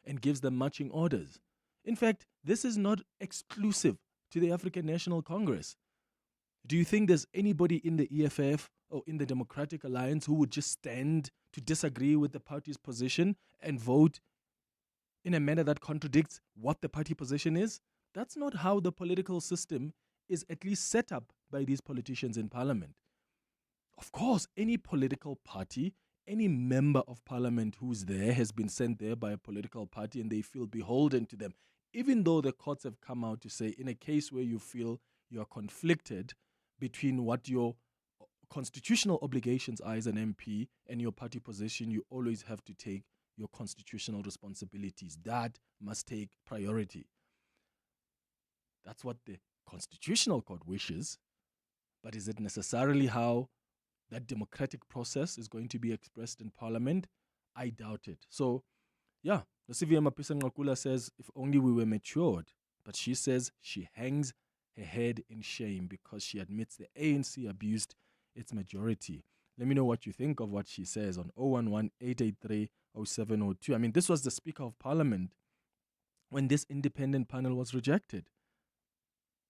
and gives them marching orders. In fact, this is not exclusive to the African National Congress. Do you think there's anybody in the EFF or in the Democratic Alliance who would just stand to disagree with the party's position and vote in a manner that contradicts what the party position is? That's not how the political system is at least set up by these politicians in parliament. Of course, any political party, any member of parliament who's there has been sent there by a political party and they feel beholden to them. Even though the courts have come out to say, in a case where you feel you are conflicted between what your constitutional obligations are as an MP and your party position, you always have to take your constitutional responsibilities. That must take priority. That's what the Constitutional Court wishes. But is it necessarily how that democratic process is going to be expressed in Parliament? I doubt it. So, yeah, Nosiviwe Mapisa-Nqakula says, if only we were matured. But she says she hangs her head in shame because she admits the ANC abused its majority. Let me know what you think of what she says on 011-883-0702. I mean, this was the Speaker of Parliament when this independent panel was rejected.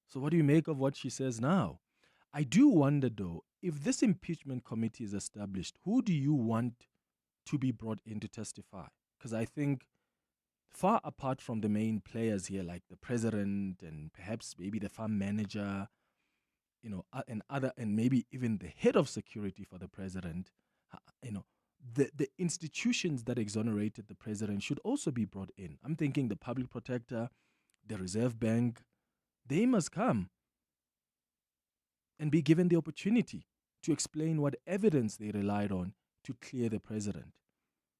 So what do you make of what she says now? I do wonder, though, if this impeachment committee is established, who do you want to be brought in to testify? Because I think far apart from the main players here, like the president and perhaps maybe the farm manager, and maybe even the head of security for the president, the institutions that exonerated the president should also be brought in. I'm thinking the public protector, the Reserve Bank, they must come and be given the opportunity to explain what evidence they relied on to clear the president.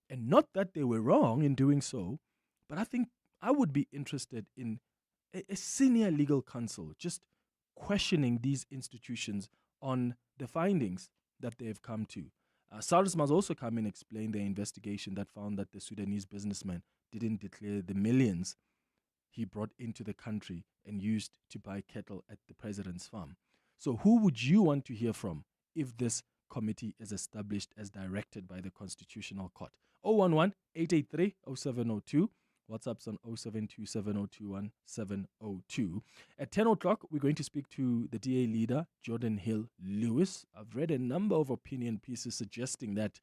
And not that they were wrong in doing so, but I think I would be interested in a senior legal counsel just questioning these institutions on the findings that they've come to. SARS must also come and explain their investigation that found that the Sudanese businessman didn't declare the millions he brought into the country and used to buy cattle at the president's farm. So who would you want to hear from if this committee is established as directed by the Constitutional Court? 011-883-0702. WhatsApp's on 0727021702. At 10 o'clock, we're going to speak to the DA leader, Jordan Hill Lewis. I've read a number of opinion pieces suggesting that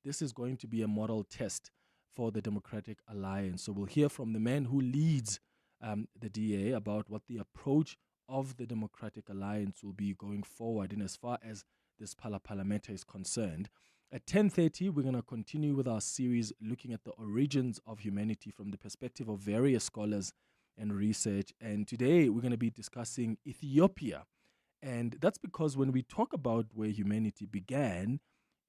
this is going to be a model test for the Democratic Alliance. So we'll hear from the man who leads the DA about what the approach of the Democratic Alliance will be going forward in as far as this Phala Phala matter is concerned. At 10:30, we're going to continue with our series looking at the origins of humanity from the perspective of various scholars and research. And today, we're going to be discussing Ethiopia. And that's because when we talk about where humanity began,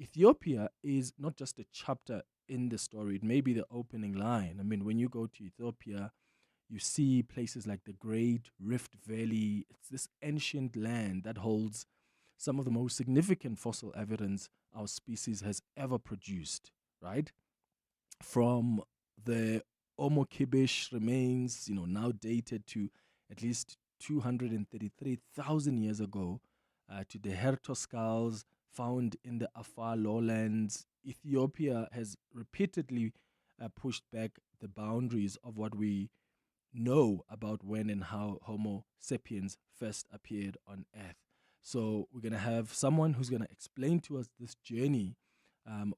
Ethiopia is not just a chapter in the story. It may be the opening line. I mean, when you go to Ethiopia, you see places like the Great Rift Valley. It's this ancient land that holds some of the most significant fossil evidence our species has ever produced, right? From the Homo kibish remains, now dated to at least 233,000 years ago, to the Herto skulls found in the Afar lowlands. Ethiopia has repeatedly pushed back the boundaries of what we know about when and how Homo sapiens first appeared on Earth. So we're going to have someone who's going to explain to us this journey,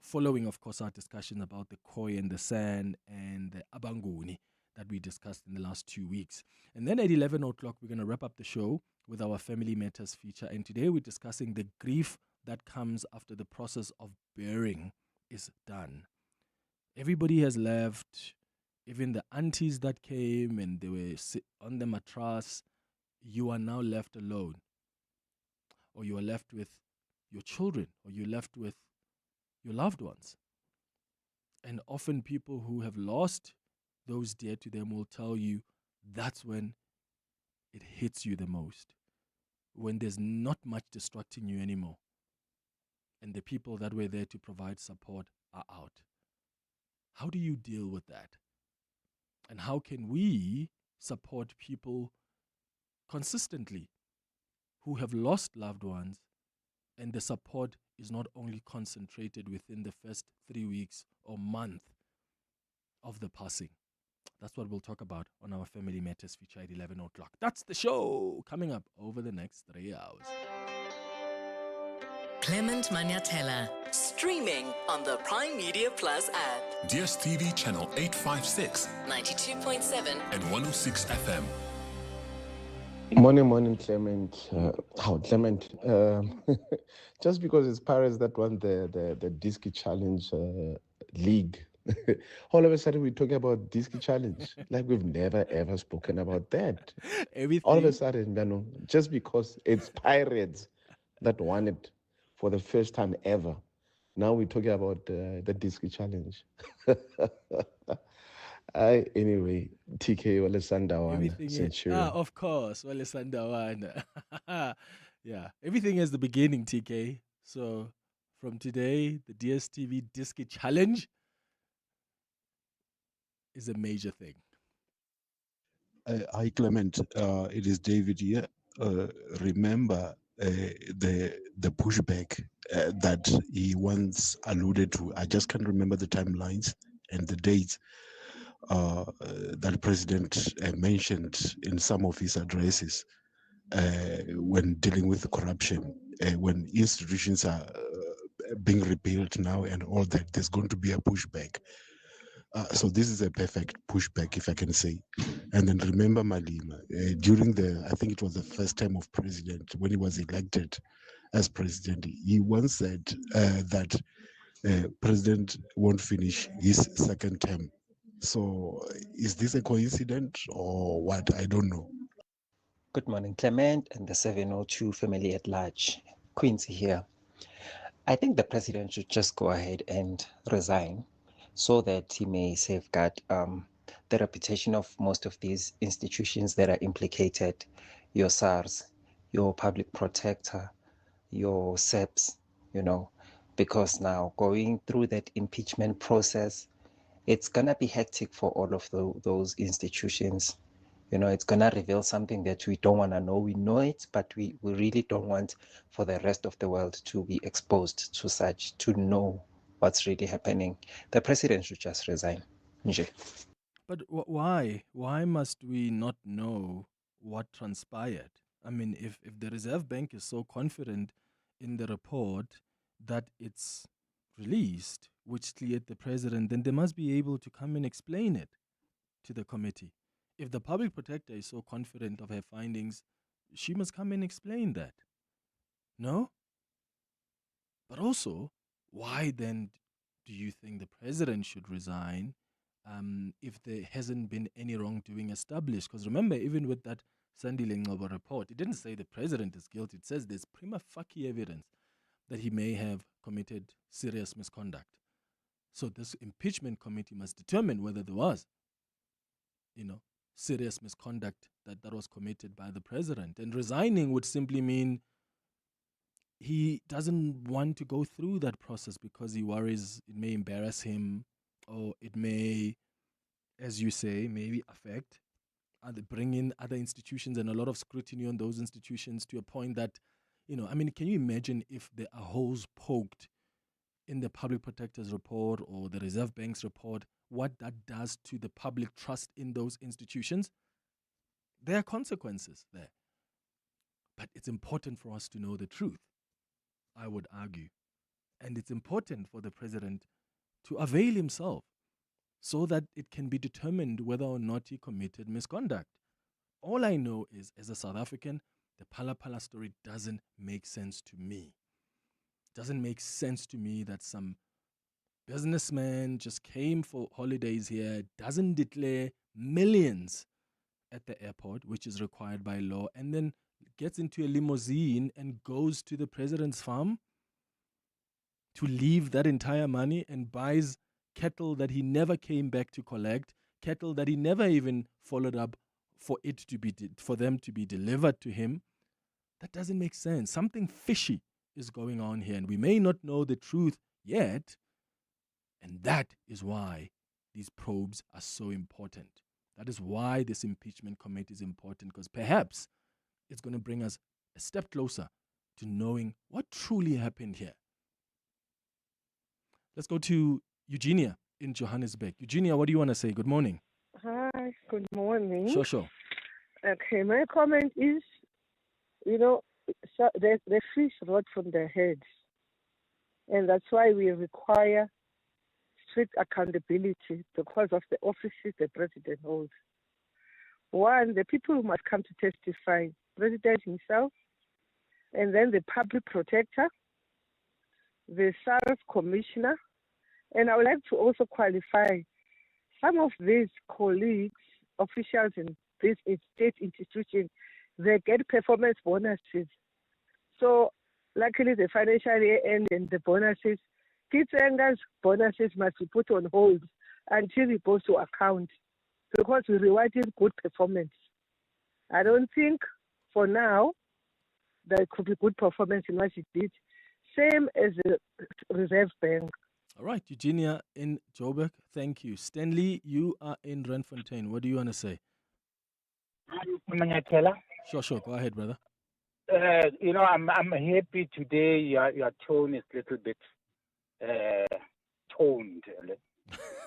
following, of course, our discussion about the Khoi and the San and the Abanguni that we discussed in the last 2 weeks. And then at 11 o'clock, we're going to wrap up the show with our Family Matters feature. And today we're discussing the grief that comes after the process of burying is done. Everybody has left, even the aunties that came and they were on the mattress. You are now left alone. Or you are left with your children, or you're left with your loved ones. And often people who have lost those dear to them will tell you that's when it hits you the most, when there's not much distracting you anymore, and the people that were there to provide support are out. How do you deal with that? And how can we support people consistently who have lost loved ones, and the support is not only concentrated within the first 3 weeks or month of the passing? That's what we'll talk about on our Family Matters feature at 11 o'clock. That's the show coming up over the next 3 hours. Clement Manyathela, streaming on the Prime Media Plus app. DSTV channel 856, 92.7 and 106 FM. Morning, Clement. Clement? Just because it's Paris that won the Disc Challenge league, all of a sudden we're talking about Disc Challenge. Like we've never ever spoken about that. Everything. All of a sudden, just because it's Pirates that won it for the first time ever, now we're talking about the Disc Challenge. Anyway, TK Wale Sandawana, Centurion. Of course, Wale Sandawana. Yeah, everything has the beginning, TK. So from today, the DSTV Disc Challenge is a major thing. Hi, Clement. It is David here. Remember the pushback that he once alluded to. I just can't remember the timelines and the dates that President mentioned in some of his addresses when dealing with corruption, when institutions are being rebuilt now and all that. There's going to be a pushback. So this is a perfect pushback, if I can say. And then remember Malema, during I think it was the first term of president, when he was elected as president, he once said that president won't finish his second term. So is this a coincidence or what? I don't know. Good morning, Clement and the 702 family at large. Quincy here. I think the president should just go ahead and resign so that he may safeguard the reputation of most of these institutions that are implicated, your SARS, your public protector, your SEPs, because now going through that impeachment process, it's going to be hectic for all of those institutions. It's going to reveal something that we don't want to know. We know it, but we really don't want for the rest of the world to be exposed to such, to know what's really happening. The president should just resign. But why? Why must we not know what transpired? I mean, if the Reserve Bank is so confident in the report that it's released, which cleared the president, then they must be able to come and explain it to the committee. If the public protector is so confident of her findings, she must come and explain that. No? But also, why then do you think the president should resign if there hasn't been any wrongdoing established? Because remember, even with that Sandile Ngcobo report, it didn't say the president is guilty. It says there's prima facie evidence that he may have committed serious misconduct. So this impeachment committee must determine whether there was, serious misconduct that was committed by the president. And resigning would simply mean he doesn't want to go through that process because he worries it may embarrass him, or it may, as you say, maybe affect, bring in other institutions and a lot of scrutiny on those institutions to a point that, can you imagine if there are holes poked in the public protector's report or the Reserve Bank's report, what that does to the public trust in those institutions? There are consequences there. But it's important for us to know the truth, I would argue. And it's important for the president to avail himself so that it can be determined whether or not he committed misconduct. All I know is, as a South African, the Phala Phala story doesn't make sense to me. It doesn't make sense to me that some businessman just came for holidays here, doesn't declare millions at the airport, which is required by law, and then gets into a limousine and goes to the president's farm to leave that entire money and buys cattle that he never came back to collect, cattle that he never even followed up for them to be delivered to him. That doesn't make sense. Something fishy is going on here, and we may not know the truth yet. And that is why these probes are so important. That is why this impeachment committee is important, because perhaps it's going to bring us a step closer to knowing what truly happened here. Let's go to Eugenia in Johannesburg. Eugenia, what do you want to say? Good morning. Hi, Hi, good morning. Sure. Okay, my comment is, the fish rot from their heads. And that's why we require strict accountability because of the offices the president holds. One, the people who must come to testify, president himself, and then the public protector, the SARS commissioner, and I would like to also qualify some of these colleagues, officials in these state institutions, they get performance bonuses. So luckily the financial year end and the bonuses, Kitsenga's bonuses must be put on hold until it goes to account because we rewarded good performance. I don't think for now there could be good performance in what she did. Same as the Reserve Bank. All right, Eugenia in Joburg, thank you. Stanley, you are in Randfontein. What do you want to say? Manyathela. Sure. Go ahead, brother. I'm happy today. Your tone is a little bit toned.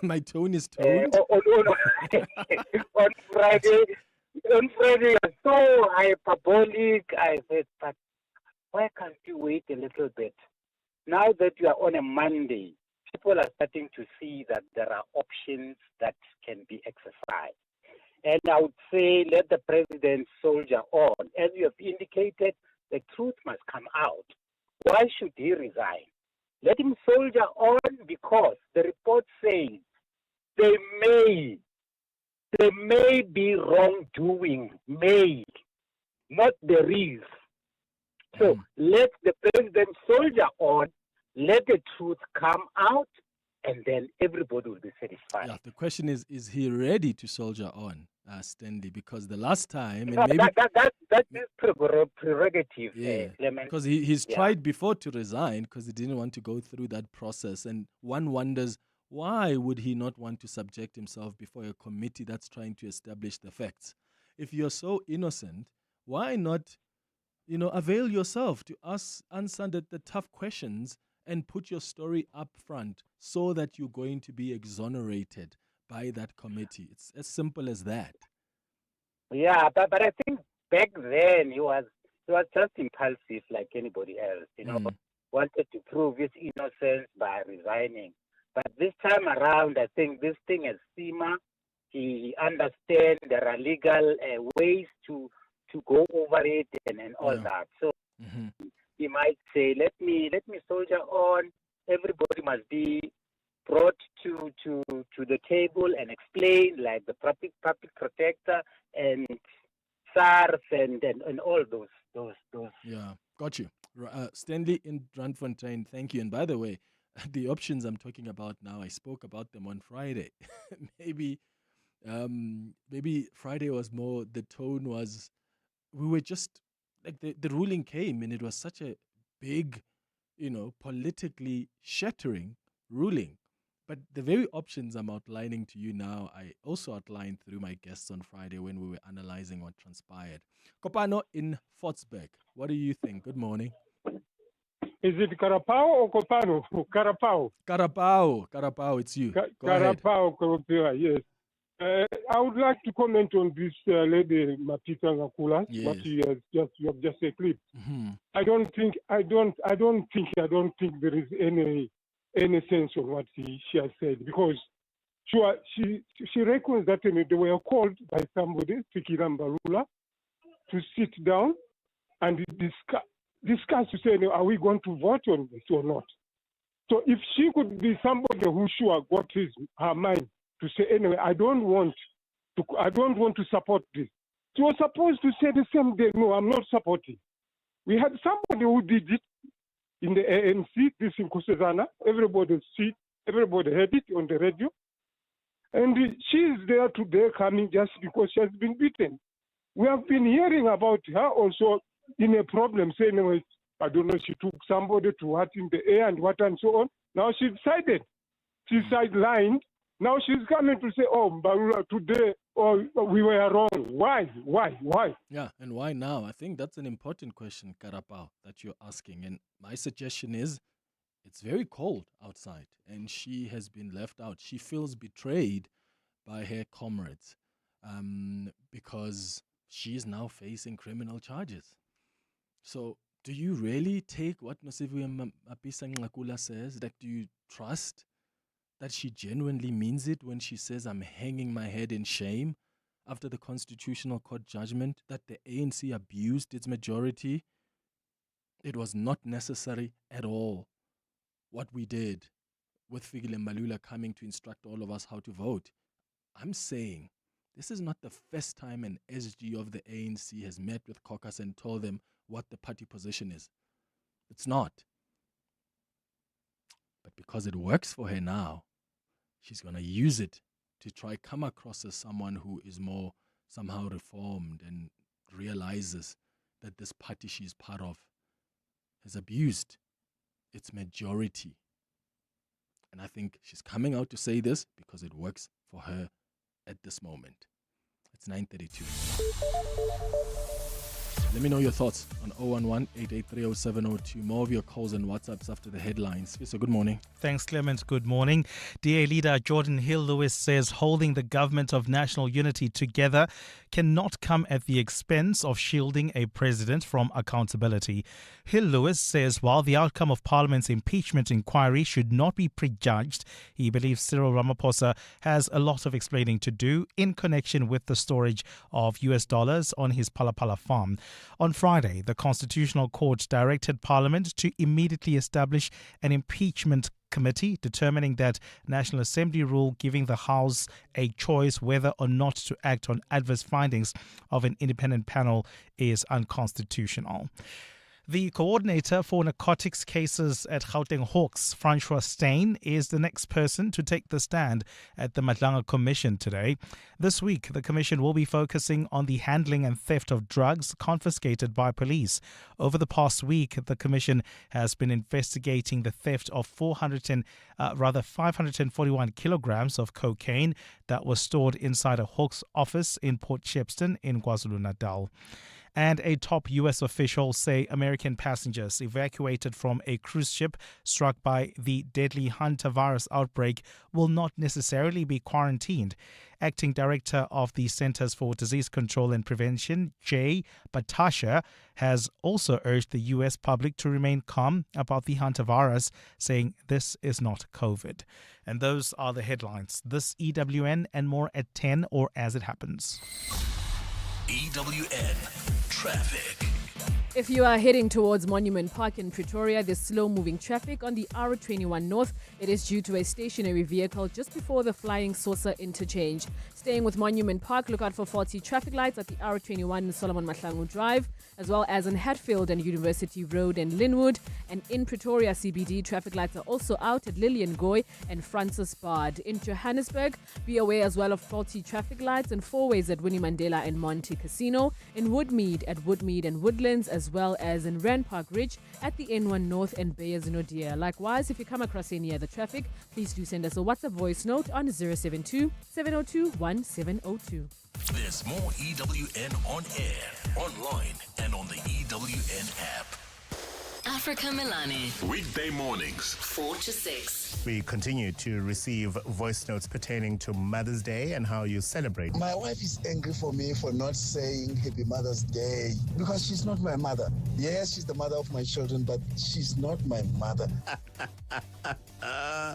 My tone is toned. On Friday, you're so hyperbolic. I said, but why can't you wait a little bit? Now that you are on a Monday, people are starting to see that there are options that can be exercised. And I would say let the president soldier on. As you have indicated, the truth must come out. Why should he resign? Let him soldier on because the report says there may be wrongdoing, not there is. So let the president soldier on, let the truth come out, and then everybody will be satisfied. Yeah, the question is he ready to soldier on, Stanley? Because the last time, and maybe that is prerogative, Clement. because he's tried before to resign because he didn't want to go through that process, and one wonders why would he not want to subject himself before a committee that's trying to establish the facts? If you're so innocent, why not, avail yourself to answer the tough questions and put your story up front so that you're going to be exonerated by that committee. It's as simple as that. Yeah, but I think back then he was just impulsive like anybody else, wanted to prove his innocence by resigning. But this time around, I think this thing has simmered. He understands there are legal ways to go over it and all that. So he might say, let me soldier on. Everybody must be brought to the table and explain, like the public protector and SARS and all those. Yeah, got you. Stanley in Randfontein, thank you. And by the way, the options I'm talking about now, I spoke about them on Friday. maybe Friday was more, the tone was, we were just, like the ruling came and it was such a big, politically shattering ruling. But the very options I'm outlining to you now, I also outlined through my guests on Friday when we were analyzing what transpired. Kopano in Fortsburg, what do you think? Good morning. Is it Carapao or Kopano? Carapao. Carapao, it's you. Go ahead. Carapao, yes. I would like to comment on this lady Mapita Ngakula. Yes. What you have just eclipsed. Mm-hmm. I don't think there is any sense of what she has said, because she reckons that they were called by somebody, Fikira Mbalula, to sit down and discuss to say, are we going to vote on this or not? So if she could be somebody who sure got her mind to say, anyway, I don't want to support this. She was supposed to say the same day, no, I'm not supporting. We had somebody who did it in the ANC, this in Kusezana. Everybody heard it on the radio. And she is there today coming just because she has been beaten. We have been hearing about her also in a problem, saying, anyway, I don't know, she took somebody to what in the air and what and so on. Now she decided. She sidelined. Now she's coming to say, oh, Mbalula, today, we were wrong. Why? Yeah, and why now? I think that's an important question, Karapao, that you're asking. And my suggestion is, it's very cold outside, and she has been left out. She feels betrayed by her comrades. because she is now facing criminal charges. So, do you really take what Nosiviwe Mapisa-Nqakula says? Like, do you trust that she genuinely means it when she says, I'm hanging my head in shame after the Constitutional Court judgment that the ANC abused its majority? It was not necessary at all what we did with Fikile Mbalula coming to instruct all of us how to vote. I'm saying this is not the first time an SG of the ANC has met with caucus and told them what the party position is. It's not. But because it works for her now, she's going to use it to try come across as someone who is more somehow reformed and realizes that this party she's part of has abused its majority. And I think she's coming out to say this because it works for her at this moment. It's 9:32. Let me know your thoughts on 011-883-0702. More of your calls and WhatsApps after the headlines. So good morning. Thanks, Clement. Good morning. DA leader Jordan Hill-Lewis says holding the government of national unity together cannot come at the expense of shielding a president from accountability. Hill-Lewis says while the outcome of Parliament's impeachment inquiry should not be prejudged, he believes Cyril Ramaphosa has a lot of explaining to do in connection with the storage of US dollars on his Phala Phala farm. On Friday, the Constitutional Court directed Parliament to immediately establish an impeachment committee determining that National Assembly rule giving the House a choice whether or not to act on adverse findings of an independent panel is unconstitutional. The coordinator for narcotics cases at Gauteng Hawks, Francois Steyn, is the next person to take the stand at the Madlanga Commission today. This week, the Commission will be focusing on the handling and theft of drugs confiscated by police. Over the past week, the Commission has been investigating the theft of 541 kilograms of cocaine that was stored inside a Hawks office in Port Shepstone in KwaZulu-Natal. And a top U.S. official say American passengers evacuated from a cruise ship struck by the deadly hantavirus outbreak will not necessarily be quarantined. Acting Director of the Centers for Disease Control and Prevention, Jay Batasha, has also urged the U.S. public to remain calm about the hantavirus, saying this is not COVID. And those are the headlines. This EWN and more at 10 or as it happens. EWN Traffic. If you are heading towards Monument Park in Pretoria, there's slow-moving traffic on the R21 North. It is due to a stationary vehicle just before the Flying Saucer interchange. Staying with Monument Park, look out for faulty traffic lights at the R21 in Solomon Mahlangu Drive, as well as in Hatfield and University Road and Linwood. And in Pretoria CBD, traffic lights are also out at Lillian Goy and Francis Bard. In Johannesburg, be aware as well of faulty traffic lights and four-ways at Winnie Mandela and Monte Casino, in Woodmead at Woodmead and Woodlands, as well as in Rand Park Ridge at the N1 North and Beyers Nodia. Likewise, if you come across any other traffic, please do send us a WhatsApp voice note on 072-702-1702. There's more EWN on air, online, and on the EWN app. Africa Milani. Weekday mornings, 4 to 6. We continue to receive voice notes pertaining to Mother's Day and how you celebrate. My wife is angry for me for not saying Happy Mother's Day because she's not my mother. Yes, she's the mother of my children, but she's not my mother.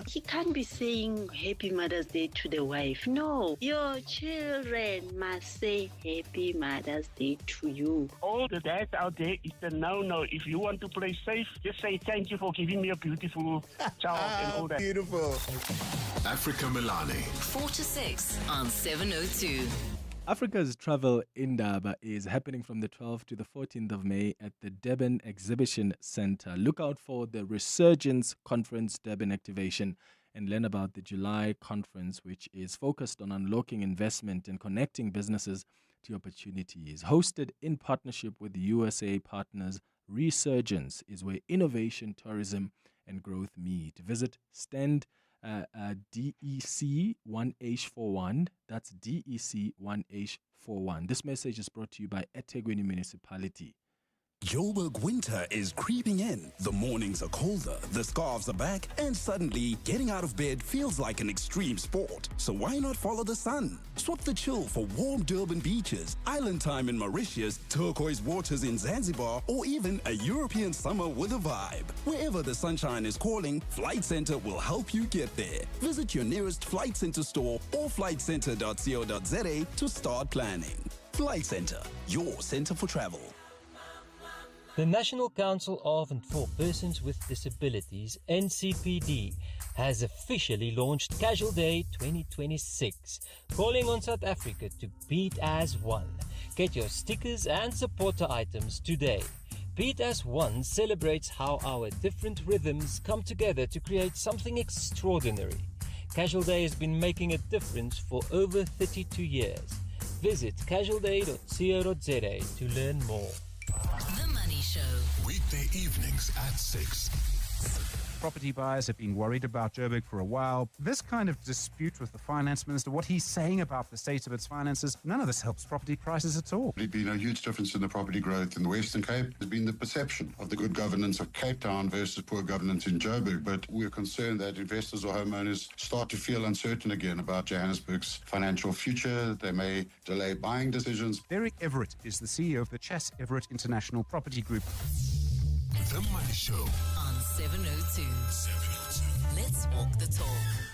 He can't be saying Happy Mother's Day to the wife. No, your children must say Happy Mother's Day to you. All the dads out there, it's a no-no. If you want to play safe, just say thank you for giving me a beautiful child and all that. Beautiful. Africa Milani. 4 to 6 on 702. Africa's Travel Indaba is happening from the 12th to the 14th of May at the Durban Exhibition Centre. Look out for the Resurgence Conference Durban activation and learn about the July conference, which is focused on unlocking investment and connecting businesses to opportunities. Hosted in partnership with USA partners, Resurgence is where innovation, tourism, and growth meet. Visit stand DEC 1H41. That's DEC 1H41. This message is brought to you by eThekwini Municipality. Joburg winter is creeping in. The mornings are colder, the scarves are back, and suddenly getting out of bed feels like an extreme sport. So why not follow the sun? Swap the chill for warm Durban beaches, island time in Mauritius, turquoise waters in Zanzibar, or even a European summer with a vibe. Wherever the sunshine is calling, Flight Centre will help you get there. Visit your nearest Flight Centre store or flightcentre.co.za to start planning. Flight Centre, your centre for travel. The National Council of and for Persons with Disabilities, NCPD, has officially launched Casual Day 2026, calling on South Africa to beat as one. Get your stickers and supporter items today. Beat as One celebrates how our different rhythms come together to create something extraordinary. Casual Day has been making a difference for over 32 years. Visit casualday.co.za to learn more. The Money Show. Weekday evenings at 6. Property buyers have been worried about Joburg for a while. This kind of dispute with the finance minister, what he's saying about the state of its finances, none of this helps property prices at all. There's been a huge difference in the property growth in the Western Cape. There's been the perception of the good governance of Cape Town versus poor governance in Joburg, but we're concerned that investors or homeowners start to feel uncertain again about Johannesburg's financial future. They may delay buying decisions. Derek Everett is the CEO of the Chas Everett International Property Group. The Money Show on 702. Let's walk the talk.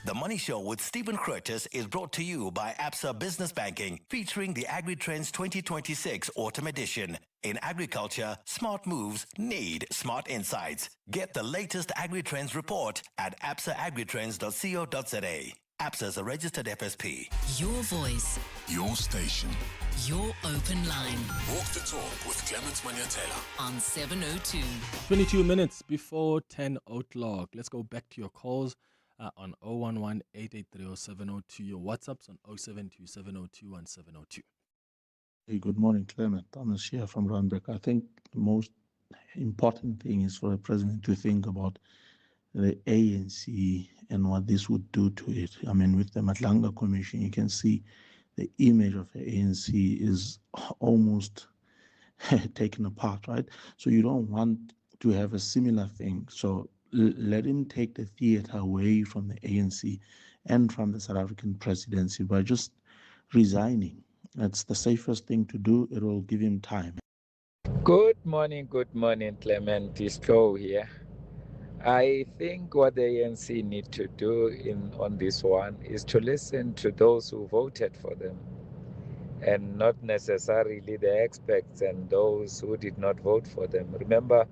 The Money Show with Stephen Curtis is brought to you by Absa Business Banking, featuring the AgriTrends 2026 Autumn Edition. In agriculture, smart moves need smart insights. Get the latest AgriTrends report at absaagritrends.co.za. Absa is a registered FSP. Your voice. Your station. Your open line. Walk the talk with Clement Manyathela on 702. 22 minutes before 10 o'clock. Let's go back to your calls on 011-883-0702. Your WhatsApps on 072-702-1702. Hey, good morning, Clement. Thomas here from Randburg. I think the most important thing is for the president to think about the ANC and what this would do to it. I mean, with the Matlanga Commission, you can see the image of the ANC is almost taken apart, right? So you don't want to have a similar thing. So let him take the theater away from the ANC and from the South African presidency by just resigning. That's the safest thing to do. It will give him time. Good morning, Clement. It's Joe here. I think what the ANC need to do on this one is to listen to those who voted for them and not necessarily the experts and those who did not vote for them. Remember,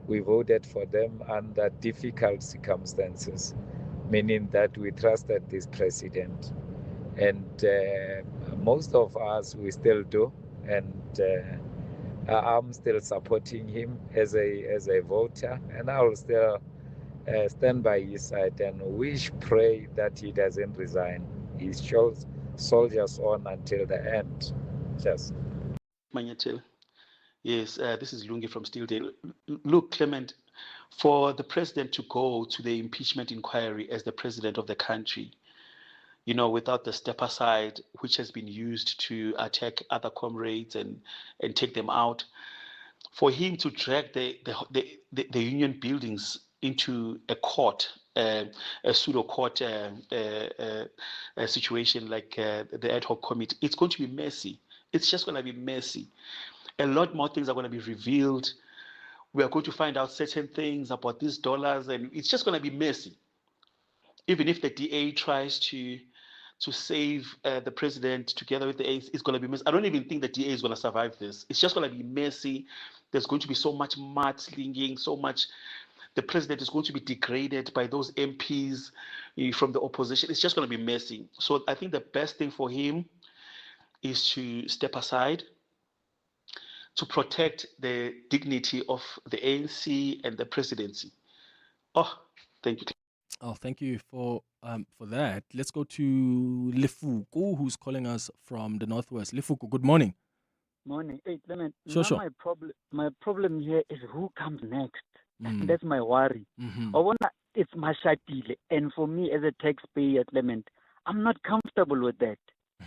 we voted for them under difficult circumstances, meaning that we trusted this president. And most of us, we still do. And I'm still supporting him as a voter, and I will still stand by his side and pray that he doesn't resign. He shows soldiers on until the end. Just. Manyathela. Yes, this is Lungi from Steeldale. Look, Clement, for the president to go to the impeachment inquiry as the president of the country, you know, without the step aside, which has been used to attack other comrades and take them out, for him to drag the union buildings into a court, a pseudo court situation like the ad hoc committee, it's going to be messy. It's just going to be messy. A lot more things are going to be revealed. We are going to find out certain things about these dollars, and it's just going to be messy. Even if the DA tries to save the president together with the ANC, it's going to be messy. I don't even think the DA is going to survive this. It's just going to be messy. There's going to be so much mudslinging, so much. The president is going to be degraded by those MPs from the opposition. It's just going to be messy. So I think the best thing for him is to step aside, to protect the dignity of the ANC and the presidency. Oh, thank you. Oh, thank you for that. Let's go to Lefuku, who's calling us from the Northwest. Lefuku, good morning. Morning. Hey, Clement. Sure. My problem here is who comes next. Mm. That's my worry. Mm-hmm. It's Mashatile. And for me as a taxpayer, Clement, I'm not comfortable with that.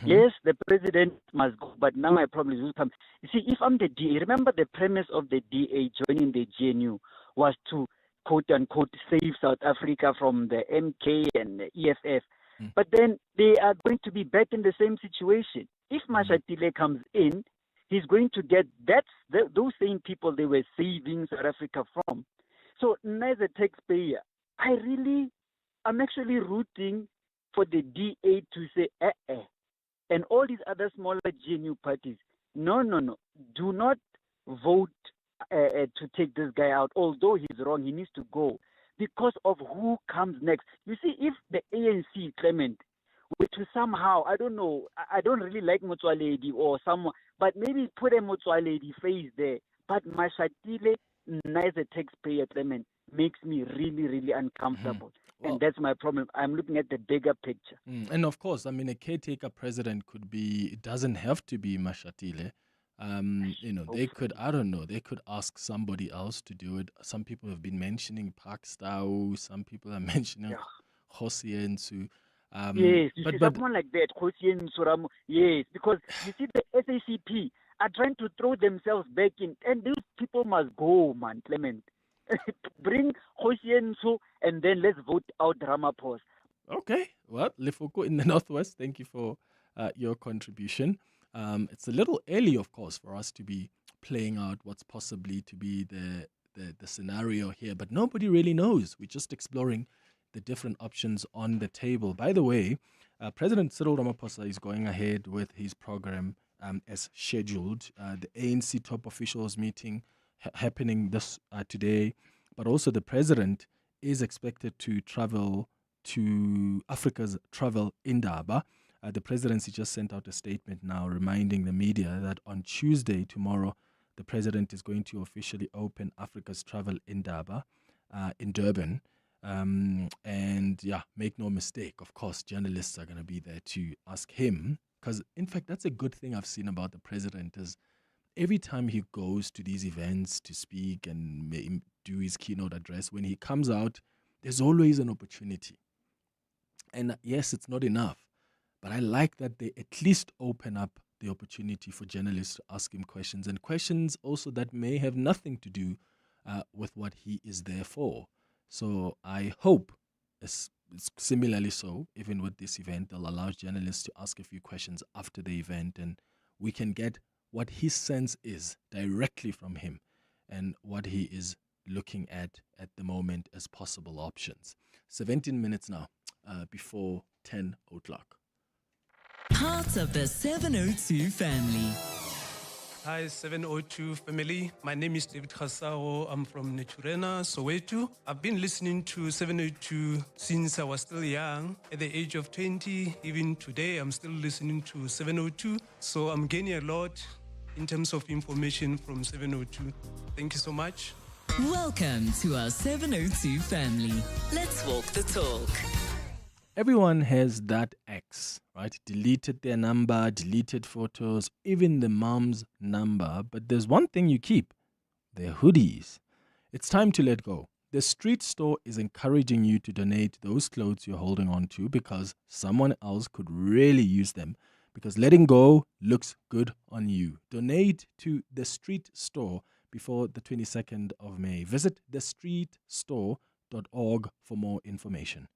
Yes, the president must go, but now my problem is who comes. You see, if I'm the DA, remember the premise of the DA joining the GNU was to, quote unquote, save South Africa from the MK and the EFF. But then they are going to be back in the same situation. If Mashatile comes in, he's going to get those same people they were saving South Africa from. So, as a taxpayer, I'm actually rooting for the DA to say, and all these other smaller GNU parties, no, do not vote to take this guy out. Although he's wrong, he needs to go because of who comes next. You see, if the ANC, Clement, were to somehow, I don't know, I don't really like Motsoaledi or someone, but maybe put a Motsoaledi face there. But Mashatile, as a taxpayer, Clement, makes me really, really uncomfortable. And that's my problem. I'm looking at the bigger picture. And of course, I mean, a caretaker president could be, it doesn't have to be Mashatile. They could, I don't know, they could ask somebody else to do it. Some people have been mentioning Pakistau. Some people are mentioning Hosiensu. Yes, you see someone like that, Hosiensu. Yes, because you see the SACP are trying to throw themselves back in, and these people must go, man, Clement. Bring Hosiensu and then let's vote out Ramaphosa. Okay, well, Lefoko in the Northwest, thank you for your contribution. It's a little early, of course, for us to be playing out what's possibly to be the scenario here, but nobody really knows. We're just exploring the different options on the table. By the way, President Cyril Ramaphosa is going ahead with his program as scheduled. The ANC top officials meeting happening this today, but also the president is expected to travel to Africa's Travel Indaba. The presidency just sent out a statement now reminding the media that on Tuesday, tomorrow, the president is going to officially open Africa's Travel Indaba in Durban. Make no mistake, of course, journalists are going to be there to ask him, because in fact, that's a good thing I've seen about the president is every time he goes to these events to speak and do his keynote address, when he comes out, there's always an opportunity. And yes, it's not enough, but I like that they at least open up the opportunity for journalists to ask him questions, and questions also that may have nothing to do with what he is there for. So I hope it's similarly so, even with this event, they'll allow journalists to ask a few questions after the event, and we can get what his sense is directly from him and what he is looking at the moment as possible options. 17 minutes now before 10 o'clock. Part of the 702 family. Hi, 702 family. My name is David Khasao. I'm from Naturena, Soweto. I've been listening to 702 since I was still young. At the age of 20, even today, I'm still listening to 702. So I'm gaining a lot in terms of information from 702. Thank you so much. Welcome to our 702 family. Let's walk the talk. Everyone has that ex, right? Deleted their number, deleted photos, even the mom's number. But there's one thing you keep, their hoodies. It's time to let go. The street store is encouraging you to donate those clothes you're holding on to because someone else could really use them. Because letting go looks good on you. Donate to the street store before the 22nd of May. Visit thestreetstore.org for more information.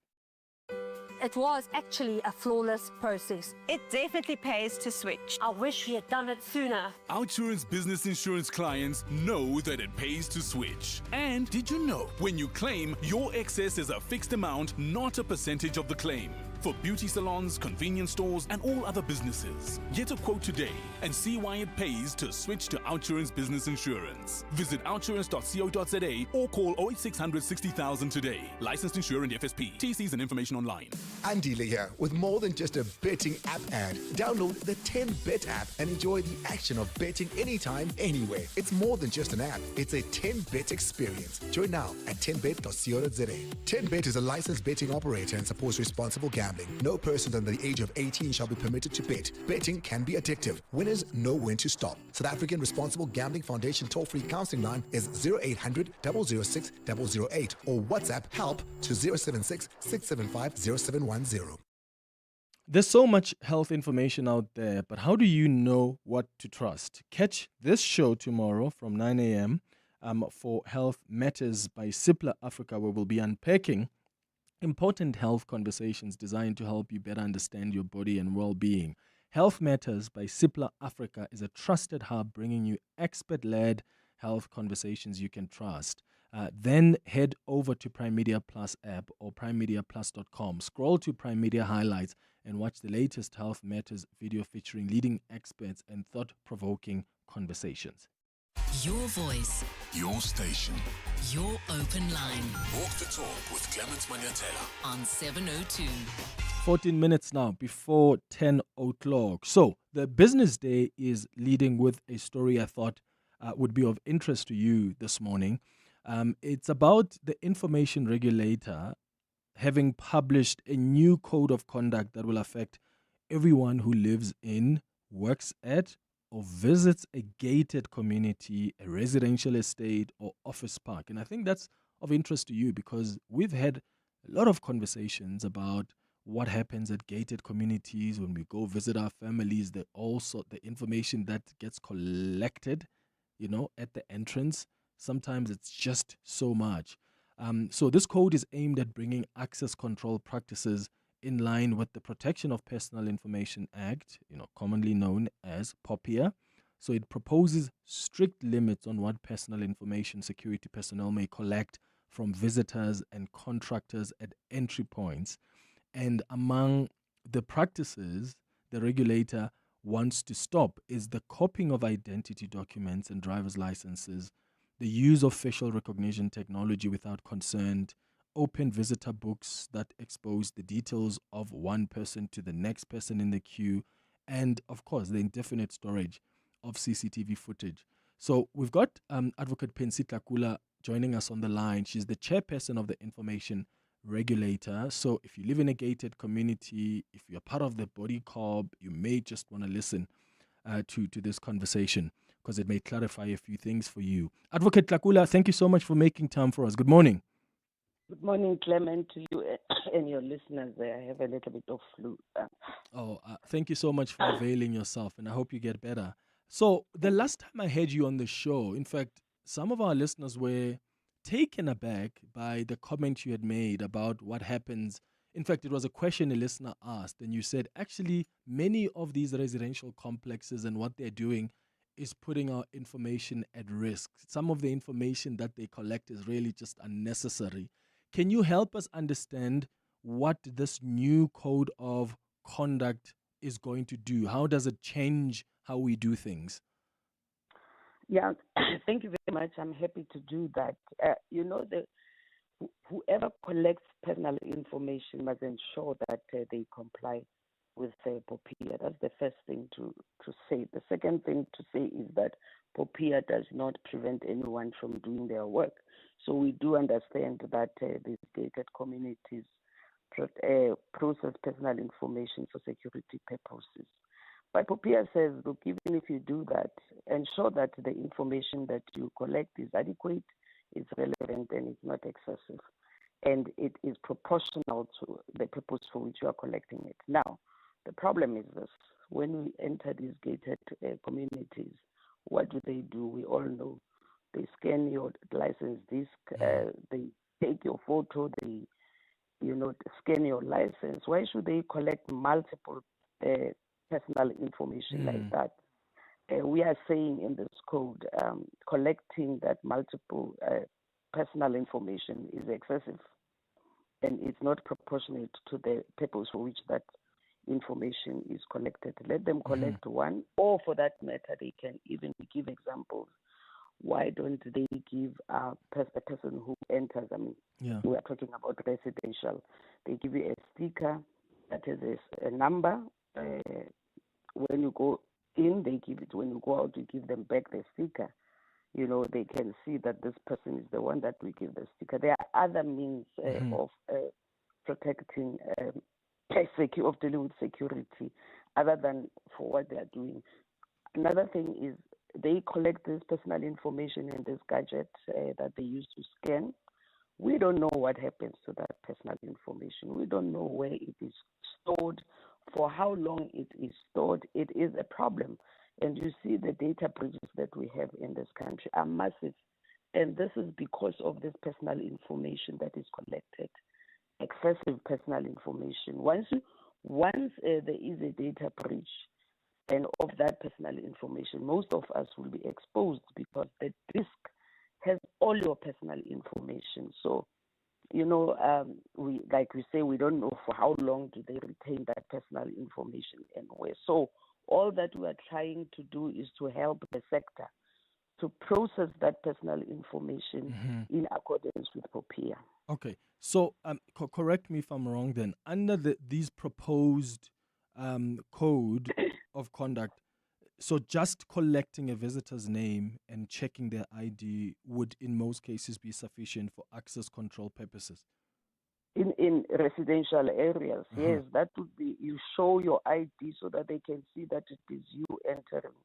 It was actually a flawless process. It definitely pays to switch. I wish we had done it sooner. Outsurance business insurance clients know that it pays to switch. And did you know, when you claim, your excess is a fixed amount, not a percentage of the claim. For beauty salons, convenience stores, and all other businesses. Get a quote today and see why it pays to switch to Outsurance Business Insurance. Visit outsurance.co.za or call 08600 60,000 today. Licensed insurer and FSP. TCs and information online. I'm Dealer here with more than just a betting app ad. Download the 10Bet app and enjoy the action of betting anytime, anywhere. It's more than just an app. It's a 10Bet experience. Join now at 10bet.co.za. 10Bet is a licensed betting operator and supports responsible gambling. No person under the age of 18 shall be permitted to bet. Betting can be addictive. Winners know when to stop. South African Responsible Gambling Foundation toll-free counseling line is 0800 006 008 or WhatsApp help to 076 675 0710. There's so much health information out there, but how do you know what to trust? Catch this show tomorrow from 9 a.m. For Health Matters by Cipla Africa, where we'll be unpacking important health conversations designed to help you better understand your body and well-being. Health Matters by Cipla Africa is a trusted hub bringing you expert-led health conversations you can trust. Then head over to Prime Media Plus app or primemediaplus.com. Scroll to Prime Media Highlights and watch the latest Health Matters video featuring leading experts and thought-provoking conversations. Your voice, Your station. your open line Walk the talk with Clement Manyathela. on 702. 14 minutes now before 10 o'clock. So the business day is leading with a story I thought would be of interest to you this morning. It's about the information regulator having published a new code of conduct that will affect everyone who lives in, works at, or visits a gated community, a residential estate, or office park. And I think that's of interest to you because we've had a lot of conversations about what happens at gated communities when we go visit our families, the information that gets collected, at the entrance. Sometimes it's just so much. So this code is aimed at bringing access control practices in line with the Protection of Personal Information Act, commonly known as POPIA. So it proposes strict limits on what personal information security personnel may collect from visitors and contractors at entry points. And among the practices the regulator wants to stop is the copying of identity documents and driver's licenses, the use of facial recognition technology without consent, open visitor books that expose the details of one person to the next person in the queue, and of course, the indefinite storage of CCTV footage. So we've got Advocate Pensita Kula joining us on the line. She's the chairperson of the information regulator. So if you live in a gated community, if you're part of the body corp, you may just want to listen to this conversation because it may clarify a few things for you. Advocate Tlakula, thank you so much for making time for us. Good morning. Good morning, Clement, to you and your listeners. I have a little bit of flu. Thank you so much for availing yourself, and I hope you get better. So the last time I had you on the show, in fact, some of our listeners were taken aback by the comment you had made about what happens. In fact, it was a question a listener asked, and you said, actually, many of these residential complexes and what they're doing is putting our information at risk. Some of the information that they collect is really just unnecessary. Can you help us understand what this new code of conduct is going to do? How does it change how we do things? Yeah, thank you very much. I'm happy to do that. Whoever collects personal information must ensure that they comply with POPIA. That's the first thing to say. The second thing to say is that POPIA does not prevent anyone from doing their work. So we do understand that these gated communities process personal information for security purposes. But POPIA says, look, even if you do that, ensure that the information that you collect is adequate, is relevant, and is not excessive. And it is proportional to the purpose for which you are collecting it. Now, the problem is this. When we enter these gated communities, what do? We all know. They scan your license disc, they take your photo, they scan your license. Why should they collect multiple personal information like that? We are saying in this code, collecting that multiple personal information is excessive and it's not proportionate to the purpose for which that information is collected. Let them collect one, or for that matter, they can even give examples. Why don't they give a person who enters? We are talking about residential. They give you a sticker that has a number. When you go in, they give it. When you go out, you give them back the sticker. They can see that this person is the one that we give the sticker. There are other means of protecting, of dealing with security, other than for what they are doing. Another thing is they collect this personal information in this gadget that they use to scan. We don't know what happens to that personal information. We don't know where it is stored for how long it is stored, it is a problem. And you see the data breaches that we have in this country are massive. And this is because of this personal information that is collected, excessive personal information. Once there is a data breach and of that personal information, most of us will be exposed because the disk has all your personal information. So, we say, we don't know for how long do they retain that personal information and where. So all that we are trying to do is to help the sector to process that personal information in accordance with POPIA. Okay, so correct me if I'm wrong then. Under these proposed code of conduct, so just collecting a visitor's name and checking their ID would in most cases be sufficient for access control purposes? In residential areas, yes, that would be, you show your ID so that they can see that it is you entering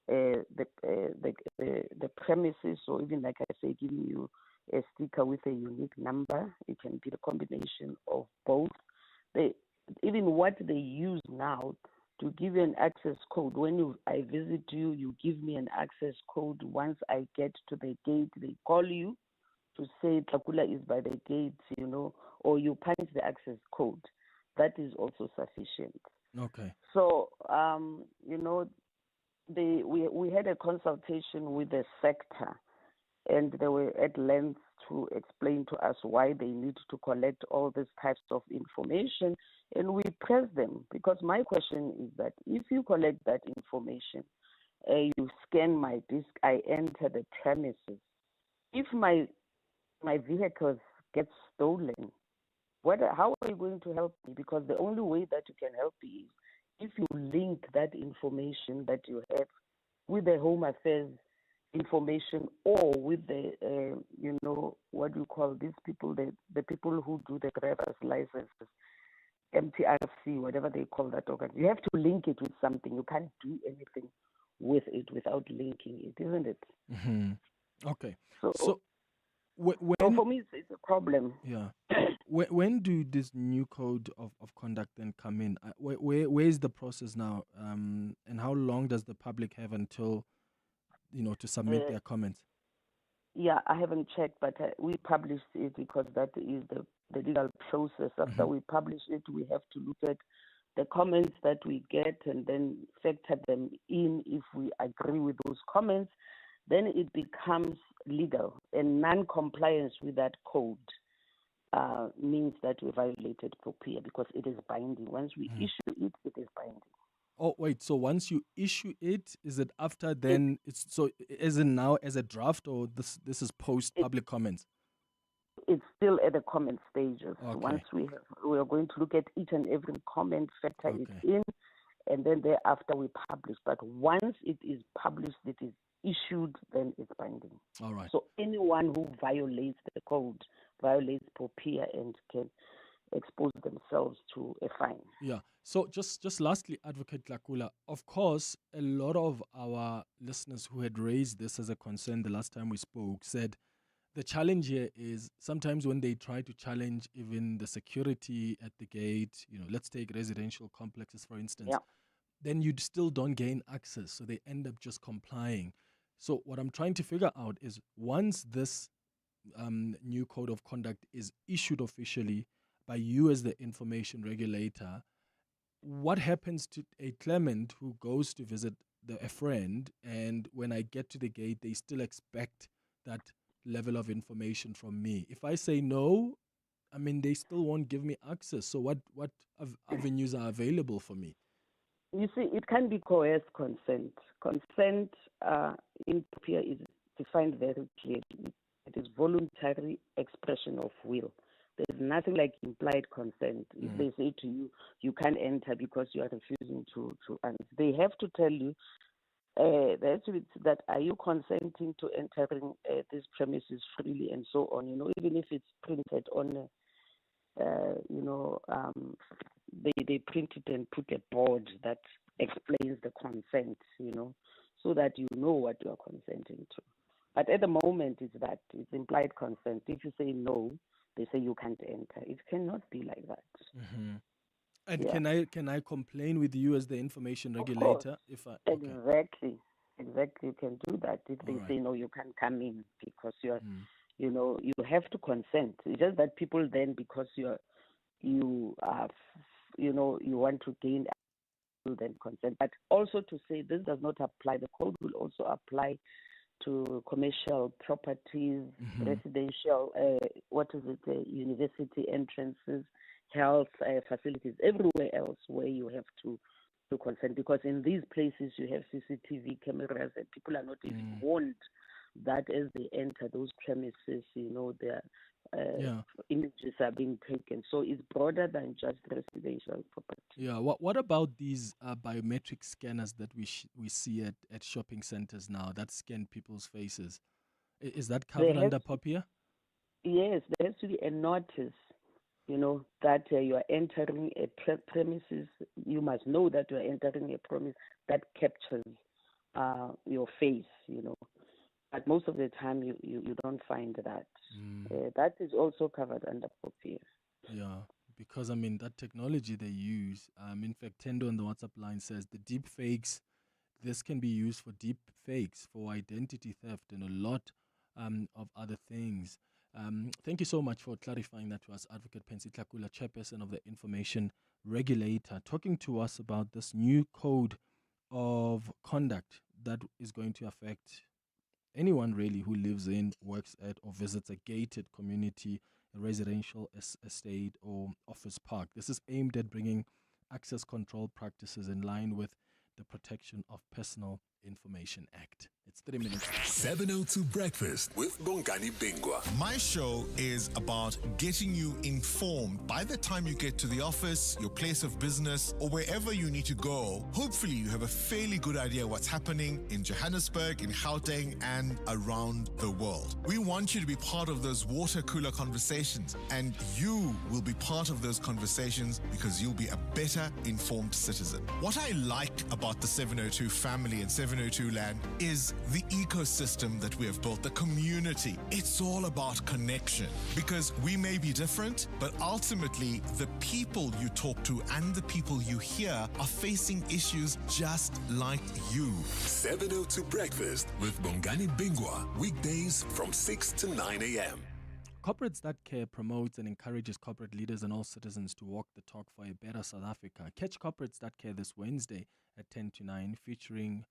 the premises, or even, like I say, giving you a sticker with a unique number. It can be the combination of both. Even what they use now to give you an access code. When I visit you, you give me an access code. Once I get to the gate, they call you to say Takula is by the gate, or you punch the access code. That is also sufficient. Okay. So, we had a consultation with the sector, and they were at length to explain to us why they need to collect all these types of information, and we press them, because my question is that if you collect that information, you scan my disk, I enter the premises. If my vehicles get stolen, how are you going to help me? Because the only way that you can help me is if you link that information that you have with the Home Affairs information, or with the, what do you call these people, the people who do the driver's licenses, MTRC, whatever they call that organ. You have to link it with something. You can't do anything with it without linking it, isn't it? Okay. So So for me, it's a problem. Yeah. When do this new code of conduct then come in? Where is the process now? And how long does the public have until, to submit their comments? Yeah, I haven't checked, but we published it because that is the legal process. After we publish it, we have to look at the comments that we get and then factor them in. If we agree with those comments, then it becomes legal. And non-compliance with that code means that we violated POPIA, because it is binding. Once we issue it, it is binding. Oh, wait, so once you issue it, is it after then? Is it now as a draft, or this is post-public comments? It's still at the comment stages. Okay. Once we are going to look at each and every comment, factor it in, and then thereafter we publish. But once it is published, it is issued, then it's binding. All right. So anyone who violates the code violates POPIA and can expose themselves to a fine. Yeah. So just lastly, Advocate Lakula, of course, a lot of our listeners who had raised this as a concern the last time we spoke said the challenge here is sometimes when they try to challenge even the security at the gate, let's take residential complexes, for instance, then you still don't gain access. So they end up just complying. So what I'm trying to figure out is, once this new code of conduct is issued officially by you as the information regulator, what happens to a Clement who goes to visit a friend, and when I get to the gate, they still expect that level of information from me? If I say no, they still won't give me access. So what avenues are available for me? You see, it can be coerced consent. Consent in POPIA is defined very clearly. It is voluntary expression of will. There's nothing like implied consent. If they say to you, you can't enter because you are refusing to answer, they have to tell you, there has to be that, are you consenting to entering these premises freely, and so on. Even if it's printed on, they print it and put a board that explains the consent, so that you know what you are consenting to. But at the moment, it's implied consent. If you say no, they say you can't enter. It cannot be like that. And Yeah. can I complain with you as the information Of course. regulator if I Exactly. Exactly. You can do that if they All right. say no, you can't come in because you're, Mm. you have to consent. It's just that people then, because you are, you want to gain, then consent. But also to say this does not apply. The code will also apply to commercial properties, residential, university entrances, health facilities, everywhere else where you have to consent. Because in these places you have CCTV cameras and people are not even warned that as they enter those premises, their images are being taken. So it's broader than just residential property. Yeah. What about these biometric scanners that we see at shopping centers now that scan people's faces? Is that There covered has under to- POPIA? Yes, there has to be a notice, that you are entering a premises. You must know that you are entering a premise that captures your face, But most of the time, you don't find that. That is also covered under POPIA. Yeah, because that technology they use. In fact, Tendo on the WhatsApp line says the deep fakes. This can be used for deep fakes, for identity theft, and a lot of other things. Thank you so much for clarifying that to us, Advocate Pensi Tlakula, chairperson of the Information Regulator, talking to us about this new code of conduct that is going to affect anyone really who lives in, works at, or visits a gated community, a residential estate, or office park. This is aimed at bringing access control practices in line with the Protection of Personal Information Act. It's 3 minutes. 702 Breakfast with Bongani Bingwa. My show is about getting you informed by the time you get to the office, your place of business, or wherever you need to go. Hopefully, you have a fairly good idea what's happening in Johannesburg, in Gauteng, and around the world. We want you to be part of those water cooler conversations, and you will be part of those conversations because you'll be a better informed citizen. What I like about the 702 family and 702 land is the ecosystem that we have built, the community. It's all about connection because we may be different, but ultimately the people you talk to and the people you hear are facing issues just like you. 702 Breakfast with Bongani Bingwa. Weekdays from 6 to 9 a.m. Corporates That Care promotes and encourages corporate leaders and all citizens to walk the talk for a better South Africa. Catch Corporates That Care this Wednesday at 10 to 9, featuring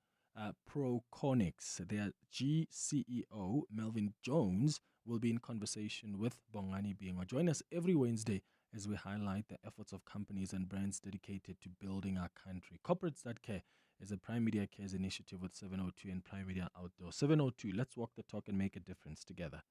Proconics. Their GCEO, Melvin Jones, will be in conversation with Bongani Bingwa. Join us every Wednesday as we highlight the efforts of companies and brands dedicated to building our country. Corporates That Care is a Prime Media Cares initiative with 702 and Prime Media Outdoor. 702, let's walk the talk and make a difference together.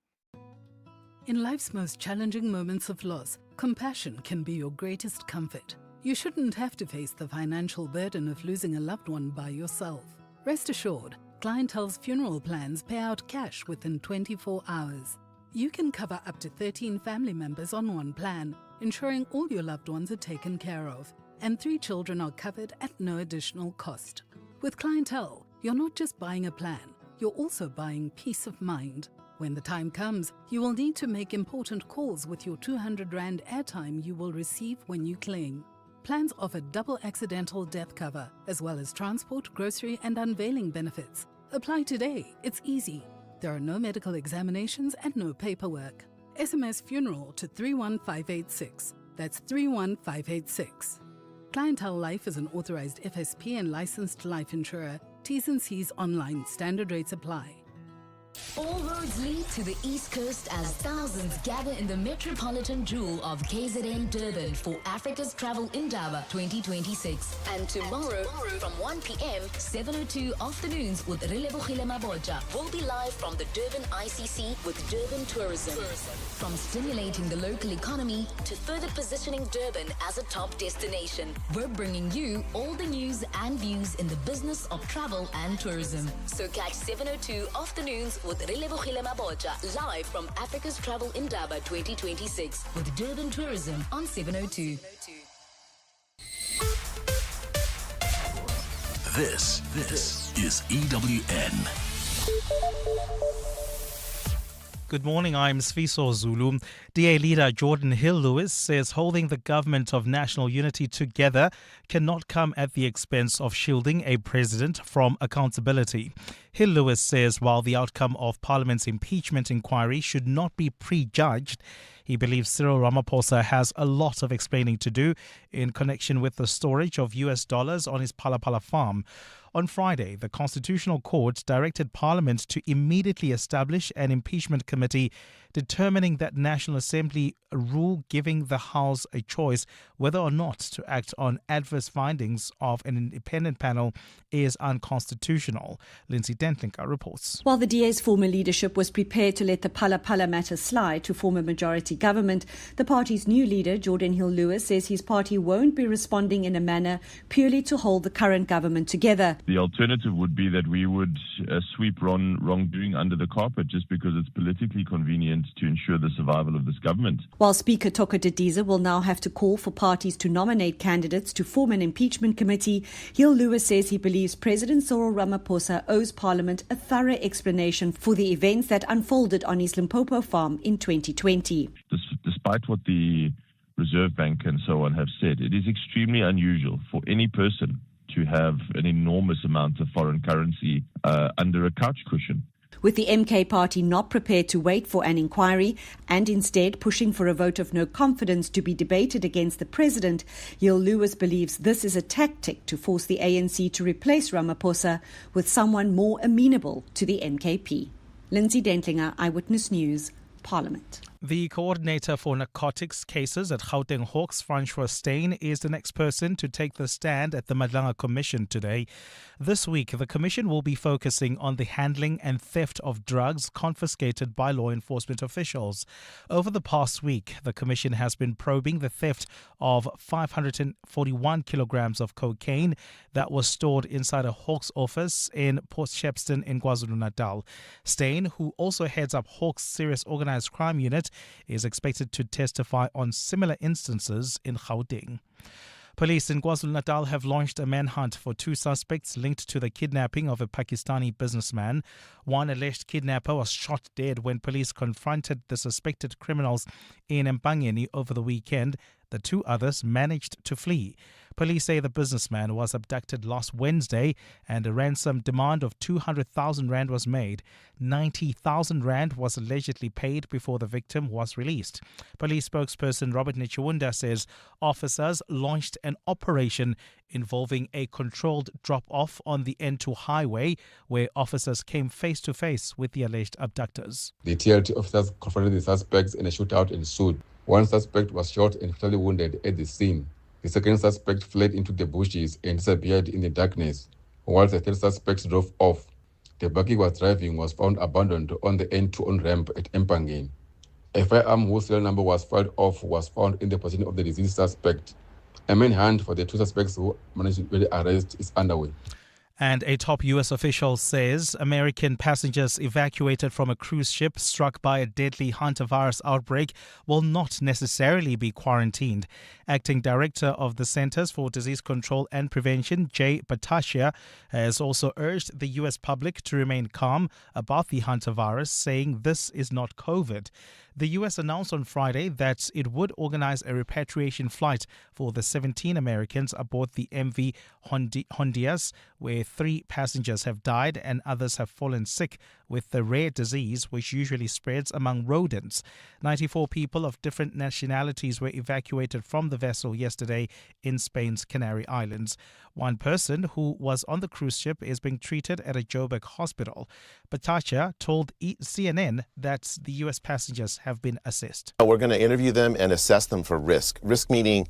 In life's most challenging moments of loss, compassion can be your greatest comfort. You shouldn't have to face the financial burden of losing a loved one by yourself. Rest assured, Clientele's funeral plans pay out cash within 24 hours. You can cover up to 13 family members on one plan, ensuring all your loved ones are taken care of, and 3 children are covered at no additional cost. With Clientele, you're not just buying a plan, you're also buying peace of mind. When the time comes, you will need to make important calls with your 200 Rand airtime you will receive when you claim. Plans offer double accidental death cover, as well as transport, grocery, and unveiling benefits. Apply today. It's easy. There are no medical examinations and no paperwork. SMS funeral to 31586. That's 31586. Clientele Life is an authorized FSP and licensed life insurer. T's and C's online. Standard rates apply. All roads lead to the East Coast as thousands gather in the metropolitan jewel of KZN Durban for Africa's Travel Indaba 2026. And tomorrow, from 1 p.m., 702 afternoons with Relebogile Maboja will be live from the Durban ICC with Durban Tourism. From stimulating the local economy to further positioning Durban as a top destination, we're bringing you all the news and views in the business of travel and tourism. So catch 702 afternoons with Relebogile Maboja live from Africa's Travel Indaba 2026 with Durban Tourism on 702. This is EWN. Good morning, I'm Sfiso Zulu. DA leader Jordan Hill-Lewis says holding the government of national unity together cannot come at the expense of shielding a president from accountability. Hill-Lewis says while the outcome of Parliament's impeachment inquiry should not be prejudged, he believes Cyril Ramaphosa has a lot of explaining to do in connection with the storage of US dollars on his Phala Phala farm. On Friday, the Constitutional Court directed Parliament to immediately establish an impeachment committee determining that National Assembly rule giving the House a choice whether or not to act on adverse findings of an independent panel is unconstitutional. Lindsay Dentlinker reports. While the DA's former leadership was prepared to let the Phala Phala matter slide to form a majority government, the party's new leader, Jordan Hill-Lewis, says his party won't be responding in a manner purely to hold the current government together. The alternative would be that we would sweep wrongdoing under the carpet just because it's politically convenient to ensure the survival of this government. While Speaker Toko Didiza will now have to call for parties to nominate candidates to form an impeachment committee, Hill-Lewis says he believes President Cyril Ramaphosa owes Parliament a thorough explanation for the events that unfolded on his Limpopo farm in 2020. Despite what the Reserve Bank and so on have said, it is extremely unusual for any person to have an enormous amount of foreign currency under a couch cushion. With the MK party not prepared to wait for an inquiry and instead pushing for a vote of no confidence to be debated against the president, Hill-Lewis believes this is a tactic to force the ANC to replace Ramaphosa with someone more amenable to the MKP. Lindsay Dentlinger, Eyewitness News, Parliament. The coordinator for narcotics cases at Gauteng Hawks, Francois Steyn, is the next person to take the stand at the Madlanga Commission today. This week, the Commission will be focusing on the handling and theft of drugs confiscated by law enforcement officials. Over the past week, the Commission has been probing the theft of 541 kilograms of cocaine that was stored inside a Hawks office in Port Shepstone in KwaZulu-Natal. Steyn, who also heads up Hawks' Serious Organised Crime Unit, is expected to testify on similar instances in Gauteng. Police in KwaZulu-Natal have launched a manhunt for two suspects linked to the kidnapping of a Pakistani businessman. One alleged kidnapper was shot dead when police confronted the suspected criminals in Mpangeni over the weekend. The two others managed to flee. Police say the businessman was abducted last Wednesday and a ransom demand of 200,000 rand was made. 90,000 rand was allegedly paid before the victim was released. Police spokesperson Robert Nichawunda says officers launched an operation involving a controlled drop-off on the N2 highway where officers came face-to-face with the alleged abductors. The TLT officers confronted the suspects and a shootout ensued. One suspect was shot and fatally wounded at the scene. The second suspect fled into the bushes and disappeared in the darkness, while the third suspect drove off. The buggy he was driving was found abandoned on the N2 on-ramp at Mpangeni. A firearm whose serial number was filed off was found in the possession of the deceased suspect. A manhunt for the two suspects who managed to arrest is underway. And a top U.S. official says American passengers evacuated from a cruise ship struck by a deadly hantavirus outbreak will not necessarily be quarantined. Acting Director of the Centers for Disease Control and Prevention, Jay Patashia, has also urged the U.S. public to remain calm about the hantavirus, saying this is not COVID. The U.S. announced on Friday that it would organize a repatriation flight for the 17 Americans aboard the MV Honduras, where 3 passengers have died and others have fallen sick with the rare disease which usually spreads among rodents. 94 people of different nationalities were evacuated from the vessel yesterday in Spain's Canary Islands. One person who was on the cruise ship is being treated at a Joburg hospital. Patashia told CNN that the U.S. passengers have been assessed. We're going to interview them and assess them for risk. Risk meaning,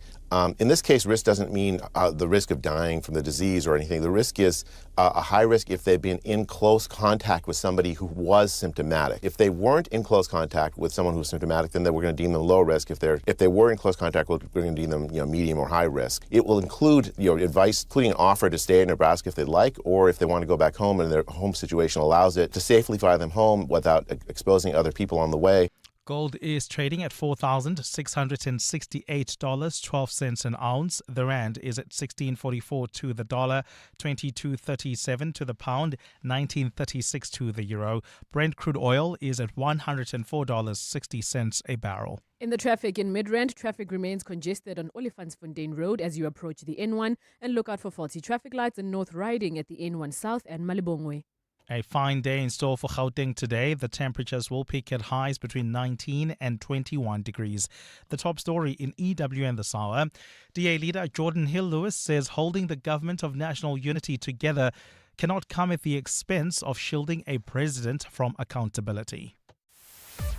in this case, risk doesn't mean the risk of dying from the disease or anything. The risk is a high risk if they've been in close contact with somebody who was symptomatic. If they weren't in close contact with someone who's symptomatic, then we're going to deem them low risk. If they were in close contact, we're going to deem them medium or high risk. It will include advice, including an offer to stay in Nebraska if they'd like, or if they want to go back home and their home situation allows it, to safely fly them home without exposing other people on the way. Gold is trading at $4,668.12 an ounce. The rand is at 16.44 to the dollar, 22.37 to the pound, 19.36 to the euro. Brent crude oil is at $104.60 a barrel. In the traffic in Midrand, traffic remains congested on Olifantsfontein Road as you approach the N1, and look out for faulty traffic lights in North Riding at the N1 South and Malibongwe. A fine day in store for Gauteng today. The temperatures will peak at highs between 19 and 21 degrees. The top story in EWN this hour. DA leader Jordan Hill-Lewis says holding the government of national unity together cannot come at the expense of shielding a president from accountability.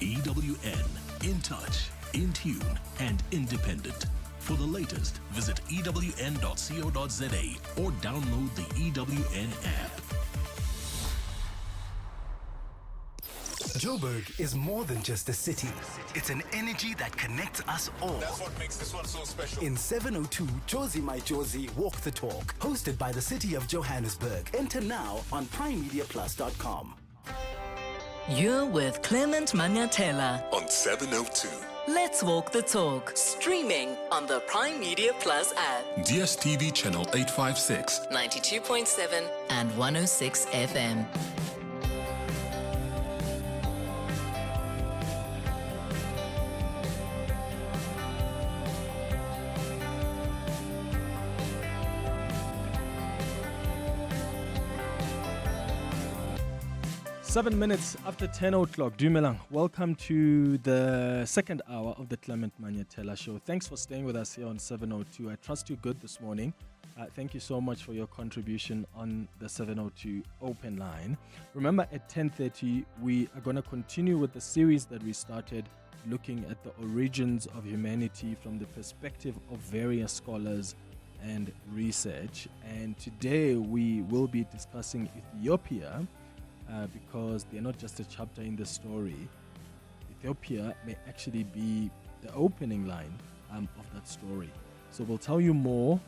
EWN, in touch, in tune, and independent. For the latest, visit ewn.co.za or download the EWN app. Joburg is more than just a city. It's an energy that connects us all. That's what makes this one so special. In 702, Josie My Josie Walk the Talk, hosted by the City of Johannesburg. Enter now on primemediaplus.com. You're with Clement Manyathela On 702. Let's walk the talk. Streaming on the Prime Media Plus app. DSTV channel 856. 92.7 and 106 FM. 7 minutes after 10 o'clock. Dumelang, welcome to the second hour of the Clement Manyathela Show. Thanks for staying with us here on 702. I trust you're good this morning. Thank you so much for your contribution on the 702 open line. Remember, at 10:30, we are going to continue with the series that we started, looking at the origins of humanity from the perspective of various scholars and research. And today we will be discussing Ethiopia, because they're not just a chapter in the story. Ethiopia may actually be the opening line of that story. So we'll tell you more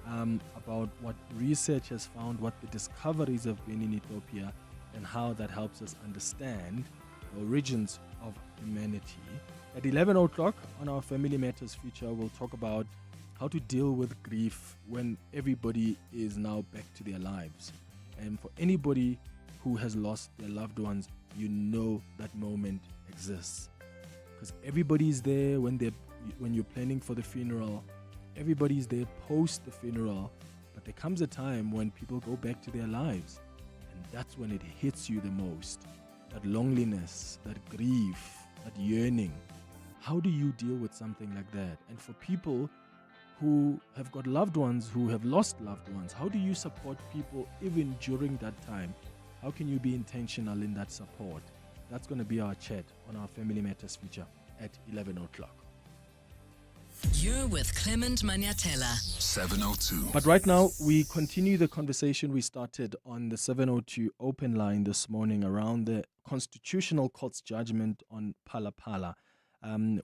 about what research has found, what the discoveries have been in Ethiopia, and how that helps us understand the origins of humanity. At 11 o'clock on our Family Matters feature, we'll talk about how to deal with grief when everybody is now back to their lives. And for anybody who has lost their loved ones, you know that moment exists. Because everybody's there when you're planning for the funeral, everybody's there post the funeral, but there comes a time when people go back to their lives, and that's when it hits you the most. That loneliness, that grief, that yearning. How do you deal with something like that? And for people who have got loved ones, who have lost loved ones, how do you support people even during that time? How can you be intentional in that support? That's going to be our chat on our Family Matters feature at 11 o'clock. You're with Clement Manyathela. 702. But right now, we continue the conversation we started on the 702 open line this morning around the Constitutional Court's judgment on Phala Phala.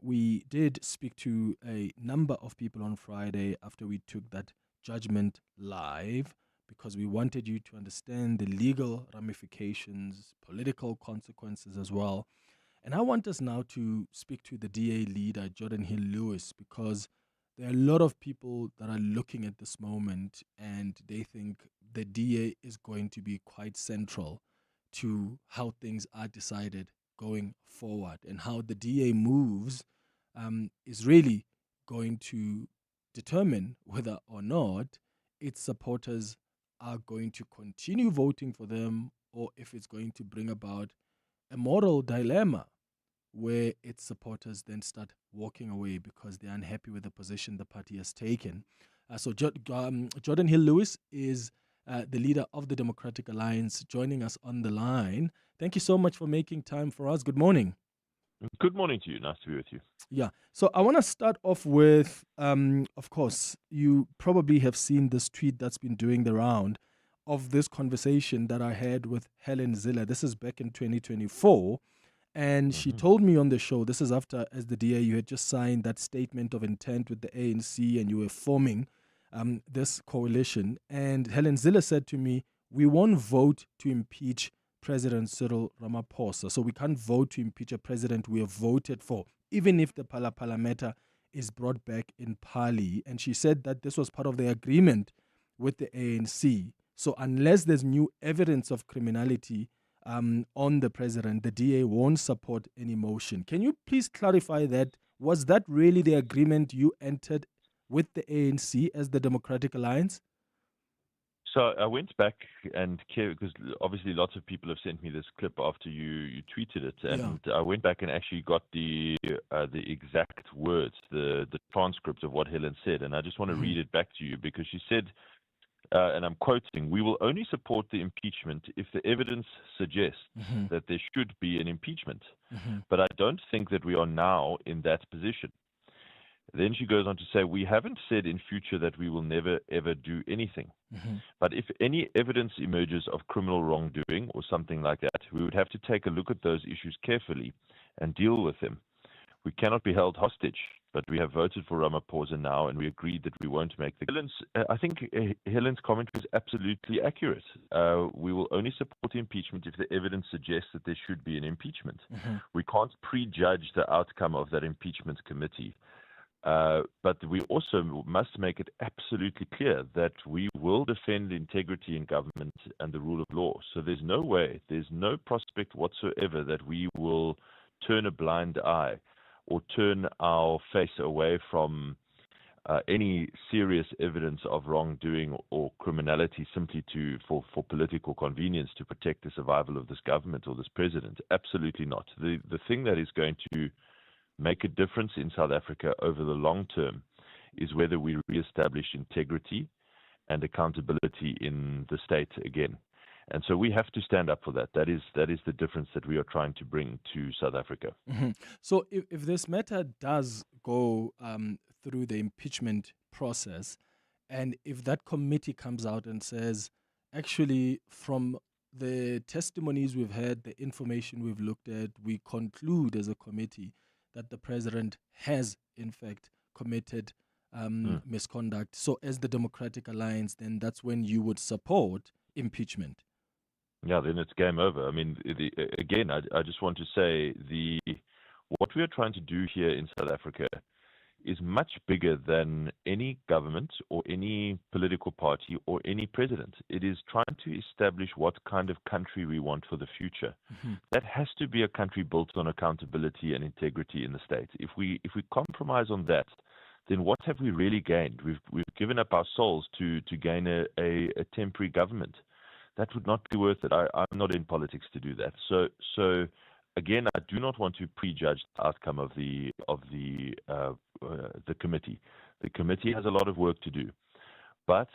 We did speak to a number of people on Friday after we took that judgment live, because we wanted you to understand the legal ramifications, political consequences as well. And I want us now to speak to the DA leader, Jordan Hill-Lewis, because there are a lot of people that are looking at this moment and they think the DA is going to be quite central to how things are decided going forward, and how the DA moves is really going to determine whether or not its supporters are going to continue voting for them, or if it's going to bring about a moral dilemma where its supporters then start walking away because they're unhappy with the position the party has taken. So Jordan Hill-Lewis is the leader of the Democratic Alliance, joining us on the line. Thank you so much for making time for us. Good morning. Good morning to you. Nice to be with you. Yeah. So I want to start off with, of course, you probably have seen this tweet that's been doing the round of this conversation that I had with Helen Zille. This is back in 2024. And she told me on the show, this is after, as the DA, you had just signed that statement of intent with the ANC and you were forming this coalition. And Helen Zille said to me, we won't vote to impeach President Cyril Ramaphosa. So we can't vote to impeach a president we have voted for, even if the Phala Phala matter is brought back in Pali. And she said that this was part of the agreement with the ANC. So unless there's new evidence of criminality on the president, the DA won't support any motion. Can you please clarify that? Was that really the agreement you entered with the ANC as the Democratic Alliance? So I went back and because obviously lots of people have sent me this clip after you tweeted it, and I went back and actually got the exact words, the transcript of what Helen said, and I just want to read it back to you because she said, and I'm quoting, "We will only support the impeachment if the evidence suggests that there should be an impeachment, but I don't think that we are now in that position." Then she goes on to say, "We haven't said in future that we will never, ever do anything. But if any evidence emerges of criminal wrongdoing or something like that, we would have to take a look at those issues carefully and deal with them. We cannot be held hostage, but we have voted for Ramaphosa now, and we agreed that we won't make the..." I think Helen's comment was absolutely accurate. We will only support the impeachment if the evidence suggests that there should be an impeachment. We can't prejudge the outcome of that impeachment committee. But we also must make it absolutely clear that we will defend integrity in government and the rule of law. So there's no way, there's no prospect whatsoever that we will turn a blind eye or turn our face away from any serious evidence of wrongdoing or criminality simply for political convenience to protect the survival of this government or this president. Absolutely not. The thing that is going to make a difference in South Africa over the long term is whether we reestablish integrity and accountability in the state again. And so we have to stand up for that. That is the difference that we are trying to bring to South Africa. So if this matter does go through the impeachment process, and if that committee comes out and says, actually, from the testimonies we've heard, the information we've looked at, we conclude as a committee that the president has, in fact, committed misconduct. So as the Democratic Alliance, then that's when you would support impeachment. Yeah, then it's game over. I mean, again, I just want to say what we are trying to do here in South Africa is much bigger than any government or any political party or any president. It is trying to establish what kind of country we want for the future. That has to be a country built on accountability and integrity in the state. If we compromise on that, then what have we really gained? We've given up our souls to gain a temporary government. That would not be worth it. I'm not in politics to do that. So again, I do not want to prejudge the outcome of the committee. The committee has a lot of work to do. But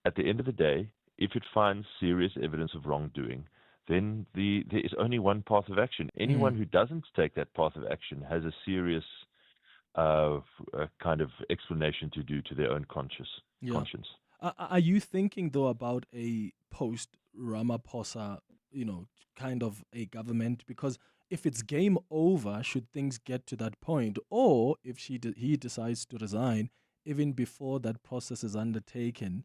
at the end of the day, if it finds serious evidence of wrongdoing, then there is only one path of action. Anyone who doesn't take that path of action has a serious kind of explanation to do to their own conscience. Are you thinking, though, about a post-Ramaphosa, kind of a government? Because if it's game over, should things get to that point, or if he decides to resign even before that process is undertaken,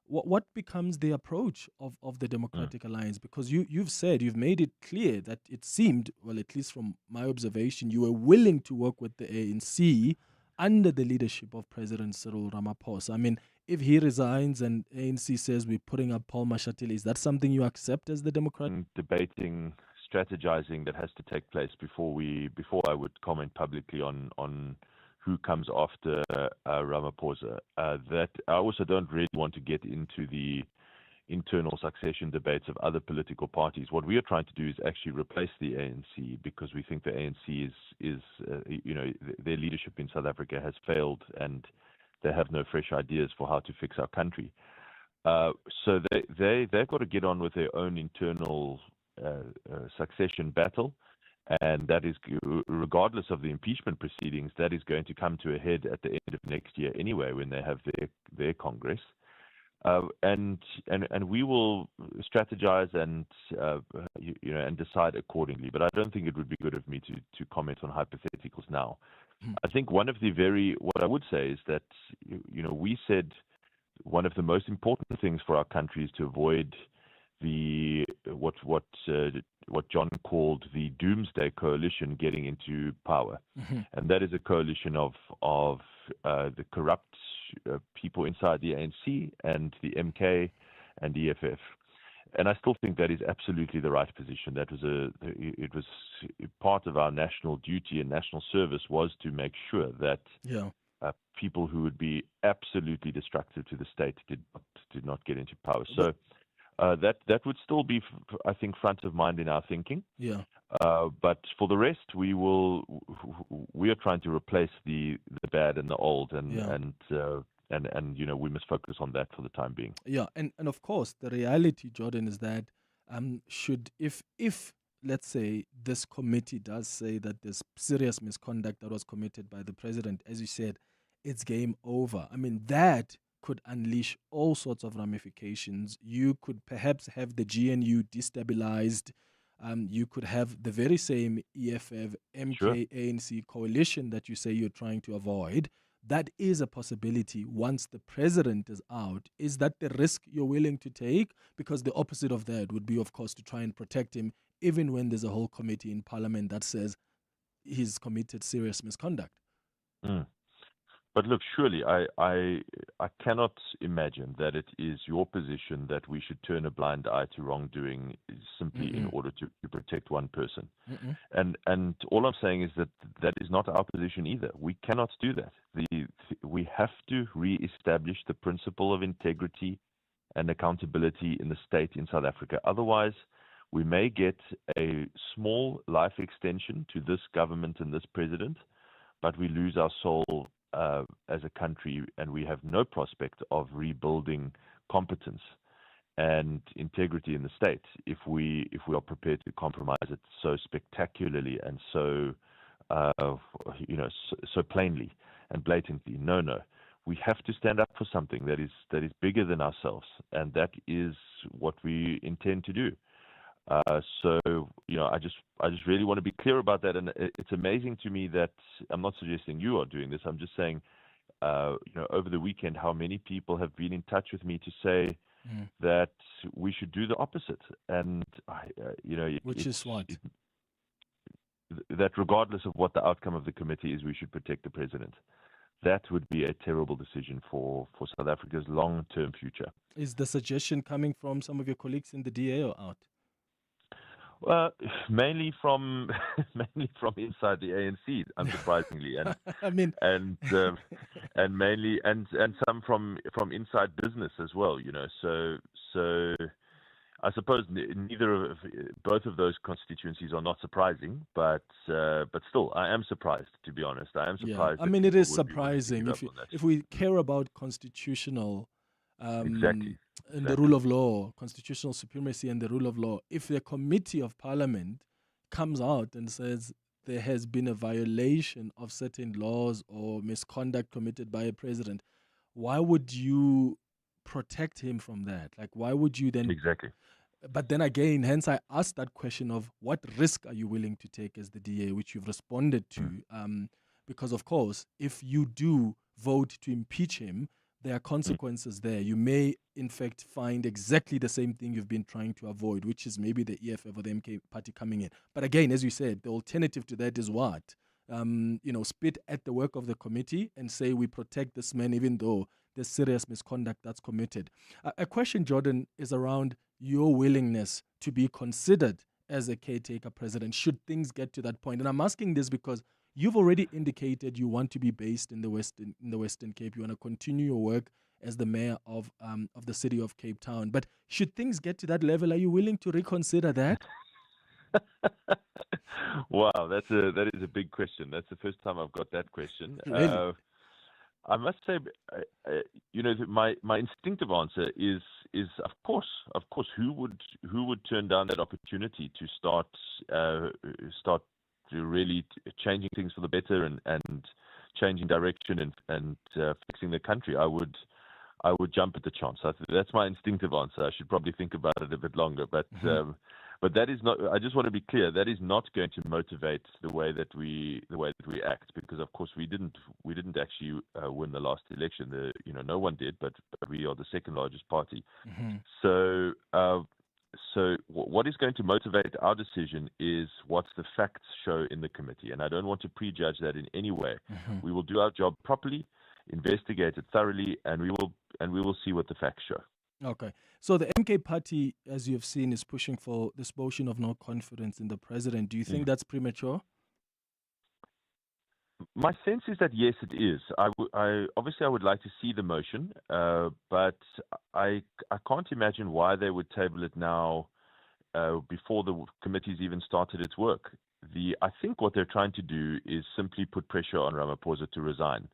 what becomes the approach of the Democratic Alliance? Because you've made it clear that it seemed, well, at least from my observation, you were willing to work with the ANC under the leadership of President Cyril Ramaphosa. I mean, if he resigns and ANC says we're putting up Paul Mashatile, is that something you accept as the Democrat? Debating, strategizing that has to take place before I would comment publicly on who comes after Ramaphosa. That I also don't really want to get into the internal succession debates of other political parties. What we are trying to do is actually replace the ANC, because we think the ANC is their leadership in South Africa has failed and they have no fresh ideas for how to fix our country. So they've got to get on with their own internal succession battle, and that is, regardless of the impeachment proceedings, that is going to come to a head at the end of next year anyway, when they have their Congress. And we will strategize and decide accordingly. But I don't think it would be good of me to comment on hypotheticals now. I think what I would say is that we said one of the most important things for our country is to avoid what what John called the Doomsday Coalition getting into power, and that is a coalition of the corrupt people inside the ANC and the MK and the EFF. And I still think that is absolutely the right position. It was part of our national duty and national service was to make sure that people who would be absolutely destructive to the state did not get into power. So that would still be, I think, front of mind in our thinking. Yeah. But for the rest, we are trying to replace the bad and the old, and we must focus on that for the time being. Yeah, and of course the reality, Jordan, is that if let's say this committee does say that there's serious misconduct that was committed by the president, as you said, it's game over. I mean, that could unleash all sorts of ramifications. You could perhaps have the GNU destabilized. You could have the very same EFF, MK, ANC coalition that you say you're trying to avoid. That is a possibility once the president is out. Is that the risk you're willing to take? Because the opposite of that would be, of course, to try and protect him, even when there's a whole committee in parliament that says he's committed serious misconduct. But look, surely I cannot imagine that it is your position that we should turn a blind eye to wrongdoing simply in order to protect one person. And all I'm saying is that is not our position either. We cannot do that. We have to re-establish the principle of integrity and accountability in the state in South Africa. Otherwise, we may get a small life extension to this government and this president, but we lose our soul as a country, and we have no prospect of rebuilding competence and integrity in the state if we are prepared to compromise it so spectacularly and so so plainly and blatantly. No, we have to stand up for something that is bigger than ourselves, and that is what we intend to do. So I just really want to be clear about that, and it's amazing to me that I'm not suggesting you are doing this. I'm just saying, over the weekend, how many people have been in touch with me to say that we should do the opposite, and which is what? That regardless of what the outcome of the committee is, we should protect the president. That would be a terrible decision for South Africa's long-term future. Is the suggestion coming from some of your colleagues in the DA or out? Well, mainly from inside the ANC, unsurprisingly, and I mean, and mainly and some from inside business as well. So I suppose both of those constituencies are not surprising, but still, I am surprised, to be honest. I am surprised. Yeah. I mean, it is surprising if we care about constitutional. Exactly. And the rule of law, constitutional supremacy and the rule of law. If the committee of parliament comes out and says there has been a violation of certain laws or misconduct committed by a president, why would you protect him from that? Like, why would you then? Exactly. But then again, hence I asked that question of what risk are you willing to take as the DA, which you've responded to. Because, of course, if you do vote to impeach him, there are consequences there. You may, in fact, find exactly the same thing you've been trying to avoid, which is maybe the EFF or the MK party coming in. But again, as you said, the alternative to that is what? Spit at the work of the committee and say we protect this man even though there's serious misconduct that's committed. A question, Jordan, is around your willingness to be considered as a caretaker president should things get to that point. And I'm asking this because you've already indicated you want to be based in the Western Cape. You want to continue your work as the mayor of the city of Cape Town. But should things get to that level, are you willing to reconsider that? Wow, that is a big question. That's the first time I've got that question. Really? I must say, my instinctive answer is of course, who would turn down that opportunity to start to really changing things for the better and changing direction and fixing the country. I would jump at the chance. That's my instinctive answer. I should probably think about it a bit longer, but that is not. I just want to be clear. That is not going to motivate the way that we act, because of course we didn't actually win the last election. No one did, but we are the second largest party. So So what is going to motivate our decision is what the facts show in the committee, and I don't want to prejudge that in any way. We will do our job properly, investigate it thoroughly, and we will see what the facts show. Okay. So the MK party, as you've seen, is pushing for this motion of no confidence in the president. Do you think that's premature? My sense is that yes, it is. Obviously I would like to see the motion, but I can't imagine why they would table it now before the committee's even started its work. I think what they're trying to do is simply put pressure on Ramaphosa to resign,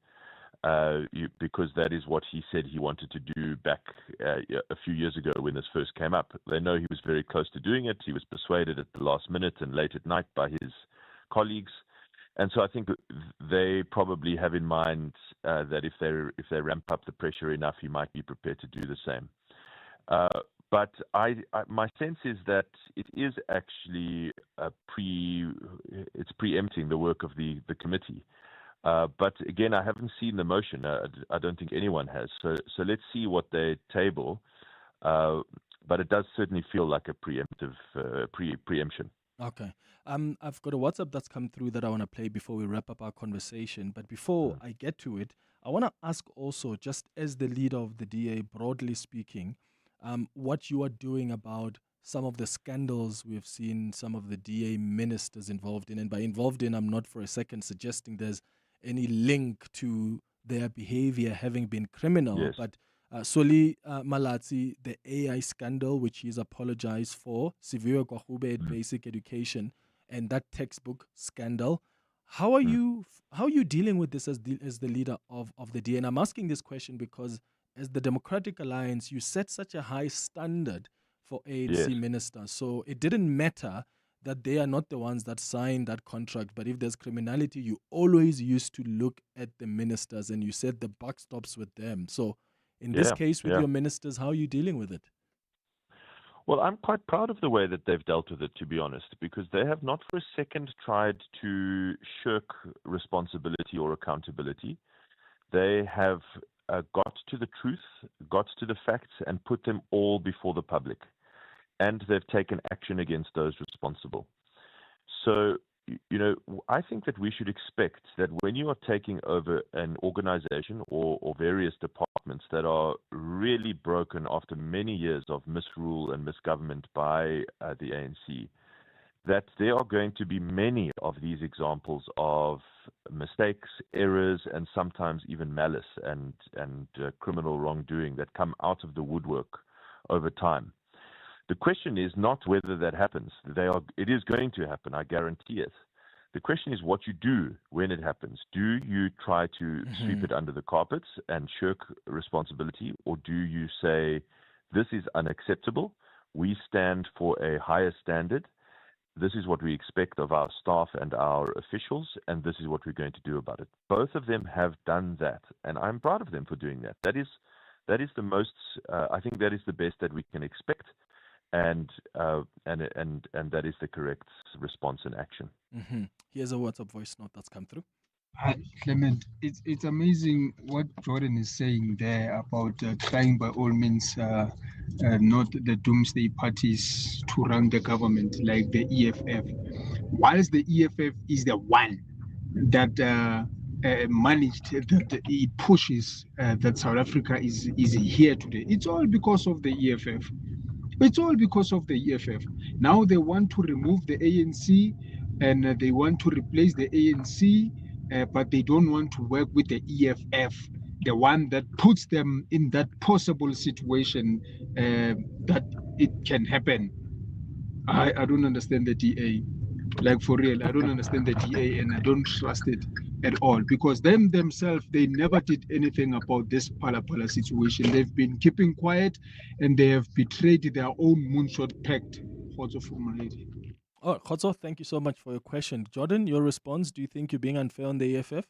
because that is what he said he wanted to do back a few years ago when this first came up. They know he was very close to doing it. He was persuaded at the last minute and late at night by his colleagues. And so I think they probably have in mind that if they ramp up the pressure enough, he might be prepared to do the same. But my sense is that it is actually it's preempting the work of the committee. But again, I haven't seen the motion. I don't think anyone has. So let's see what they table. But it does certainly feel like a preemptive preemption. Okay. I've got a WhatsApp that's come through that I want to play before we wrap up our conversation. But before I get to it, I want to ask also, just as the leader of the DA, broadly speaking, what you are doing about some of the scandals we've seen some of the DA ministers involved in. And by involved in, I'm not for a second suggesting there's any link to their behavior having been criminal. Yes. But Soli Malatsi, the AI scandal, which he's apologized for, Siviwe Kwahube at Basic Education, and that textbook scandal. How are you dealing with this as the leader of the DA? And I'm asking this question because as the Democratic Alliance, you set such a high standard for ANC ministers. So it didn't matter that they are not the ones that signed that contract. But if there's criminality, you always used to look at the ministers and you said the buck stops with them. So in this case with your ministers, how are you dealing with it? Well, I'm quite proud of the way that they've dealt with it, to be honest, because they have not for a second tried to shirk responsibility or accountability. They have got to the truth, got to the facts, and put them all before the public. And they've taken action against those responsible. So, I think that we should expect that when you are taking over an organization or various departments that are really broken after many years of misrule and misgovernment by the ANC, that there are going to be many of these examples of mistakes, errors, and sometimes even malice and criminal wrongdoing that come out of the woodwork over time. The question is not whether that happens. It is going to happen, I guarantee it. The question is what you do when it happens. Do you try to sweep it under the carpets and shirk responsibility, or do you say, this is unacceptable, we stand for a higher standard, this is what we expect of our staff and our officials, and this is what we're going to do about it. Both of them have done that, and I'm proud of them for doing that. That is the most, I think that is the best that we can expect. And that is the correct response and action. Here's a WhatsApp voice note that's come through. Hi, Clement. It's amazing what Jordan is saying there about trying by all means not the doomsday parties to run the government like the EFF. Whilst the EFF is the one that managed, that it pushes that South Africa is here today, it's all because of the EFF. It's all because of the EFF. Now they want to remove the ANC and they want to replace the ANC, but they don't want to work with the EFF, the one that puts them in that possible situation that it can happen. I don't understand the DA. Like for real, I don't understand the DA and I don't trust it at all because themselves, they never did anything about this Phala Phala situation. They've been keeping quiet and they have betrayed their own moonshot pact. Oh, Khotso, thank you so much for your question. Jordan, your response, do you think you're being unfair on the EFF?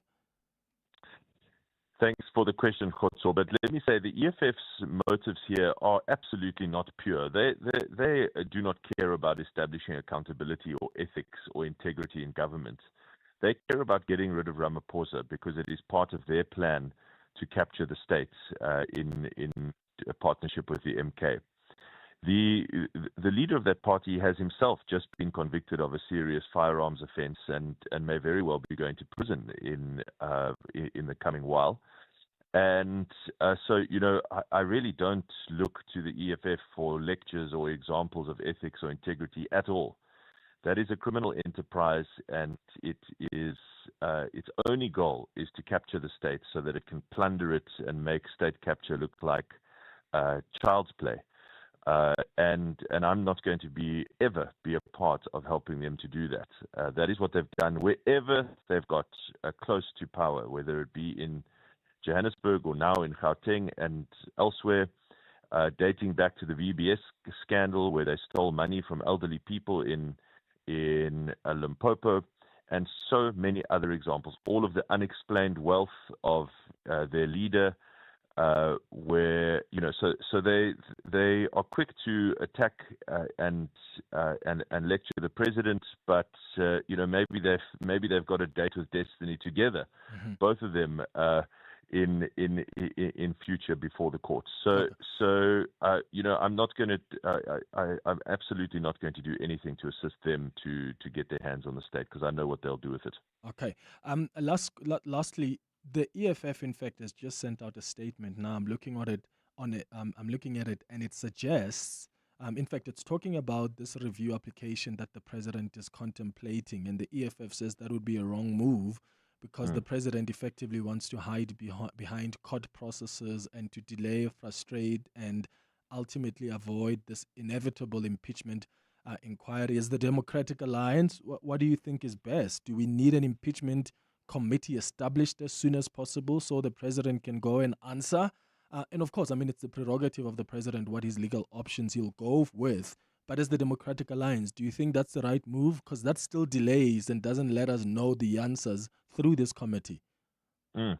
Thanks for the question, Khotso. But let me say the EFF's motives here are absolutely not pure. They do not care about establishing accountability or ethics or integrity in government. They care about getting rid of Ramaphosa because it is part of their plan to capture the states in a partnership with the MK. The leader of that party has himself just been convicted of a serious firearms offence and may very well be going to prison in the coming while. And so, I really don't look to the EFF for lectures or examples of ethics or integrity at all. That is a criminal enterprise, and it is its only goal is to capture the state so that it can plunder it and make state capture look like child's play. And I'm not going to ever be a part of helping them to do that. That is what they've done wherever they've got close to power, whether it be in Johannesburg or now in Gauteng and elsewhere, dating back to the VBS scandal where they stole money from elderly people in Limpopo, and so many other examples. All of the unexplained wealth of their leader, where so they are quick to attack and lecture the president, but maybe they've got a date with destiny together, both of them in future before the courts. So I'm not going to. I'm absolutely not going to do anything to assist them to get their hands on the state, because I know what they'll do with it. Okay. Lastly, the EFF, in fact, has just sent out a statement. Now I'm looking at it I'm looking at it, and it suggests, in fact, it's talking about this review application that the president is contemplating, and the EFF says that would be a wrong move because the president effectively wants to hide behind court processes and to delay, frustrate, and ultimately avoid this inevitable impeachment inquiry. As the Democratic Alliance, what do you think is best? Do we need an impeachment committee established as soon as possible so the president can go and answer? And of course, it's the prerogative of the president what his legal options he'll go with. But as the Democratic Alliance, do you think that's the right move? Because that still delays and doesn't let us know the answers through this committee. No,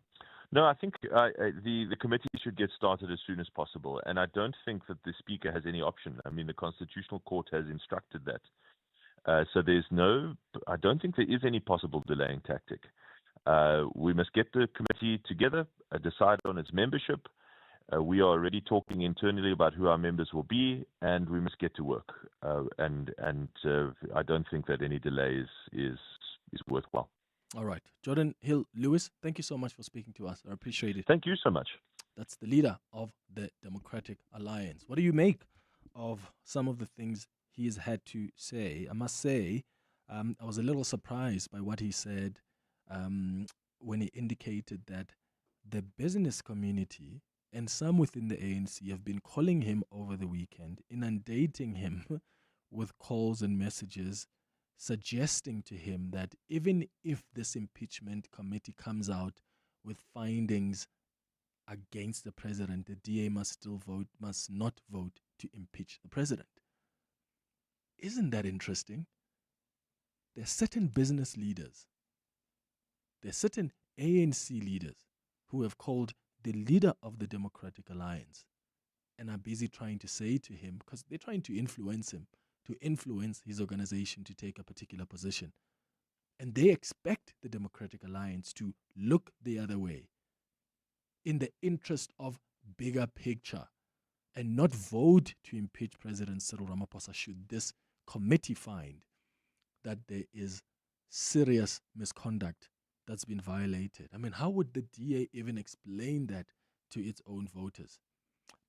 I think the committee should get started as soon as possible. And I don't think that the Speaker has any option. The Constitutional Court has instructed that. So I don't think there is any possible delaying tactic. We must get the committee together, decide on its membership. We are already talking internally about who our members will be, and we must get to work. And I don't think that any delay is worthwhile. All right. Jordan Hill Lewis, thank you so much for speaking to us. I appreciate it. Thank you so much. That's the leader of the Democratic Alliance. What do you make of some of the things he's had to say? I must say, I was a little surprised by what he said when he indicated that the business community and some within the ANC have been calling him over the weekend, inundating him with calls and messages, suggesting to him that even if this impeachment committee comes out with findings against the president, the DA must not vote to impeach the president. Isn't that interesting? There are certain business leaders, there are certain ANC leaders who have called the leader of the Democratic Alliance and are busy trying to say to him, because they're trying to influence him, to influence his organization to take a particular position. And they expect the Democratic Alliance to look the other way in the interest of bigger picture and not vote to impeach President Cyril Ramaphosa should this committee find that there is serious misconduct that's been violated. How would the DA even explain that to its own voters?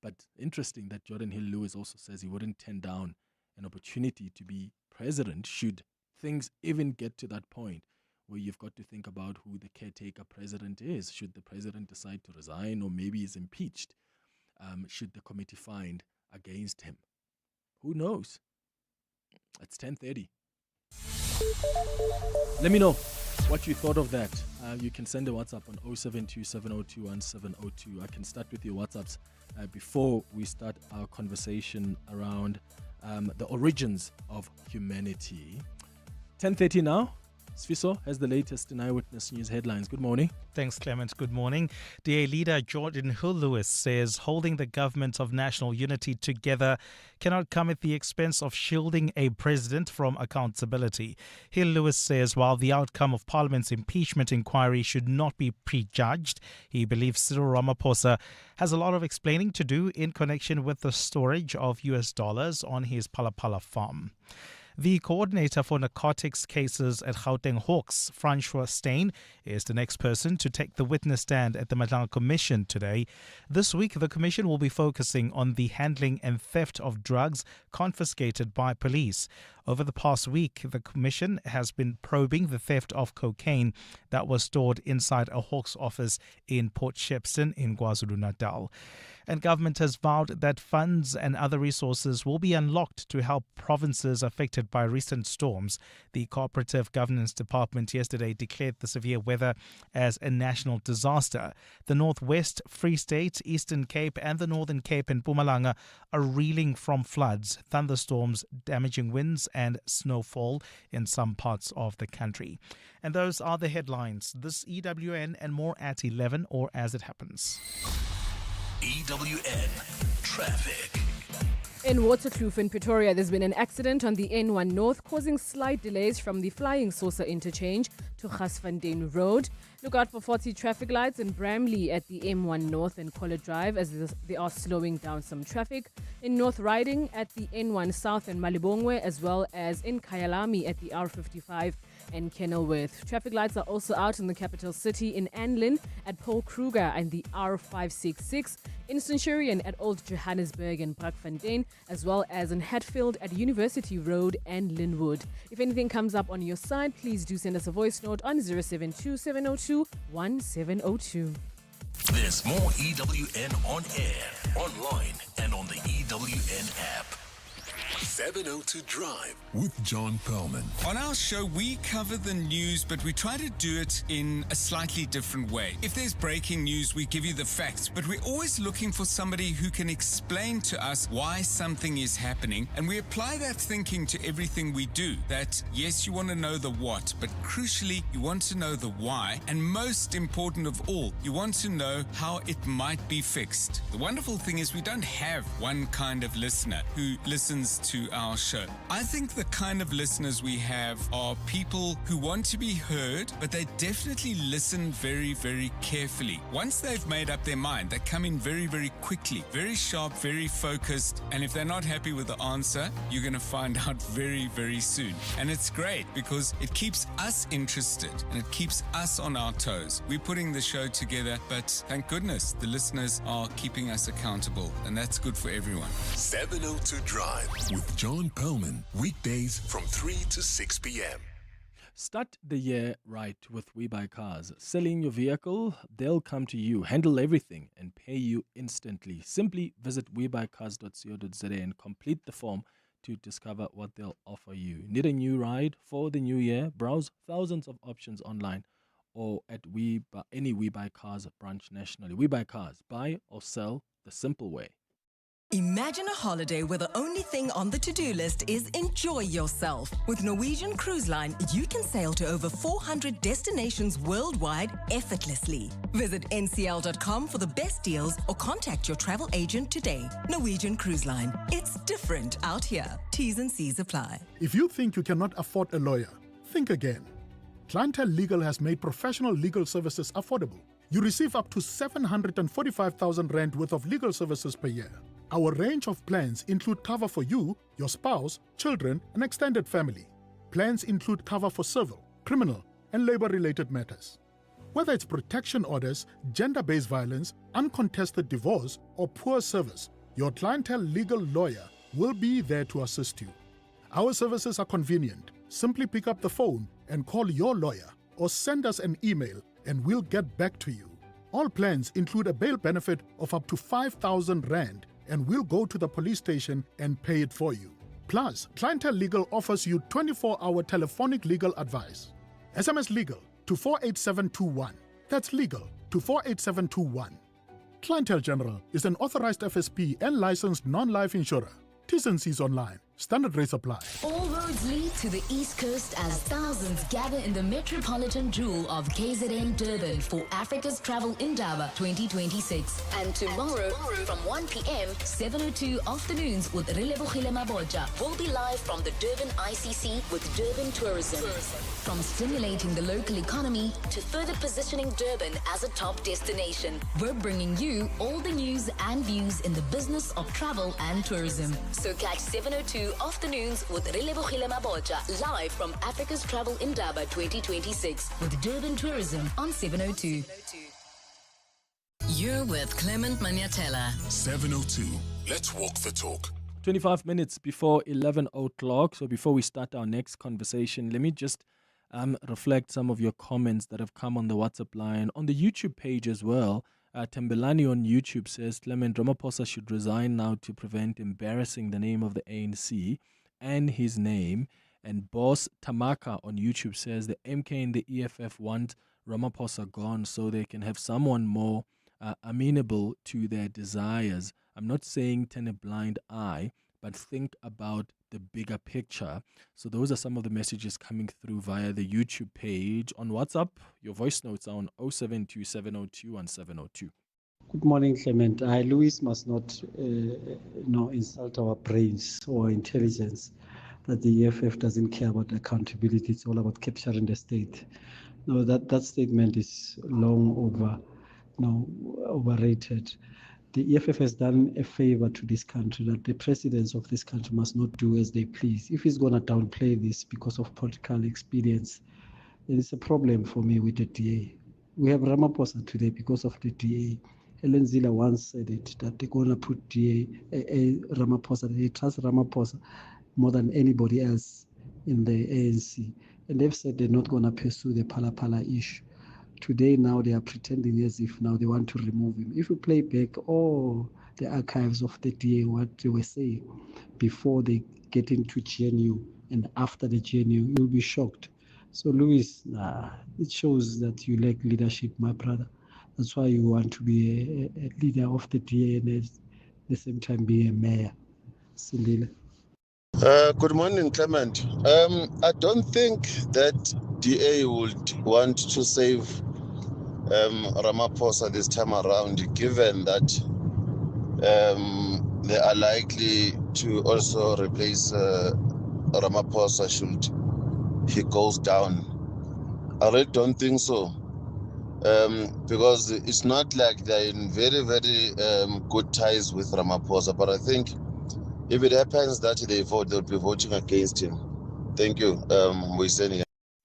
But interesting that Jordan Hill Lewis also says he wouldn't turn down an opportunity to be president should things even get to that point where you've got to think about who the caretaker president is. Should the president decide to resign, or maybe he's impeached? Should the committee find against him? Who knows? It's 10:30. Let me know what you thought of that. You can send a WhatsApp on 0727021702. I can start with your WhatsApps before we start our conversation around the origins of humanity. 10:30 now. Sfiso has the latest in Eyewitness News headlines. Good morning. Thanks, Clement. Good morning. DA leader Jordan Hill-Lewis says holding the government of national unity together cannot come at the expense of shielding a president from accountability. Hill-Lewis says while the outcome of Parliament's impeachment inquiry should not be prejudged, he believes Cyril Ramaphosa has a lot of explaining to do in connection with the storage of US dollars on his Phala Phala farm. The coordinator for narcotics cases at Gauteng Hawks, Francois Steyn, is the next person to take the witness stand at the Madlanga Commission today. This week, the Commission will be focusing on the handling and theft of drugs confiscated by police. Over the past week, the Commission has been probing the theft of cocaine that was stored inside a Hawks office in Port Shepstone in KwaZulu-Natal. And government has vowed that funds and other resources will be unlocked to help provinces affected by recent storms. The Cooperative Governance Department yesterday declared the severe weather as a national disaster. The Northwest, Free State, Eastern Cape and the Northern Cape and Mpumalanga are reeling from floods, thunderstorms, damaging winds and snowfall in some parts of the country. And those are the headlines. This EWN and more at 11 or as it happens. EWN Traffic. In Waterkloof in Pretoria, there's been an accident on the N1 North causing slight delays from the Flying Saucer interchange to Gasfontein Road. Look out for 40 traffic lights in Bramley at the M1 North and College Drive as they are slowing down some traffic. In North Riding at the N1 South and Malibongwe, as well as in Kyalami at the R55 and Kenilworth. Traffic lights are also out in the capital city in Anlin at Paul Kruger and the R566, in Centurion at Old Johannesburg and Brakfontein, as well as in Hatfield at University Road and Linwood. If anything comes up on your side, please do send us a voice note on 072-702-1702. There's more EWN on air, online, and on the EWN app. 702 Drive with John Perlman. On our show, we cover the news, but we try to do it in a slightly different way. If there's breaking news, we give you the facts, but we're always looking for somebody who can explain to us why something is happening, and we apply that thinking to everything we do. That, yes, you want to know the what, but crucially, you want to know the why, and most important of all, you want to know how it might be fixed. The wonderful thing is we don't have one kind of listener who listens to our show. I think the kind of listeners we have are people who want to be heard, but they definitely listen very, very carefully. Once they've made up their mind, they come in very, very quickly, very sharp, very focused, and if they're not happy with the answer, you're going to find out very, very soon. And it's great because it keeps us interested and it keeps us on our toes. We're putting the show together, but thank goodness the listeners are keeping us accountable, and that's good for everyone. 702 Drive with John Perlman, weekdays from 3 to 6 p.m. Start the year right with We Buy Cars. Selling your vehicle, they'll come to you, handle everything, and pay you instantly. Simply visit webuycars.co.za and complete the form to discover what they'll offer you. Need a new ride for the new year? Browse thousands of options online or at any We Buy Cars branch nationally. We Buy Cars. Buy or sell the simple way. Imagine a holiday where the only thing on the to-do list is enjoy yourself. With Norwegian Cruise Line, you can sail to over 400 destinations worldwide effortlessly. Visit ncl.com for the best deals or contact your travel agent today. Norwegian Cruise Line. It's different out here. T's and C's apply. If you think you cannot afford a lawyer, think again. Clientele Legal has made professional legal services affordable. You receive up to 745,000 Rand worth of legal services per year. Our range of plans include cover for you, your spouse, children, and extended family. Plans include cover for civil, criminal, and labor-related matters. Whether it's protection orders, gender-based violence, uncontested divorce, or poor service, your Clientele Legal lawyer will be there to assist you. Our services are convenient. Simply pick up the phone and call your lawyer or send us an email and we'll get back to you. All plans include a bail benefit of up to 5,000 Rand and we'll go to the police station and pay it for you. Plus, Clientele Legal offers you 24-hour telephonic legal advice. SMS Legal to 48721. That's legal to 48721. Clientele General is an authorized FSP and licensed non-life insurer. T's and C's online Standard rates apply. All roads lead to the East Coast as thousands gather in the metropolitan jewel of KZN Durban for Africa's Travel Indaba 2026. And tomorrow from 1 p.m., 7:02 afternoons with Relebogile Maboja will be live from the Durban ICC with Durban Tourism. From stimulating the local economy to further positioning Durban as a top destination, we're bringing you all the news and views in the business of travel and tourism. So catch 7:02 afternoons with Relebogile Maboja live from Africa's Travel Indaba 2026 with Durban Tourism on 7:02. You're with Clement Manyathela. 7:02. Let's walk the talk. 25 minutes before 11 o'clock. So before we start our next conversation, let me just reflect some of your comments that have come on the WhatsApp line, on the YouTube page as well. Tembelani on YouTube says, Clement, Ramaphosa should resign now to prevent embarrassing the name of the ANC and his name. And Boss Tamaka on YouTube says, the MK and the EFF want Ramaphosa gone so they can have someone more amenable to their desires. I'm not saying turn a blind eye, but think about the bigger picture. So those are some of the messages coming through via the YouTube page. On WhatsApp, your voice notes are on 0727021702. Good morning, Clement. Louis must not insult our brains or intelligence that the EFF doesn't care about accountability. It's all about capturing the state. No, that statement is long overrated. The EFF has done a favor to this country that the presidents of this country must not do as they please. If he's going to downplay this because of political experience, then it's a problem for me with the DA. We have Ramaphosa today because of the DA. Helen Zille once said it, that they're going to put DA, Ramaphosa, they trust Ramaphosa more than anybody else in the ANC. And they've said they're not going to pursue the Phala Phala issue. Today, now they are pretending as if now they want to remove him. If you play back all the archives of the DA, what they were saying before they get into GNU and after the GNU, you'll be shocked. So, Louis, it shows that you lack leadership, my brother. That's why you want to be a leader of the DA and at the same time be a mayor. Sindile. Good morning, Clement. I don't think that DA would want to save Ramaphosa this time around, given that they are likely to also replace Ramaphosa should he goes down. I really don't think so, because it's not like they're in very, very good ties with Ramaphosa, but I think if it happens that they vote, they'll be voting against him. Thank you. We're sending.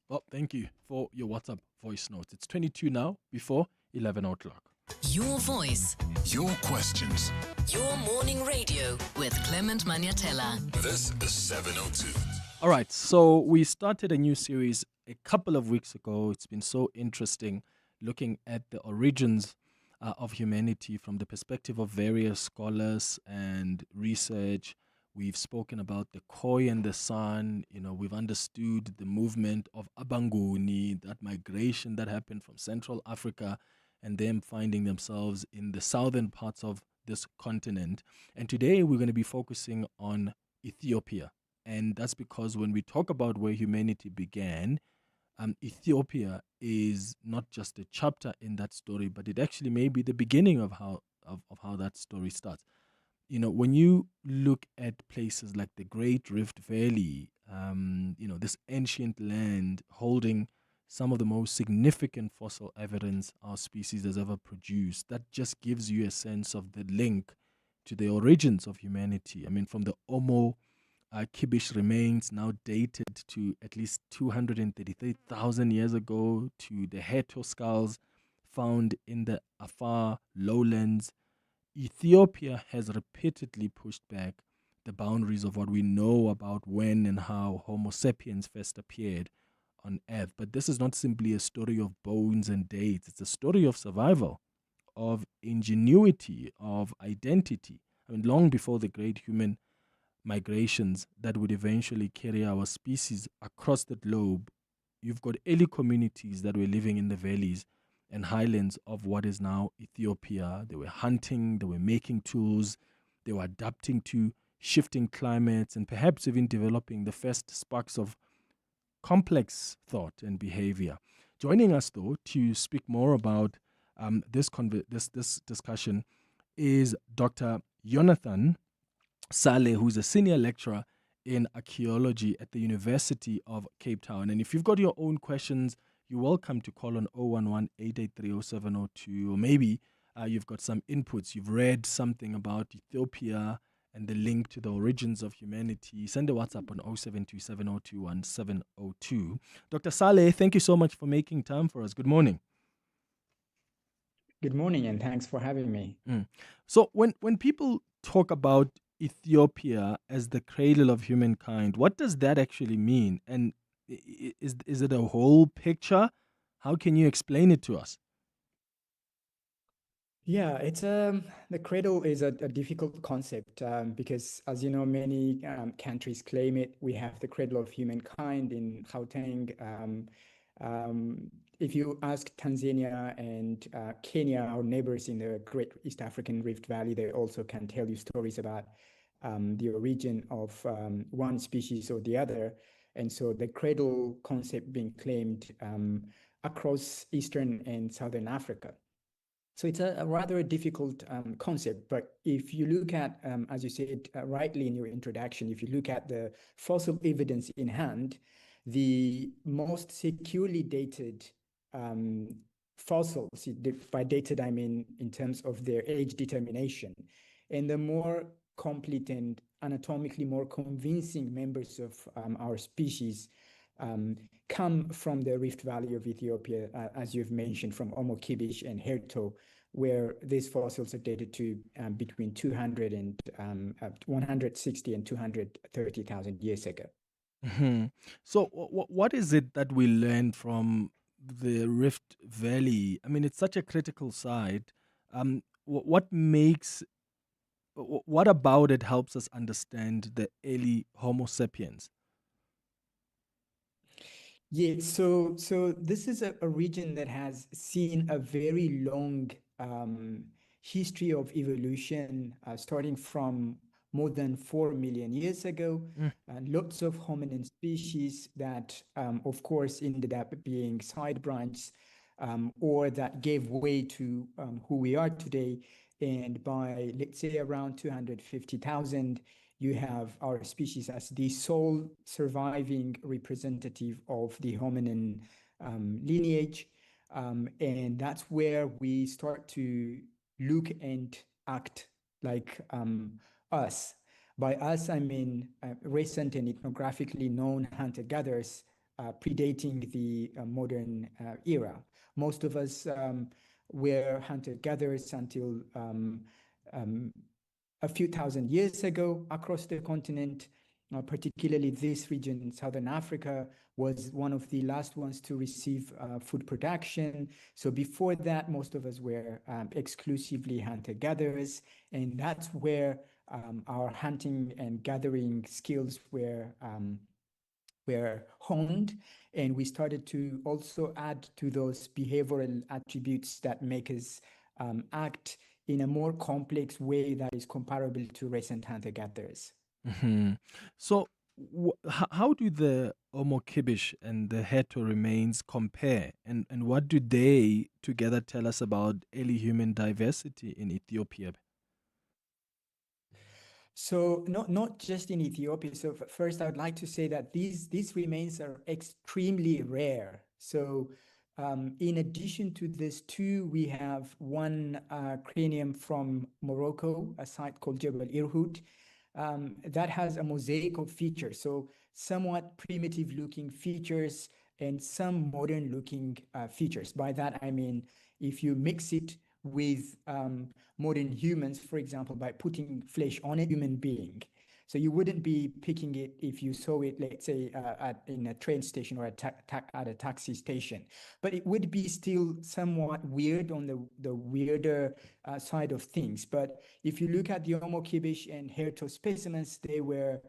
Well, thank you for your WhatsApp voice notes. It's 22 now, before 11 o'clock. Your voice. Your questions. Your morning radio with Clement Manyathela. This is 7:02. All right, so we started a new series a couple of weeks ago. It's been so interesting looking at the origins of humanity from the perspective of various scholars and research. We've spoken about the koi and the sun. We've understood the movement of Abanguni, that migration that happened from Central Africa and them finding themselves in the southern parts of this continent. And today we're going to be focusing on Ethiopia. And that's because when we talk about where humanity began, Ethiopia is not just a chapter in that story, but it actually may be the beginning of how that story starts. When you look at places like the Great Rift Valley, this ancient land holding some of the most significant fossil evidence our species has ever produced, that just gives you a sense of the link to the origins of humanity. I mean, from the Omo Kibish remains now dated to at least 233,000 years ago, to the Heto skulls found in the Afar lowlands. Ethiopia has repeatedly pushed back the boundaries of what we know about when and how Homo sapiens first appeared on Earth. But this is not simply a story of bones and dates. It's a story of survival, of ingenuity, of identity. I mean, long before the great human migrations that would eventually carry our species across the globe, you've got early communities that were living in the valleys and highlands of what is now Ethiopia. They were hunting, they were making tools, they were adapting to shifting climates, and perhaps even developing the first sparks of complex thought and behavior. Joining us, though, to speak more about this discussion is Dr. Jonathan Saleh, who's a senior lecturer in archaeology at the University of Cape Town. And if you've got your own questions, you're welcome to call on 011-883-0702, or maybe you've got some inputs. You've read something about Ethiopia and the link to the origins of humanity. Send a WhatsApp on 0727021702. Dr. Saleh, thank you so much for making time for us. Good morning. Good morning, and thanks for having me. So when people talk about Ethiopia as the cradle of humankind, what does that actually mean? And is it a whole picture? How can you explain it to us? Yeah, it's the cradle is a difficult concept because, as you know, many countries claim it. We have the cradle of humankind in Gauteng. If you ask Tanzania and Kenya, our neighbors in the Great East African Rift Valley, they also can tell you stories about the origin of one species or the other. And so the cradle concept being claimed across Eastern and Southern Africa. So it's a rather difficult concept, but if you look at, as you said rightly in your introduction, if you look at the fossil evidence in hand, the most securely dated fossils, by dated I mean in terms of their age determination, and the more complete and anatomically more convincing members of our species come from the Rift Valley of Ethiopia, as you've mentioned, from Omo Kibish and Herto, where these fossils are dated to between 200 and 160 and 230,000 years ago. Mm-hmm. So what is it that we learned from the Rift Valley? I mean, it's such a critical site. What about it helps us understand the early Homo sapiens? Yeah, so this is a region that has seen a very long history of evolution, starting from more than 4 million years ago. Lots of hominin species that, of course, ended up being side branches or that gave way to who we are today. And by, let's say, around 250,000, you have our species as the sole surviving representative of the hominin lineage. And that's where we start to look and act like us. By us, I mean recent and ethnographically known hunter-gatherers predating the modern era. Most of us were hunter-gatherers until a few thousand years ago across the continent. Particularly this region in Southern Africa was one of the last ones to receive food production. So before that, most of us were exclusively hunter-gatherers, and that's where our hunting and gathering skills were honed, and we started to also add to those behavioral attributes that make us act in a more complex way that is comparable to recent hunter-gatherers. Mm-hmm. So how do the Omo Kibish and the Herto remains compare, and what do they together tell us about early human diversity in Ethiopia? So not just in Ethiopia. So first, I would like to say that these remains are extremely rare. So in addition to this two, we have one cranium from Morocco, a site called Jebel Irhoud, that has a mosaic of features. So somewhat primitive looking features and some modern looking features. By that, I mean, if you mix it with modern humans, for example, by putting flesh on a human being. So you wouldn't be picking it if you saw it, let's say, in a train station or at a taxi station. But it would be still somewhat weird on the weirder side of things. But if you look at the Omo Kibish and Herto specimens, they were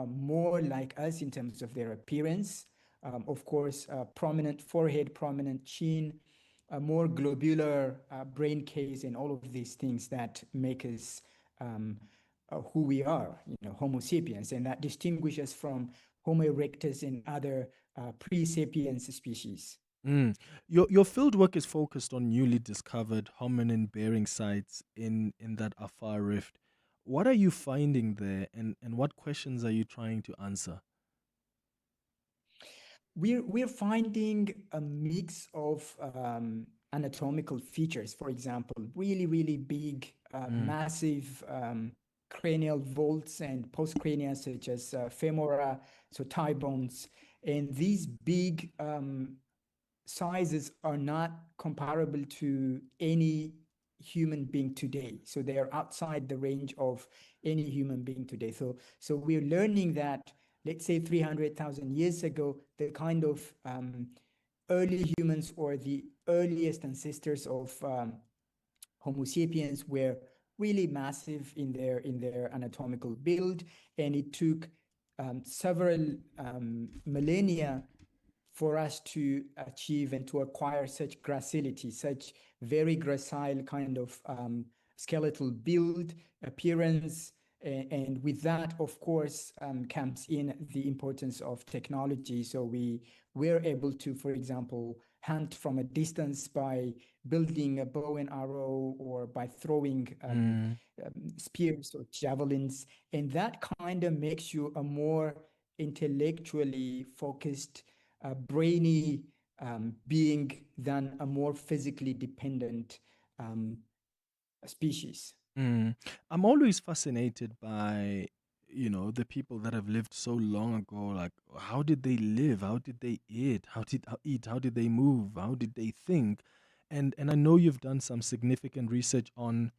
more like us in terms of their appearance. Of course, prominent forehead, prominent chin, a more globular brain case, and all of these things that make us who we are, Homo sapiens, and that distinguishes us from Homo erectus and other pre-sapiens species. Your field work is focused on newly discovered hominin-bearing sites in that Afar Rift. What are you finding there, and what questions are you trying to answer? We're finding a mix of anatomical features. For example, really big, massive cranial vaults and postcrania, such as femora, so thigh bones, and these big sizes are not comparable to any human being today. So they are outside the range of any human being today. So we're learning that, let's say 300,000 years ago, the kind of early humans or the earliest ancestors of Homo sapiens were really massive in their anatomical build, and it took several millennia for us to achieve and to acquire such gracility, such very gracile kind of skeletal build, appearance. And with that, of course, comes in the importance of technology. So we were able to, for example, hunt from a distance by building a bow and arrow or by throwing spears or javelins. And that kind of makes you a more intellectually focused, brainy being than a more physically dependent species. I'm always fascinated by, the people that have lived so long ago. Like, how did they live? How did they eat? How did they move? How did they think? And I know you've done some significant research on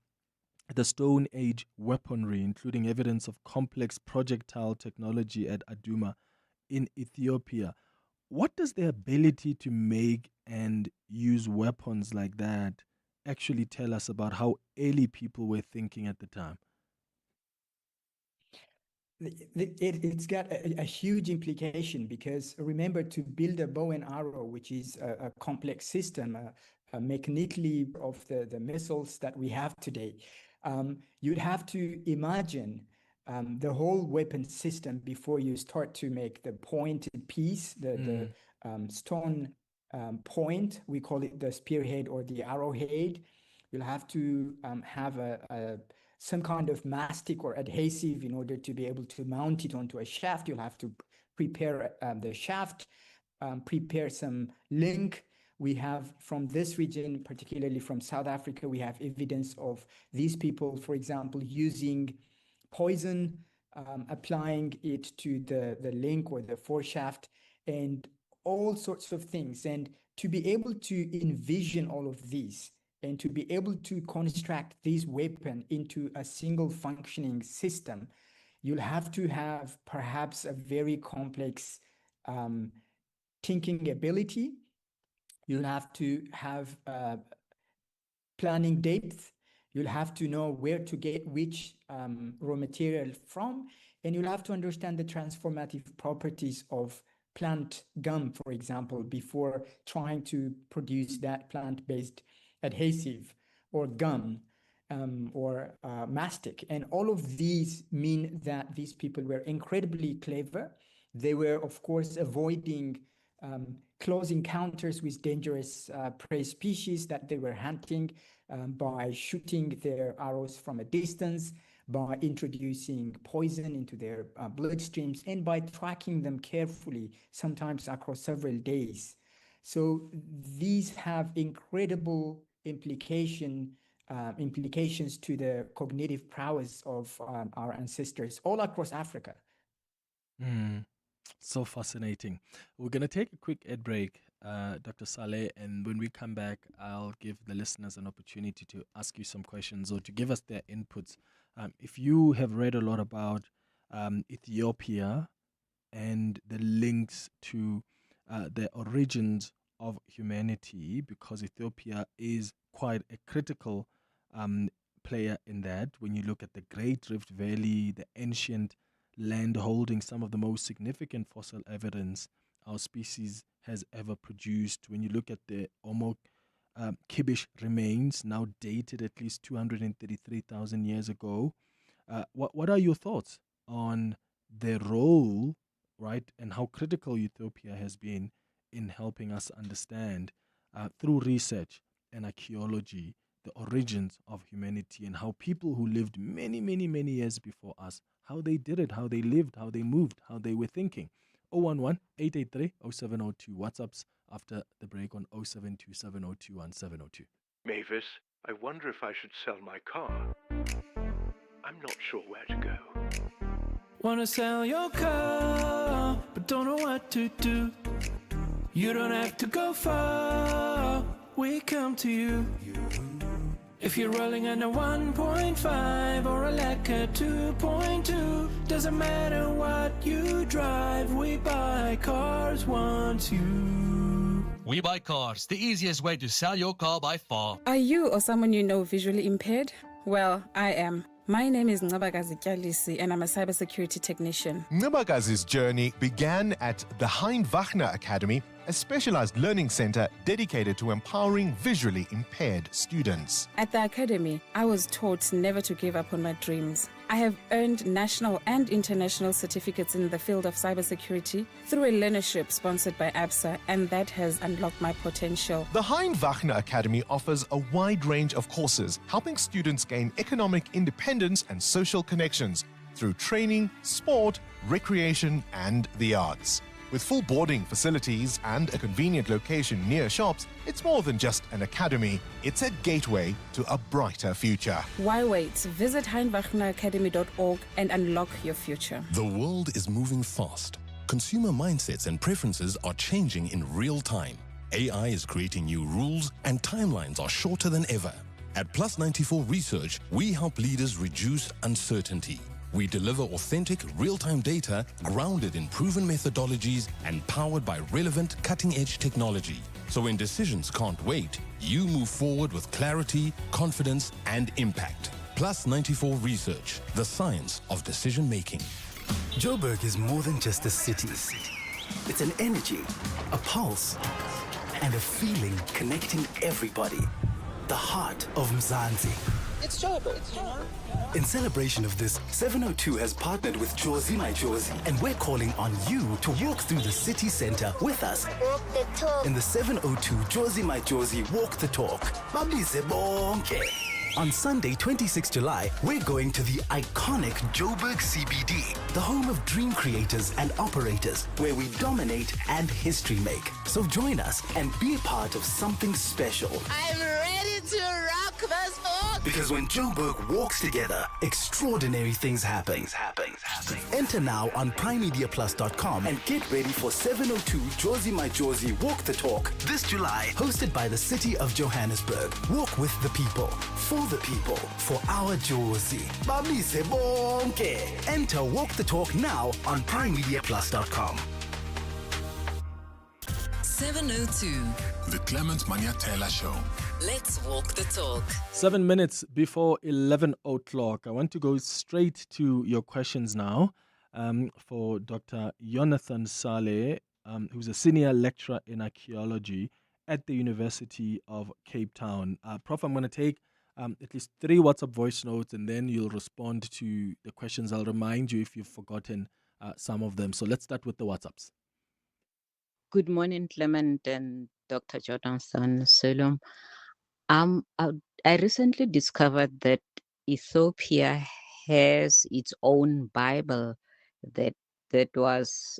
the Stone Age weaponry, including evidence of complex projectile technology at Aduma in Ethiopia. What does the ability to make and use weapons like that actually tell us about how early people were thinking at the time? It's got a huge implication, because remember, to build a bow and arrow, which is a complex system, mechanically of the missiles that we have today, you'd have to imagine the whole weapon system before you start to make the pointed piece, the stone point. We call it the spearhead or the arrowhead. You'll have to have some kind of mastic or adhesive in order to be able to mount it onto a shaft. You'll have to prepare the shaft, prepare some link. We have from this region, particularly from South Africa, we have evidence of these people, for example, using poison, applying it to the link or the foreshaft, and all sorts of things. And to be able to envision all of these and to be able to construct this weapon into a single functioning system, you'll have to have perhaps a very complex thinking ability. You'll have to have planning depth. You'll have to know where to get which raw material from, and you'll have to understand the transformative properties of plant gum, for example, before trying to produce that plant-based adhesive or gum or mastic. And all of these mean that these people were incredibly clever. They were, of course, avoiding close encounters with dangerous prey species that they were hunting by shooting their arrows from a distance, by introducing poison into their bloodstreams, and by tracking them carefully, sometimes across several days. So these have incredible implications to the cognitive prowess of our ancestors all across Africa. So fascinating. We're going to take a quick ad break, Dr. Saleh, and when we come back, I'll give the listeners an opportunity to ask you some questions or to give us their inputs. If you have read a lot about Ethiopia and the links to the origins of humanity, because Ethiopia is quite a critical player in that. When you look at the Great Rift Valley, the ancient land holding some of the most significant fossil evidence our species has ever produced. When you look at the Omo Kibish remains, now dated at least 233,000 years ago, What are your thoughts on the role, right, and how critical Ethiopia has been in helping us understand through research and archaeology the origins of humanity and how people who lived many, many, many years before us, how they did it, how they lived, how they moved, how they were thinking. 011-883-0702. WhatsApps after the break on 0727021702. Mavis, I wonder if I should sell my car. I'm not sure where to go. Wanna sell your car, but don't know what to do. You don't have to go far, we come to you. If you're rolling on a 1.5 or a Lacquer 2.2, doesn't matter what you drive, we buy cars once you. We Buy Cars, the easiest way to sell your car by far. Are you or someone you know visually impaired? Well, I am. My name is Ngabagazi Kyalisi and I'm a cybersecurity technician. Ngabagazi's journey began at the Hein Wagner Academy, a specialized learning center dedicated to empowering visually impaired students. At the academy, I was taught never to give up on my dreams. I have earned national and international certificates in the field of cybersecurity through a learnership sponsored by ABSA, and that has unlocked my potential. The Hein Wagner Academy offers a wide range of courses, helping students gain economic independence and social connections through training, sport, recreation, and the arts. With full boarding facilities and a convenient location near shops, it's more than just an academy. It's a gateway to a brighter future. Why wait? Visit heinwagneracademy.org and unlock your future. The world is moving fast. Consumer mindsets and preferences are changing in real time. AI is creating new rules and timelines are shorter than ever. At Plus 94 Research, we help leaders reduce uncertainty. We deliver authentic, real-time data grounded in proven methodologies and powered by relevant, cutting-edge technology. So when decisions can't wait, you move forward with clarity, confidence, and impact. Plus 94 Research, the science of decision-making. Joburg is more than just a city. It's an energy, a pulse, and a feeling connecting everybody. The heart of Mzansi. It's Joburg. In celebration of this, 702 has partnered with Jozi My Jozi, and we're calling on you to walk through the city center with us. Walk the talk. In the 702 Jozi My Jozi Walk the Talk. Babize bonke. On Sunday, 26 July, we're going to the iconic Joburg CBD, the home of dream creators and operators, where we dominate and history make. So join us and be a part of something special. I'm ready to rock this book. Because when Joburg walks together, extraordinary things happen. Enter now on primemediaplus.com and get ready for 702 Jozi My Jozi Walk the Talk this July, hosted by the City of Johannesburg. Walk with the people, for the people, for our Jozi. Babize bonke. Enter Walk the Talk now on primemediaplus.com. 702. The Clement Manyathela Show. Let's walk the talk. 7 minutes before 11 o'clock. I want to go straight to your questions now for Dr. Jonathan Saleh, who's a senior lecturer in archaeology at the University of Cape Town. Prof, I'm going to take at least 3 WhatsApp voice notes and then you'll respond to the questions. I'll remind you if you've forgotten some of them. So let's start with the WhatsApps. Good morning, Clement and Dr. Jonathan Saleh. I recently discovered that Ethiopia has its own Bible that was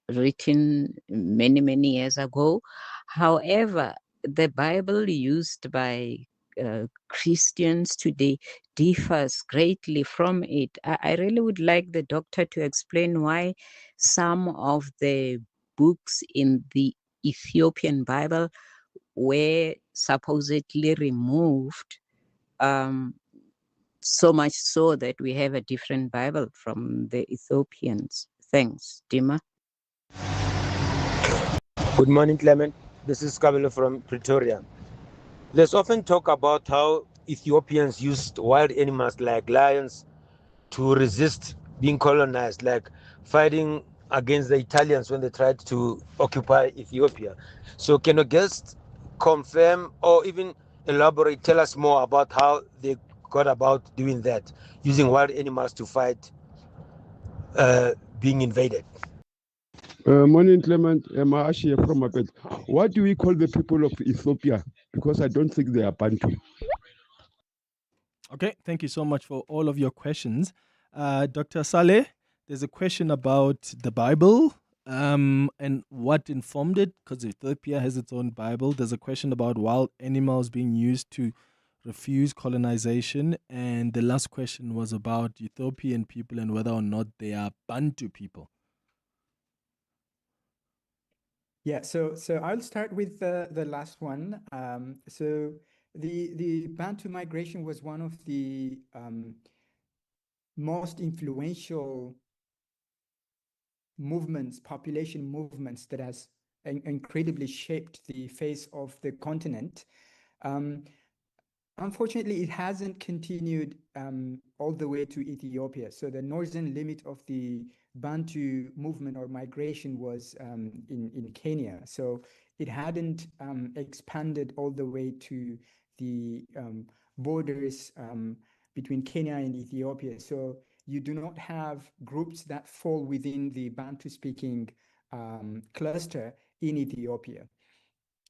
written many years ago. However, the Bible used by Christians today differs greatly from it. I really would like the doctor to explain why some of the books in the Ethiopian Bible were supposedly removed, so much so that we have a different Bible from the Ethiopians. Thanks, Dima. Good morning, Clement. This is Kabelo from Pretoria. There's often talk about how Ethiopians used wild animals like lions to resist being colonized, like fighting against the Italians when they tried to occupy Ethiopia. So can you just confirm or even elaborate, tell us more about how they got about doing that, using wild animals to fight being invaded. Morning, Clement. Maashi here from Mapet. What do we call the people of Ethiopia? Because I don't think they are Bantu. Okay, thank you so much for all of your questions. Dr. Saleh, there's a question about the Bible and what informed it, because Ethiopia has its own Bible. There's a question about wild animals being used to refuse colonization. And the last question was about Ethiopian people and whether or not they are Bantu people. Yeah, so I'll start with the last one. So the Bantu migration was one of the most influential movements, population movements that has incredibly shaped the face of the continent. Unfortunately, it hasn't continued all the way to Ethiopia. So the northern limit of the Bantu movement or migration was in Kenya. So it hadn't expanded all the way to the borders between Kenya and Ethiopia. So you do not have groups that fall within the Bantu-speaking cluster in Ethiopia.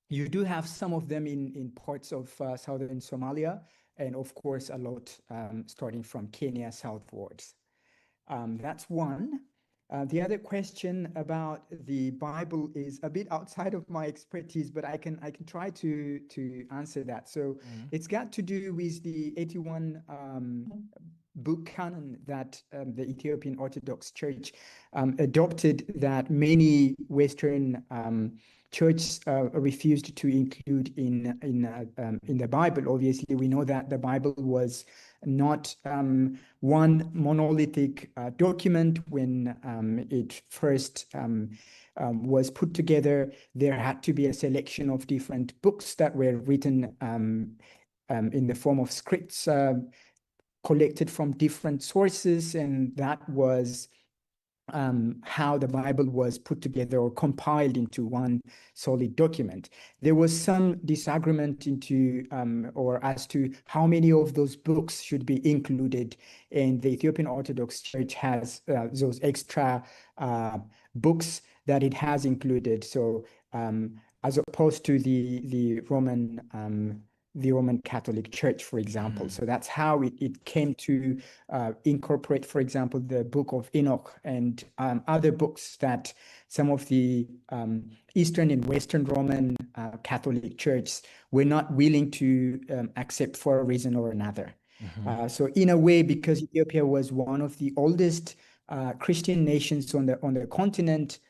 You do have some of them in parts of southern Somalia, and of course a lot starting from Kenya southwards. That's one. The other question about the Bible is a bit outside of my expertise, but I can try to answer that. So it's got to do with the 81 book canon that the Ethiopian Orthodox Church adopted, that many Western churches refused to include in the Bible. Obviously, we know that the Bible was not one monolithic document. When it first was put together, there had to be a selection of different books that were written in the form of scripts collected from different sources, and that was how the Bible was put together or compiled into one solid document. There was some disagreement into or as to how many of those books should be included, and the Ethiopian Orthodox Church has those extra books that it has included. So as opposed to the Roman Catholic Church, for example. So that's how it came to incorporate, for example, the Book of Enoch and other books that some of the Eastern and Western Roman Catholic Churches were not willing to accept for a reason or another. So in a way, because Ethiopia was one of the oldest Christian nations on the continent,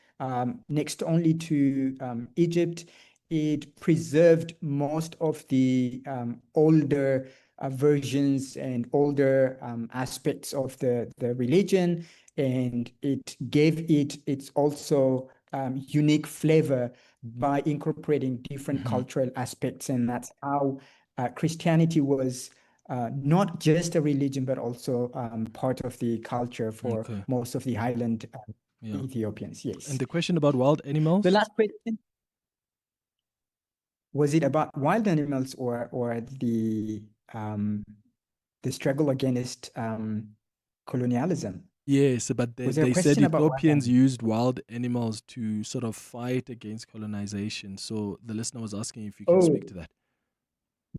next only to Egypt, it preserved most of the older versions and older aspects of the religion, and it gave it its also unique flavor by incorporating different cultural aspects. And that's how Christianity was not just a religion, but also part of the culture for most of the highland Ethiopians. Yes. And the question about wild animals? The last question. Was it about wild animals or the struggle against colonialism? Yes, but they said Ethiopians used wild animals to sort of fight against colonization. So the listener was asking if you can speak to that.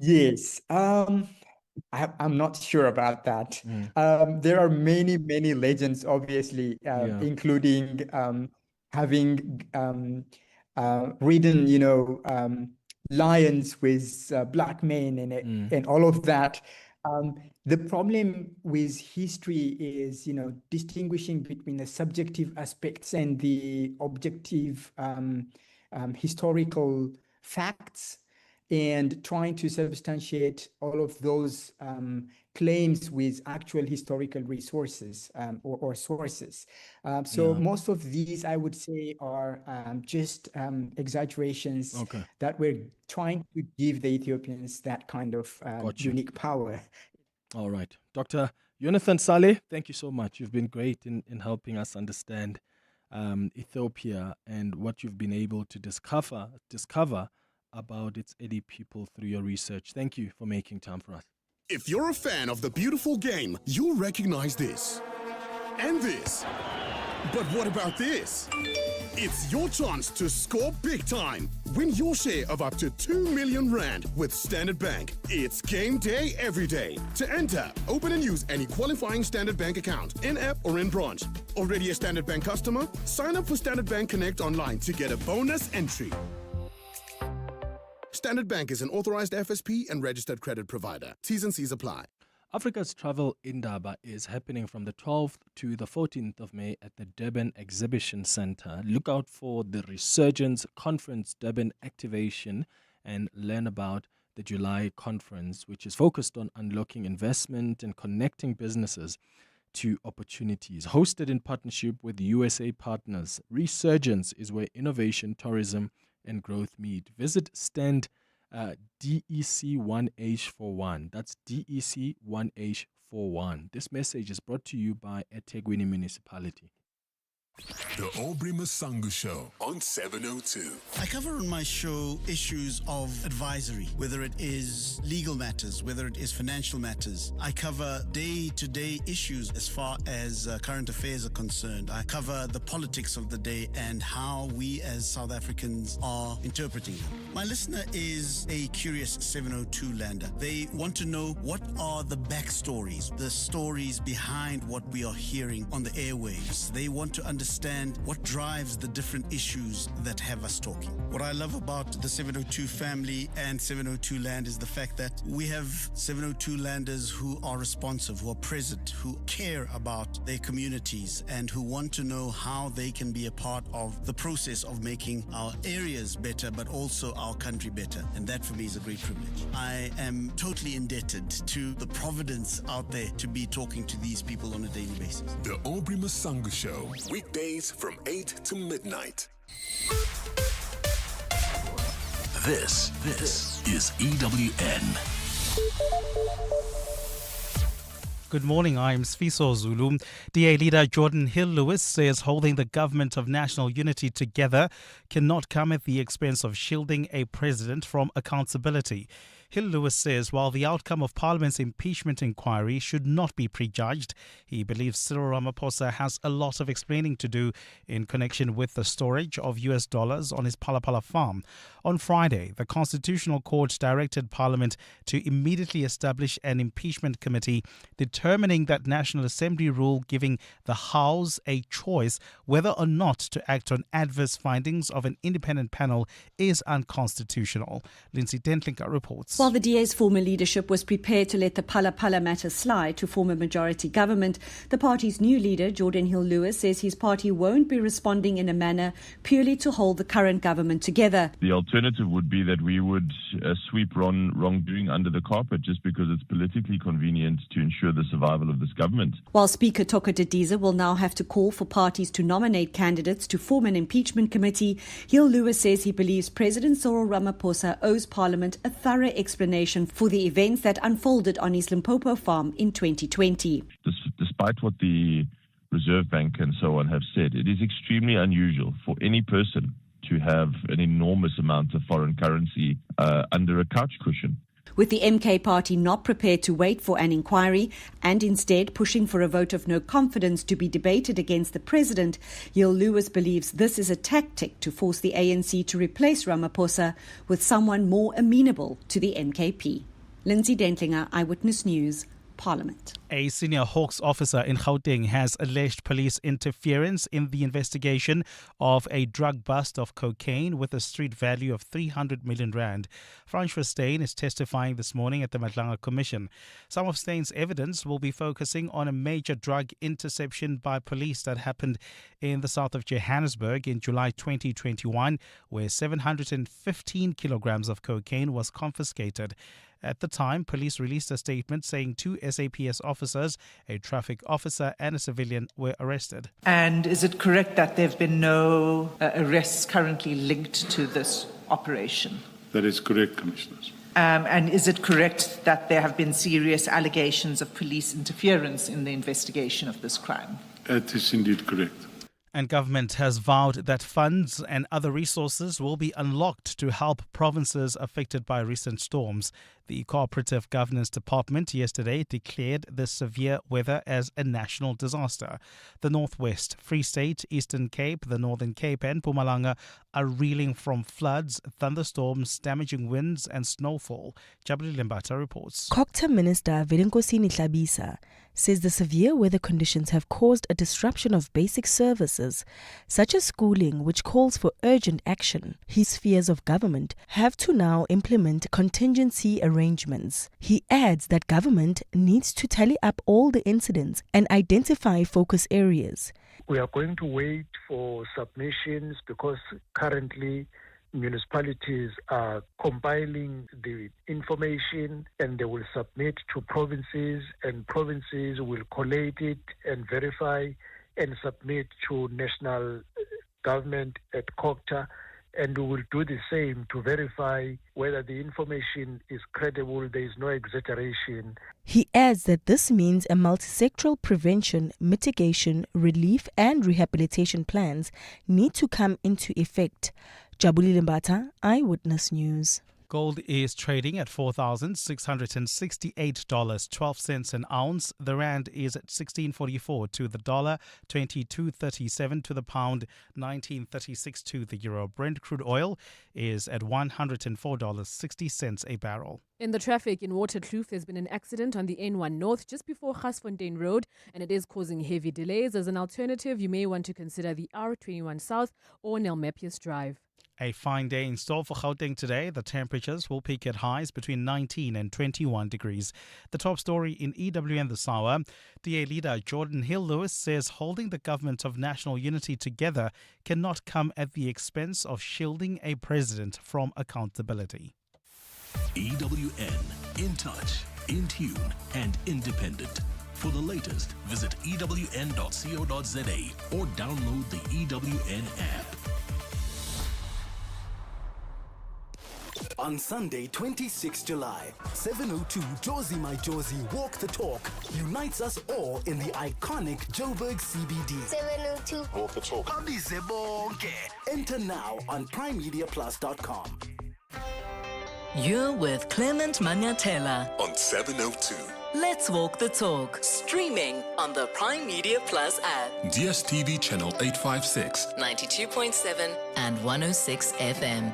Yes. I'm not sure about that. There are many, many legends, obviously, including having ridden, lions with black men and all of that. The problem with history is, distinguishing between the subjective aspects and the objective historical facts, and trying to substantiate all of those claims with actual historical resources or sources. So most of these, I would say, are just exaggerations that we're trying to give the Ethiopians that kind of unique power. All right. Dr. Jonathan Saleh, thank you so much. You've been great in helping us understand Ethiopia and what you've been able to discover about its Edi people through your research. Thank you for making time for us. If you're a fan of the beautiful game, you'll recognize this. And this. But what about this? It's your chance to score big time. Win your share of up to 2 million rand with Standard Bank. It's game day every day. To enter, open and use any qualifying Standard Bank account, in-app or in branch. Already a Standard Bank customer? Sign up for Standard Bank Connect online to get a bonus entry. Standard Bank is an authorized FSP and registered credit provider. T's and C's apply. Africa's Travel Indaba is happening from the 12th to the 14th of May at the Durban Exhibition Centre. Look out for the Resurgence Conference Durban activation and learn about the July conference, which is focused on unlocking investment and connecting businesses to opportunities. Hosted in partnership with USA partners, Resurgence is where innovation, tourism, and growth meet. Visit stand DEC1H41. That's DEC1H41. This message is brought to you by eThekwini Municipality. The Aubrey Masangu Show on 702. I cover on my show issues of advisory, whether it is legal matters, whether it is financial matters. I cover day-to-day issues as far as current affairs are concerned. I cover the politics of the day and how we as South Africans are interpreting them. My listener is a curious 702 lander. They want to know what are the backstories, the stories behind what we are hearing on the airwaves. They want to understand what drives the different issues that have us talking. What I love about the 702 family and 702 Land is the fact that we have 702 landers who are responsive, who are present, who care about their communities and who want to know how they can be a part of the process of making our areas better, but also our country better. And that for me is a great privilege. I am totally indebted to the providence out there to be talking to these people on a daily basis. The Aubrey Masangu Show, weekdays from 8 to midnight. This is EWN. Good morning, I'm Sfiso Zulu. DA leader Jordan Hill-Lewis says holding the government of national unity together cannot come at the expense of shielding a president from accountability. Hill-Lewis says while the outcome of Parliament's impeachment inquiry should not be prejudged, he believes Cyril Ramaphosa has a lot of explaining to do in connection with the storage of US dollars on his Phala Phala farm. On Friday, the Constitutional Court directed Parliament to immediately establish an impeachment committee determining that National Assembly rule giving the House a choice whether or not to act on adverse findings of an independent panel is unconstitutional. Lindsay Dentlinker reports. While the DA's former leadership was prepared to let the Phala Phala matter slide to form a majority government, the party's new leader, Jordan Hill-Lewis, says his party won't be responding in a manner purely to hold the current government together. The alternative would be that we would sweep wrongdoing under the carpet just because it's politically convenient to ensure the survival of this government. While Speaker Toko Didiza will now have to call for parties to nominate candidates to form an impeachment committee, Hill-Lewis says he believes President Cyril Ramaphosa owes Parliament a thorough explanation for the events that unfolded on his Limpopo farm in 2020. Despite what the Reserve Bank and so on have said, it is extremely unusual for any person to have an enormous amount of foreign currency under a couch cushion. With the MK party not prepared to wait for an inquiry and instead pushing for a vote of no confidence to be debated against the president, Hill-Lewis believes this is a tactic to force the ANC to replace Ramaphosa with someone more amenable to the MKP. Lindsay Dentlinger, Eyewitness News, Parliament. A senior Hawks officer in Gauteng has alleged police interference in the investigation of a drug bust of cocaine with a street value of 300 million rand. Francois Steyn is testifying this morning at the Madlanga Commission. Some of Steyn's evidence will be focusing on a major drug interception by police that happened in the south of Johannesburg in July 2021, where 715 kilograms of cocaine was confiscated. At the time, police released a statement saying 2 SAPS officers, a traffic officer and a civilian, were arrested. And is it correct that there have been no arrests currently linked to this operation? That is correct, Commissioners. And is it correct that there have been serious allegations of police interference in the investigation of this crime? That is indeed correct. And government has vowed that funds and other resources will be unlocked to help provinces affected by recent storms. The Cooperative Governance Department yesterday declared the severe weather as a national disaster. The Northwest, Free State, Eastern Cape, the Northern Cape and Mpumalanga are reeling from floods, thunderstorms, damaging winds and snowfall. Jabuli Limbata reports. COGTA Minister Velenkosini Hlabisa says the severe weather conditions have caused a disruption of basic services, such as schooling, which calls for urgent action. His fears of government have to now implement contingency arrangements. He adds that government needs to tally up all the incidents and identify focus areas. We are going to wait for submissions because currently municipalities are compiling the information and they will submit to provinces, and provinces will collate it and verify and submit to national government at COGTA, and we will do the same to verify whether the information is credible, there is no exaggeration. He adds that this means a multisectoral prevention, mitigation, relief and rehabilitation plans need to come into effect. Jabuli Limbata, Eyewitness News. Gold is trading at $4,668.12 an ounce. The rand is at 16.44 to the dollar, 22.37 to the pound, 19.36 to the euro. Brent crude oil is at $104.60 a barrel. In the traffic in Waterkloof, there's been an accident on the N1 North just before Gasfontein Road, and it is causing heavy delays. As an alternative, you may want to consider the R21 South or Nelmepius Drive. A fine day in store for Gauteng today. The temperatures will peak at highs between 19 and 21 degrees. The top story in EWN this hour. DA leader Jordan Hill-Lewis says holding the government of national unity together cannot come at the expense of shielding a president from accountability. EWN, in touch, in tune, and independent. For the latest, visit ewn.co.za or download the EWN app. On Sunday, 26 July, 7:02 Josie My Josie Walk the Talk unites us all in the iconic Joburg CBD. 702 Walk the Talk. Abize bonke. Enter now on primemediaplus.com. You're with Clement Manyathela On 702. Let's Walk the Talk, streaming on the Prime Media Plus app, DSTV channel 856, 92.7 and 106 FM.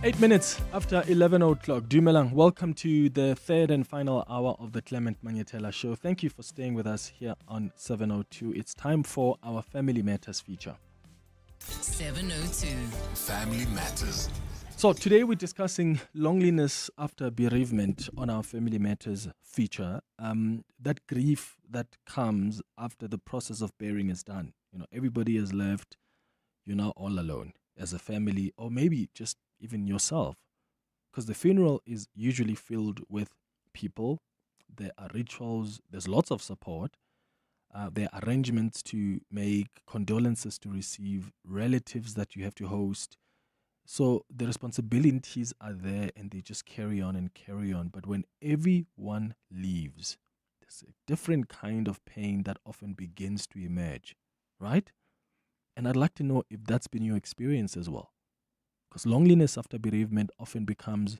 Eight minutes after 11 o'clock. Dumelang, welcome to the third and final hour of the Clement Manyathela Show. Thank you for staying with us here on 702. It's time for our Family Matters feature. 702. Family Matters. So today we're discussing loneliness after bereavement on our Family Matters feature. That grief that comes after the process of bearing is done. You know, everybody has left. You're now all alone as a family, or maybe just even yourself, because the funeral is usually filled with people. There are rituals, there's lots of support, there are arrangements to make, condolences to receive, relatives that you have to host. So the responsibilities are there and they just carry on and carry on. But when everyone leaves, there's a different kind of pain that often begins to emerge, right? And I'd like to know if that's been your experience as well. Because loneliness after bereavement often becomes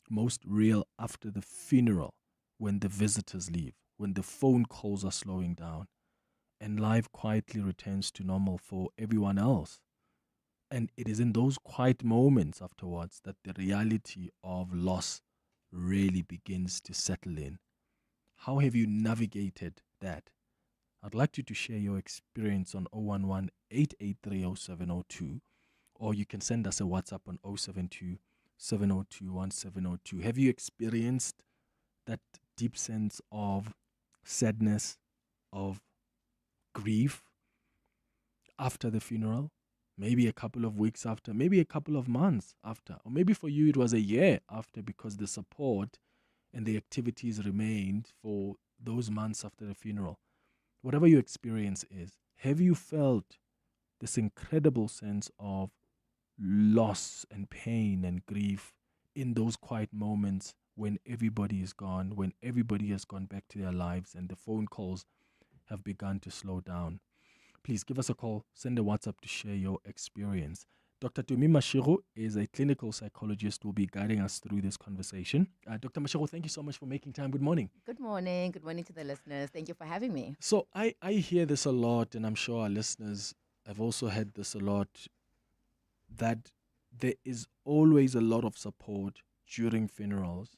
most real after the funeral, when the visitors leave, when the phone calls are slowing down, and life quietly returns to normal for everyone else. And it is in those quiet moments afterwards that the reality of loss really begins to settle in. How have you navigated that? I'd like you to share your experience on 011-883-0702. Or you can send us a WhatsApp on 072-702-1702. Have you experienced that deep sense of sadness, of grief after the funeral? Maybe a couple of weeks after, maybe a couple of months after, or maybe for you it was a year after, because the support and the activities remained for those months after the funeral. Whatever your experience is, have you felt this incredible sense of loss and pain and grief in those quiet moments when everybody is gone, when everybody has gone back to their lives and the phone calls have begun to slow down. Please give us a call, send a WhatsApp to share your experience. Dr. Tumi Mashiro is a clinical psychologist who will be guiding us through this conversation. Dr. Mashiro, thank you so much for making time. Good morning. Good morning. Good morning to the listeners. Thank you for having me. So I hear this a lot, and I'm sure our listeners have also heard this a lot, that there is always a lot of support during funerals.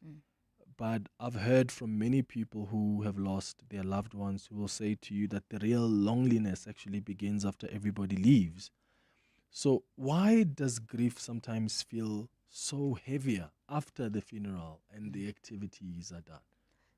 But I've heard from many people who have lost their loved ones who will say to you that the real loneliness actually begins after everybody leaves. So why does grief sometimes feel so heavier after the funeral and the activities are done?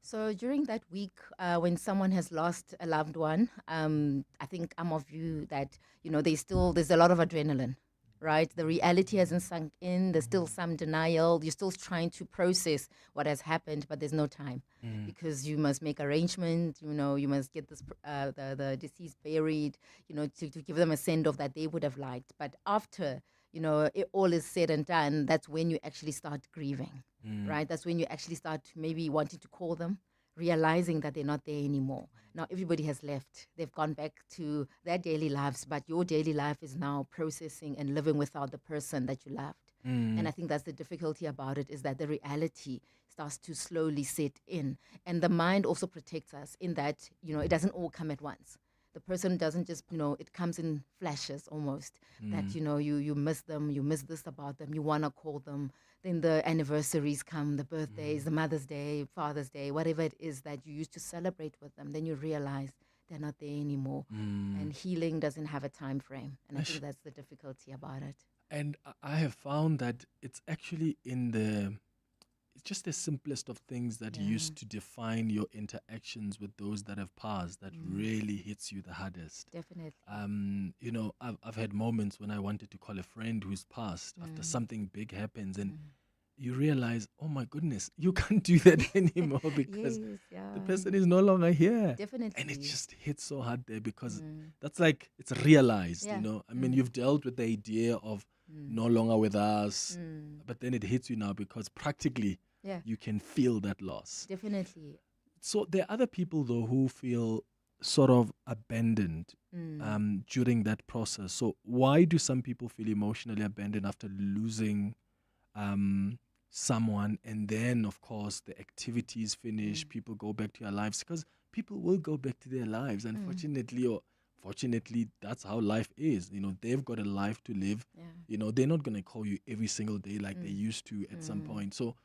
So during that week, when someone has lost a loved one, I think I'm of view that, there's a lot of adrenaline, right? The reality hasn't sunk in. There's still some denial. You're still trying to process what has happened, but there's no time because you must make arrangements. You must get this the deceased buried. To give them a send off that they would have liked. But after it all is said and done, that's when you actually start grieving, right? That's when you actually start maybe wanting to call them, realizing that they're not there anymore. Now everybody has left. They've gone back to their daily lives, but your daily life is now processing and living without the person that you loved. And I think that's the difficulty about it, is that the reality starts to slowly set in. And the mind also protects us in that, it doesn't all come at once. The person doesn't just, it comes in flashes almost, that, you miss them, you miss this about them, you want to call them. Then the anniversaries come, the birthdays, the Mother's Day, Father's Day, whatever it is that you used to celebrate with them. Then you realize they're not there anymore. And healing doesn't have a time frame. And I think that's the difficulty about it. And I have found that it's actually it's just the simplest of things that used to define your interactions with those that have passed that really hits you the hardest. Definitely. I've had moments when I wanted to call a friend who's passed after something big happens, and you realize, oh my goodness, you can't do that anymore because the person is no longer here. Definitely. And it just hits so hard there because that's like, it's realized, I mean, you've dealt with the idea of no longer with us, but then it hits you now because practically you can feel that loss. Definitely. So there are other people though who feel sort of abandoned during that process. So why do some people feel emotionally abandoned after losing someone, and then of course the activities finish, people go back to their lives? Because people will go back to their lives, unfortunately or fortunately, that's how life is. They've got a life to live. They're not going to call you every single day like they used to at some point. So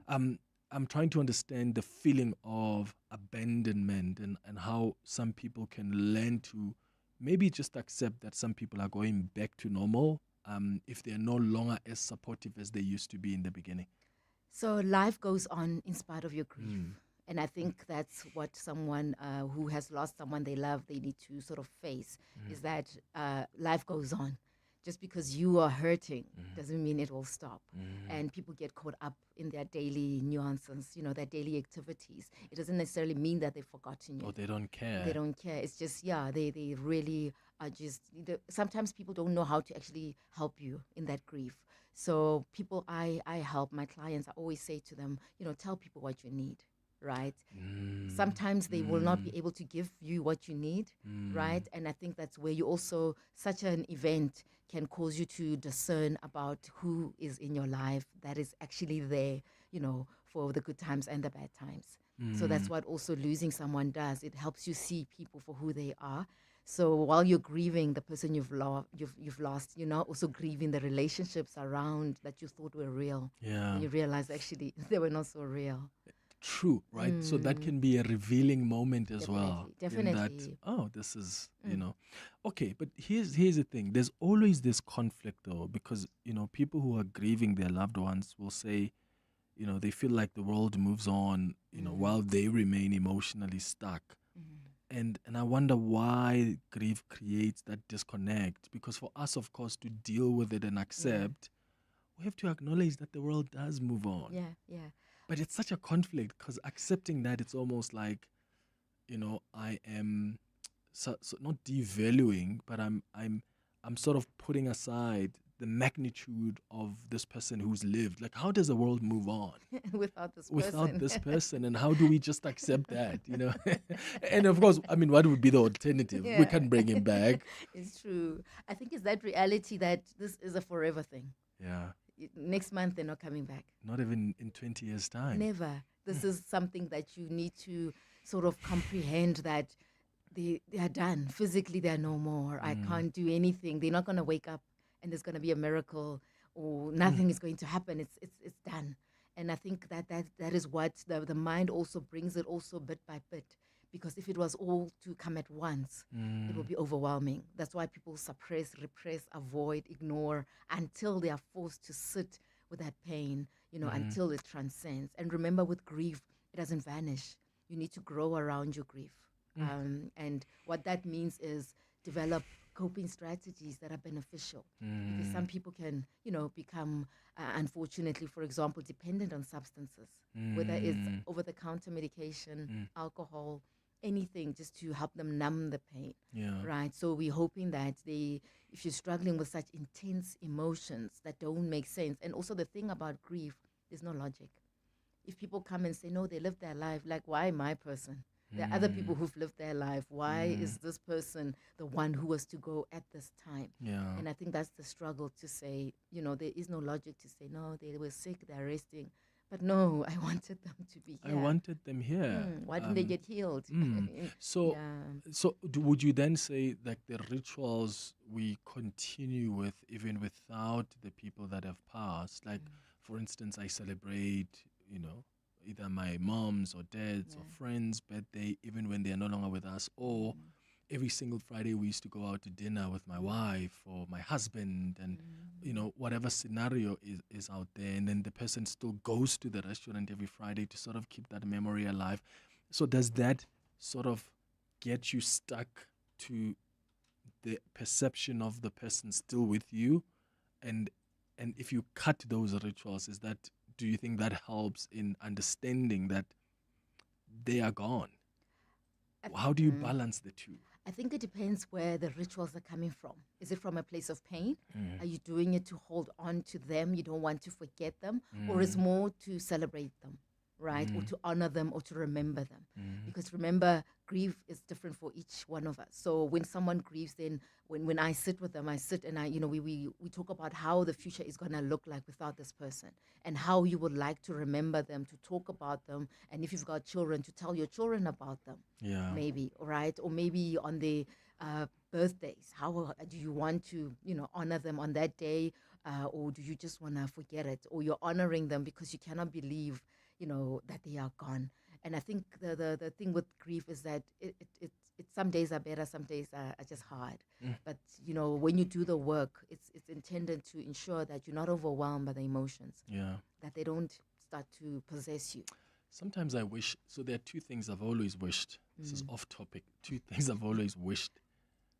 I'm trying to understand the feeling of abandonment and how some people can learn to maybe just accept that some people are going back to normal if they're no longer as supportive as they used to be in the beginning. So life goes on in spite of your grief. And I think that's what someone who has lost someone they love, they need to sort of face, is that life goes on. Just because you are hurting doesn't mean it will stop. And people get caught up in their daily nuances, their daily activities. It doesn't necessarily mean that they've forgotten you. Or they don't care. They don't care. It's just, they really are just, sometimes people don't know how to actually help you in that grief. So people I help, my clients, I always say to them, tell people what you need. Right? Sometimes they will not be able to give you what you need, right? And I think that's where you also, such an event can cause you to discern about who is in your life that is actually there, for the good times and the bad times. So that's what also losing someone does. It helps you see people for who they are. So while you're grieving the person you've lost, you're now also grieving the relationships around that you thought were real. Yeah. And you realize actually they were not so real. True, right? So that can be a revealing moment as well. Definitely. In that, this is, Okay, but here's the thing. There's always this conflict though, because, people who are grieving their loved ones will say, they feel like the world moves on, while they remain emotionally stuck. And I wonder why grief creates that disconnect. Because for us, of course, to deal with it and accept, we have to acknowledge that the world does move on. Yeah. But it's such a conflict because accepting that, it's almost like, I am so not devaluing, but I'm I'm sort of putting aside the magnitude of this person who's lived. Like, how does the world move on without this person? without this person? And how do we just accept that, you know? And of course, I mean, what would be the alternative? We can't bring him back. It's true. I think it's that reality that this is a forever thing. Yeah. Next month, they're not coming back. Not even in 20 years' time. Never. This is something that you need to sort of comprehend, that they are done. Physically, they're no more. I can't do anything. They're not going to wake up and there's going to be a miracle or nothing is going to happen. It's done. And I think that is what the mind also brings it also bit by bit. Because if it was all to come at once, it will be overwhelming. That's why people suppress, repress, avoid, ignore until they are forced to sit with that pain, you know, until it transcends. And remember, with grief, it doesn't vanish. You need to grow around your grief. And what that means is develop coping strategies that are beneficial. Because some people can, you know, become, unfortunately, for example, dependent on substances, whether it's over-the-counter medication, alcohol, anything, just to help them numb the pain. Right? So we're hoping that if you're struggling with such intense emotions that don't make sense, and also the thing about grief, there's no logic. If people come and say, no, they lived their life, like, why my person? There are other people who've lived their life. Why is this person the one who was to go at this time? And I think that's the struggle, to say, you know, there is no logic to say, no, they were sick, they're resting. But no, I wanted them to be here. I wanted them here. Why didn't they get healed? So would you then say that the rituals we continue with even without the people that have passed? Like, for instance, I celebrate, you know, either my mom's or dad's or friends' birthday, even when they are no longer with us, or every single Friday we used to go out to dinner with my wife or my husband, and you know, whatever scenario is out there, and then the person still goes to the restaurant every Friday to sort of keep that memory alive. So does that sort of get you stuck to the perception of the person still with you? And if you cut those rituals, do you think that helps in understanding that they are gone? How do you balance the two? I think it depends where the rituals are coming from. Is it from a place of pain? Are you doing it to hold on to them? You don't want to forget them? Or is more to celebrate them, right? Or to honor them, or to remember them? Because remember, grief is different for each one of us. So when someone grieves, then when I sit with them, I sit and we talk about how the future is going to look like without this person, and how you would like to remember them, to talk about them, and if you've got children, to tell your children about them. Maybe, right? Or maybe on the birthdays, how do you want to, honor them on that day, or do you just want to forget it? Or you're honoring them because you cannot believe, that they are gone. And I think the thing with grief is that it some days are better, some days are just hard. But when you do the work, it's intended to ensure that you're not overwhelmed by the emotions. That they don't start to possess you. Sometimes I wish, so there are two things I've always wished. This is off topic. Two things I've always wished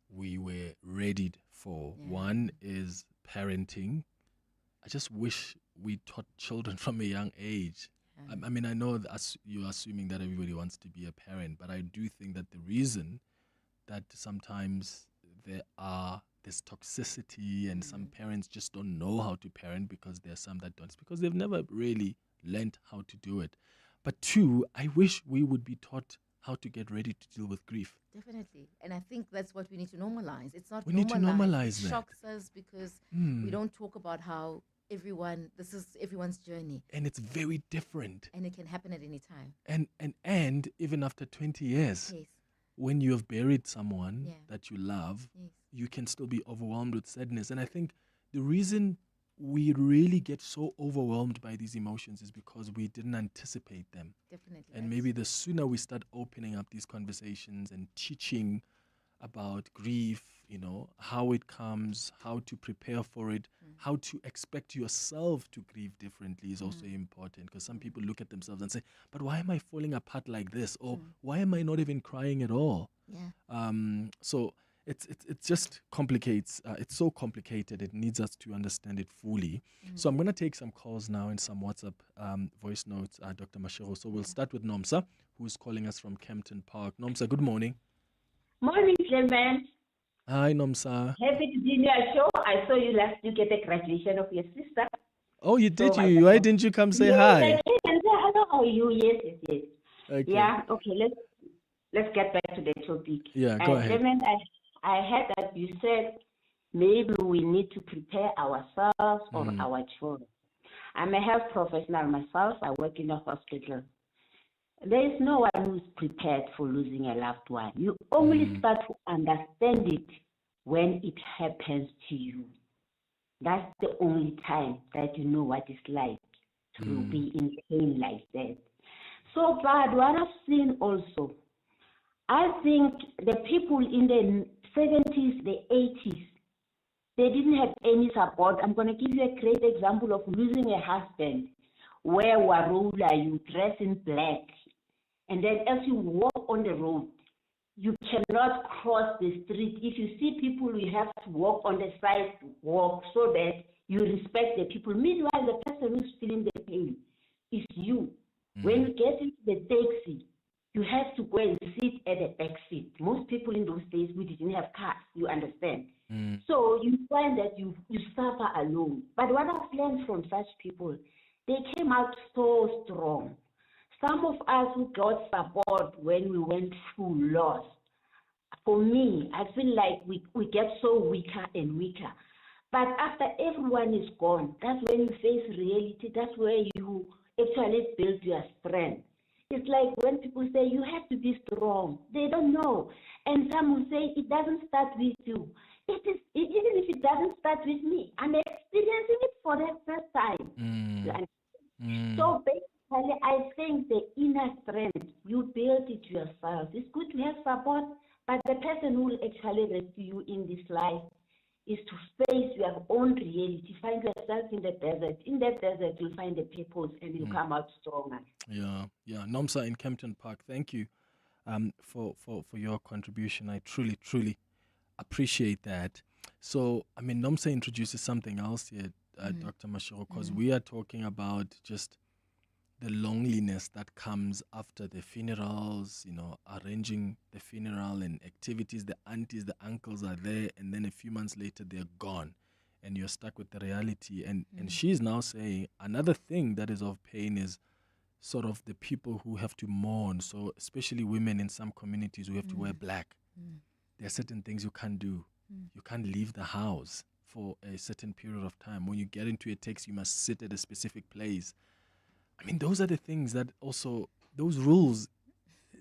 we were readied for. One is parenting. I just wish we taught children from a young age. I mean, I know that you're assuming that everybody wants to be a parent, but I do think that the reason that sometimes there's toxicity and some parents just don't know how to parent, because there are some that don't, it's because they've never really learned how to do it. But two, I wish we would be taught how to get ready to deal with grief. Definitely. And I think that's what we need to normalize. It's not we need to normalize it that. Shocks us because we don't talk about how this is everyone's journey. And it's very different. And it can happen at any time. And even after 20 years, when you have buried someone that you love, you can still be overwhelmed with sadness. And I think the reason we really get so overwhelmed by these emotions is because we didn't anticipate them. Definitely. And maybe the sooner we start opening up these conversations and teaching about grief, how it comes, how to prepare for it, how to expect yourself to grieve differently is also important, because some people look at themselves and say, but why am I falling apart like this? Or why am I not even crying at all? So it just complicates. It's so complicated. It needs us to understand it fully. So I'm going to take some calls now and some WhatsApp voice notes, Dr. Mashego. So we'll start with Nomsa, who is calling us from Kempton Park. Nomsa, good morning. Morning, Clement. Hi, Nomsa. Happy to be in your show. I saw you last week at the graduation of your sister. Oh, you did So you? Why didn't you come say yes, hi? I came and say hello. How are you? Yes. Okay. Yeah. Okay. Let's get back to the topic. Yeah, go ahead. Clement, I heard that you said maybe we need to prepare ourselves or our children. I'm a health professional myself. I work in a hospital. There is no one who's prepared for losing a loved one. You only start to understand it when it happens to you. That's the only time that you know what it's like to be in pain like that. So, but what I've seen also, I think the people in the 70s, the 80s, they didn't have any support. I'm going to give you a great example of losing a husband, where Warula, you dress in black, and then as you walk on the road, you cannot cross the street. If you see people, you have to walk on the sidewalk so that you respect the people. Meanwhile, the person who's feeling the pain is you. When you get into the taxi, you have to go and sit at the back seat. Most people in those days, we didn't have cars, you understand. So you find that you suffer alone. But what I've learned from such people, they came out so strong. Some of us who got support when we went through loss, for me, I feel like we get so weaker and weaker. But after everyone is gone, that's when you face reality. That's where you actually build your strength. It's like when people say you have to be strong, they don't know. And some will say it doesn't start with you. Even if it doesn't start with me, I'm experiencing it for the first time. So basically, I think the inner strength, you build it yourself. It's good to have support, but the person who will actually rescue you in this life is to face your own reality. Find yourself in the desert. In that desert, you'll find the purpose and you'll come out stronger. Yeah. Nomsa in Kempton Park, thank you for your contribution. I truly appreciate that. So, I mean, Nomsa introduces something else here, Dr. Mashiro, because we are talking about just the loneliness that comes after the funerals, arranging the funeral and activities. The aunties, the uncles are there, and then a few months later, they're gone. And you're stuck with the reality. And she's now saying another thing that is of pain is sort of the people who have to mourn. So especially women in some communities who have to wear black. There are certain things you can't do. You can't leave the house for a certain period of time. When you get into a taxi, you must sit at a specific place. I mean, those are the things that also, those rules,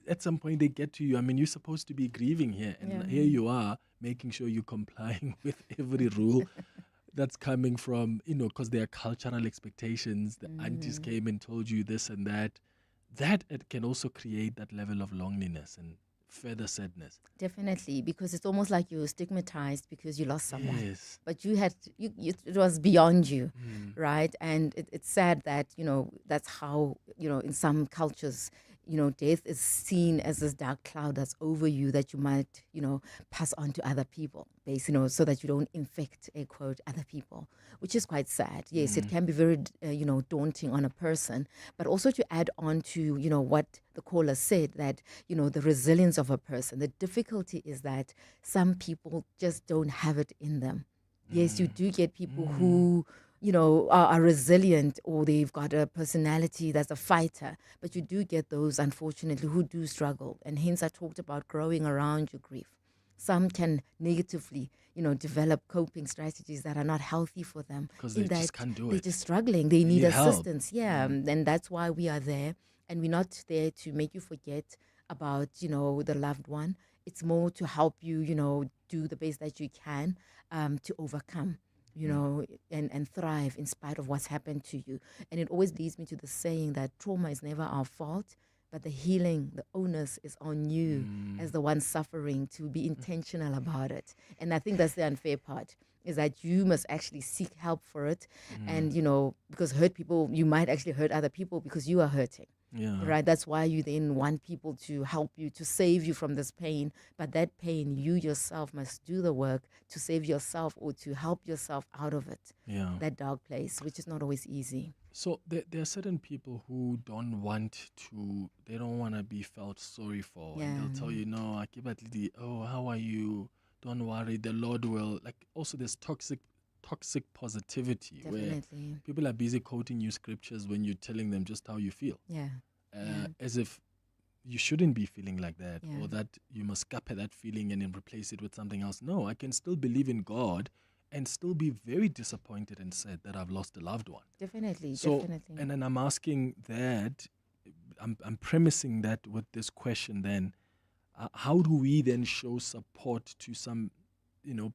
at some point they get to you. I mean, you're supposed to be grieving here. And here you are making sure you're complying with every rule that's coming from, because there are cultural expectations. The aunties came and told you this and that. That it can also create that level of loneliness and further sadness. Definitely, because it's almost like you're stigmatized because you lost someone. Yes. But it was beyond you, right? And it's sad that, that's how, in some cultures, death is seen as this dark cloud that's over you that you might, pass on to other people, basically, so that you don't infect, air quote, other people, which is quite sad. Yes, it can be very, daunting on a person, but also to add on to, what the caller said, that, the resilience of a person. The difficulty is that some people just don't have it in them. Yes, you do get people who are resilient, or they've got a personality that's a fighter, but you do get those, unfortunately, who do struggle. And hence I talked about growing around your grief. Some can negatively, develop coping strategies that are not healthy for them. Because they just can't do it. They're just struggling. They need assistance. Help. Yeah, and that's why we are there. And we're not there to make you forget about, the loved one. It's more to help you, do the best that you can to overcome. And thrive in spite of what's happened to you. And it always leads me to the saying that trauma is never our fault, but the healing, the onus is on you as the one suffering to be intentional about it. And I think that's the unfair part, is that you must actually seek help for it. And, because hurt people, you might actually hurt other people because you are hurting. Yeah. Right. That's why you then want people to help you, to save you from this pain. But that pain, you yourself must do the work to save yourself or to help yourself out of it. Yeah. That dark place, which is not always easy. So there are certain people who don't want to be felt sorry for. Yeah. And they'll tell you, no, how are you? don't worry, the Lord will. Like, also there's toxic positivity where Definitely. people are busy quoting you scriptures when you're telling them just how you feel. Yeah. As if you shouldn't be feeling like that, Yeah. or that you must scupper that feeling and then replace it with something else. No, I can still believe in God and still be very disappointed and sad that I've lost a loved one. Definitely. And then I'm asking that, I'm premising that with this question then, how do we then show support to some,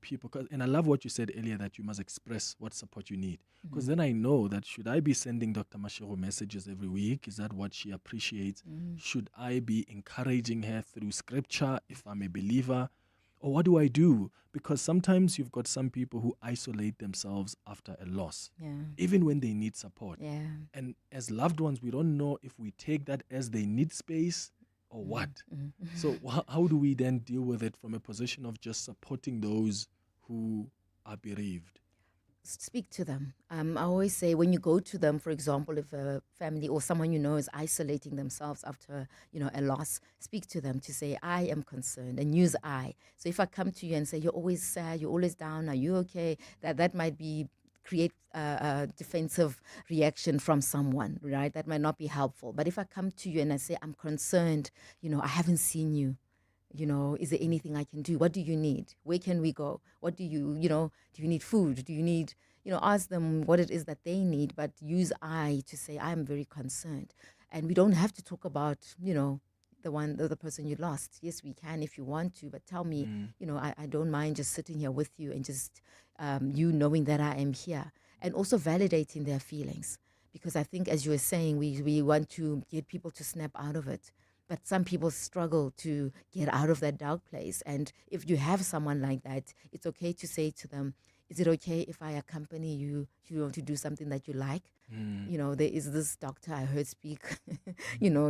people? And I love what you said earlier, that you must express what support you need. Because then I know that, should I be sending Dr. Mashego messages every week? Is that what she appreciates? Should I be encouraging her through scripture if I'm a believer? Or what do I do? Because sometimes you've got some people who isolate themselves after a loss, even when they need support. And as loved ones, we don't know if we take that as they need space or what. So how do we then deal with it from a position of just supporting those who are bereaved? Speak to them. I always say, when you go to them, for example, if a family or someone you know is isolating themselves after a loss, speak to them to say, I am concerned, and use I. So if I come to you and say, you're always sad, you're always down, are you okay? That might create a defensive reaction from someone, right? That might not be helpful. But if I come to you and I say, I'm concerned, I haven't seen you, is there anything I can do? What do you need? Where can we go? What do you, do you need food? Do you need, ask them what it is that they need, but use I to say, I'm very concerned. And we don't have to talk about, the person you lost. Yes, we can if you want to, but tell me, I don't mind just sitting here with you and just you knowing that I am here, and also validating their feelings. Because I think, as you were saying, we want to get people to snap out of it. But some people struggle to get out of that dark place. And if you have someone like that, it's okay to say to them, is it okay if I accompany you to do something that you like? There is this doctor I heard speak,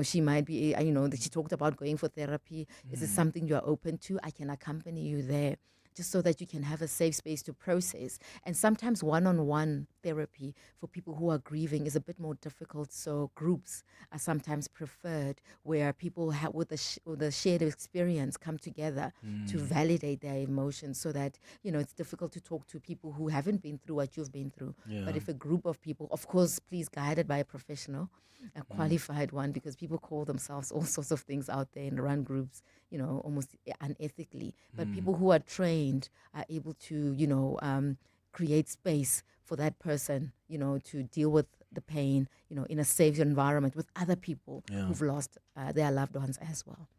she might be, she talked about going for therapy. Is it something you're open to? I can accompany you there, just so that you can have a safe space to process. And sometimes one-on-one therapy for people who are grieving is a bit more difficult, so groups are sometimes preferred, where people with the shared experience come together to validate their emotions, so that, it's difficult to talk to people who haven't been through what you've been through. But if a group of people, of course, please guided by a professional, a qualified one, because people call themselves all sorts of things out there and run groups, almost unethically. But people who are trained are able to, create space for that person, to deal with the pain, in a safe environment with other people who've lost their loved ones as well.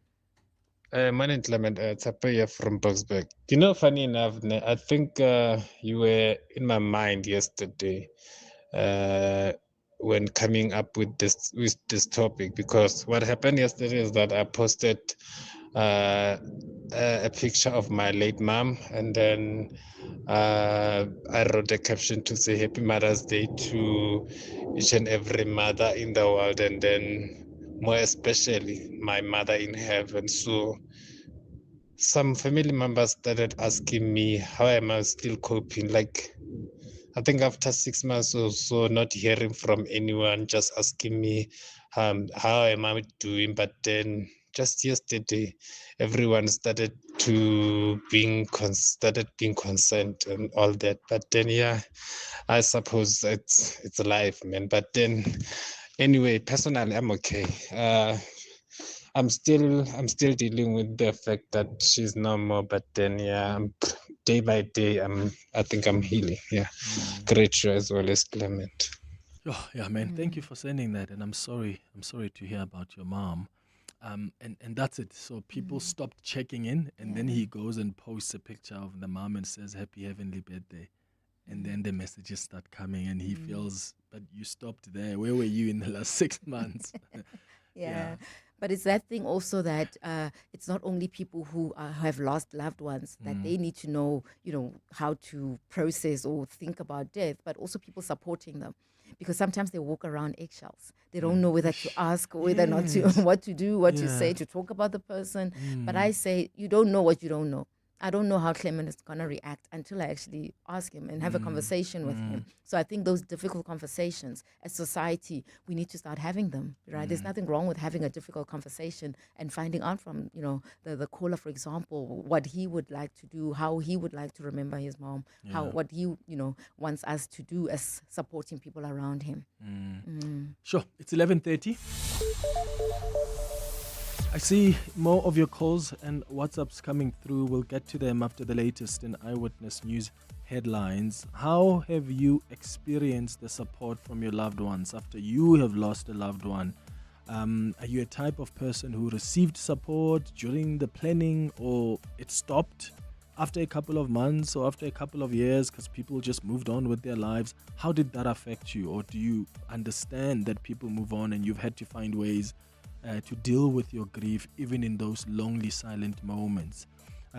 My name is Clement, Tapaya from Boxburg. Funny enough, I think you were in my mind yesterday when coming up with this topic, because what happened yesterday is that I posted a picture of my late mom, and then I wrote a caption to say Happy Mother's Day to each and every mother in the world, and then more especially my mother in heaven. So some family members started asking me, how am I still coping? Like, I think after 6 months or so, not hearing from anyone, just asking me, how am I doing? But then just yesterday, everyone started being concerned and all that. But then, I suppose it's life, man. But then, anyway, personally, I'm okay. I'm still dealing with the fact that she's no more. But then, day by day, I think I'm healing. Yeah, great show as well as Clement. Oh, yeah, man. Thank you for sending that, and I'm sorry to hear about your mom. And that's it. So people stopped checking in, and then he goes and posts a picture of the mom and says, "Happy heavenly birthday." And then the messages start coming, and he feels, but you stopped there. Where were you in the last 6 months? Yeah. But it's that thing also that it's not only people who have lost loved ones that they need to know, how to process or think about death, but also people supporting them. Because sometimes they walk around eggshells. They don't know whether to ask or whether not to, what to do, what to say, to talk about the person. But I say, you don't know what you don't know. I don't know how Clement is going to react until I actually ask him and have a conversation with him. So I think those difficult conversations as society, we need to start having them, right? There's nothing wrong with having a difficult conversation and finding out from, the caller, for example, what he would like to do, how he would like to remember his mom, what he, wants us to do as supporting people around him. Sure. It's 11:30. I see more of your calls and WhatsApps coming through. We'll get to them after the latest in Eyewitness News headlines. How have you experienced the support from your loved ones after you have lost a loved one? Are you a type of person who received support during the planning, or it stopped after a couple of months or after a couple of years because people just moved on with their lives? How did that affect you? Or do you understand that people move on and you've had to find ways to deal with your grief even in those lonely, silent moments?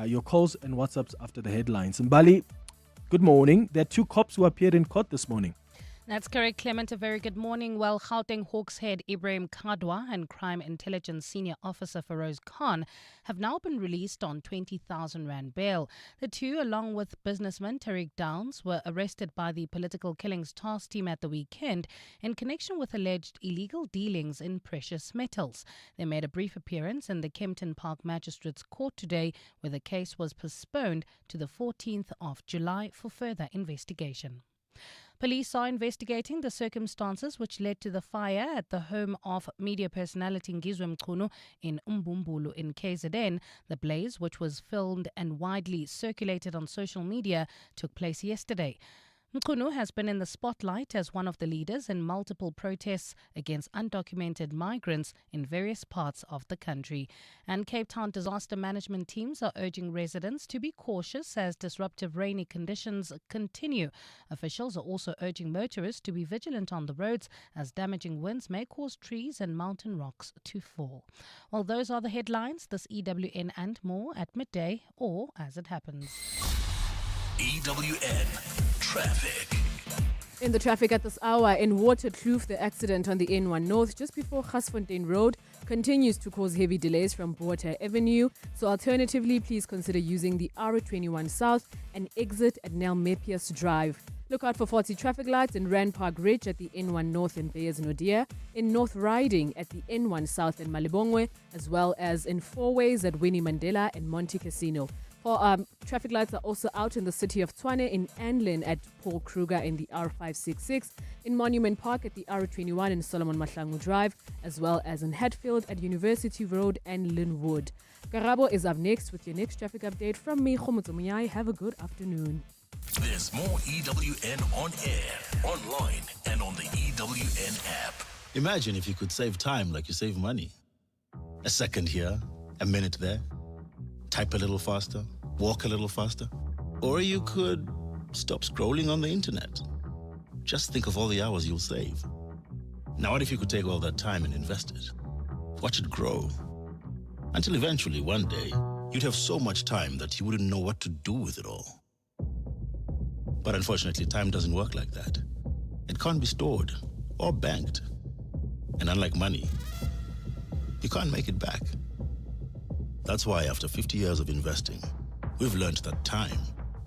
Your calls and WhatsApps after the headlines. Mbali, good morning. There are 2 cops who appeared in court this morning. That's correct, Clement. A very good morning. Well, Gauteng Hawks head Ibrahim Kadwa and Crime Intelligence Senior Officer Feroz Khan have now been released on 20,000 Rand bail. The two, along with businessman Tariq Downs, were arrested by the Political Killings Task Team at the weekend in connection with alleged illegal dealings in precious metals. They made a brief appearance in the Kempton Park Magistrates Court today, where the case was postponed to the 14th of July for further investigation. Police are investigating the circumstances which led to the fire at the home of media personality Ngizwe Mchunu in Umbumbulu in KZN. The blaze, which was filmed and widely circulated on social media, took place yesterday. Mchunu has been in the spotlight as one of the leaders in multiple protests against undocumented migrants in various parts of the country. And Cape Town disaster management teams are urging residents to be cautious as disruptive rainy conditions continue. Officials are also urging motorists to be vigilant on the roads as damaging winds may cause trees and mountain rocks to fall. Well, those are the headlines. This EWN and more at midday or as it happens. EWN Traffic. In the traffic at this hour, in Waterkloof, the accident on the N1 North just before Gasfontein Road continues to cause heavy delays from Boerta Avenue. So alternatively, please consider using the R21 South and exit at Nelmepius Drive. Look out for 40 traffic lights in Rand Park Ridge at the N1 North in Beyers Nodia, in North Riding at the N1 South in Malibongwe, as well as in Fourways at Winnie Mandela and Monte Casino. Traffic lights are also out in the city of Tshwane, in Anlin at Paul Kruger in the R566, in Monument Park at the R21 in Solomon Mahlangu Drive, as well as in Hatfield at University Road and Linwood. Karabo is up next with your next traffic update from me, Khomotso Muyai. Have a good afternoon. There's more EWN on air, online, and on the EWN app. Imagine if you could save time like you save money. A second here, a minute there. Type a little faster, walk a little faster. Or you could stop scrolling on the internet. Just think of all the hours you'll save. Now what if you could take all that time and invest it? Watch it grow. Until eventually, one day, you'd have so much time that you wouldn't know what to do with it all. But unfortunately, time doesn't work like that. It can't be stored or banked. And unlike money, you can't make it back. That's why after 50 years of investing, we've learned that time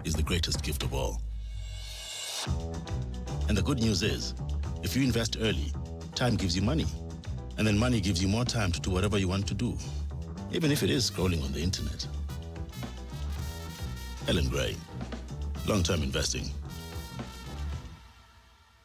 is the greatest gift of all. And the good news is, if you invest early, time gives you money. And then money gives you more time to do whatever you want to do, even if it is scrolling on the internet. Ellen Gray, long-term investing.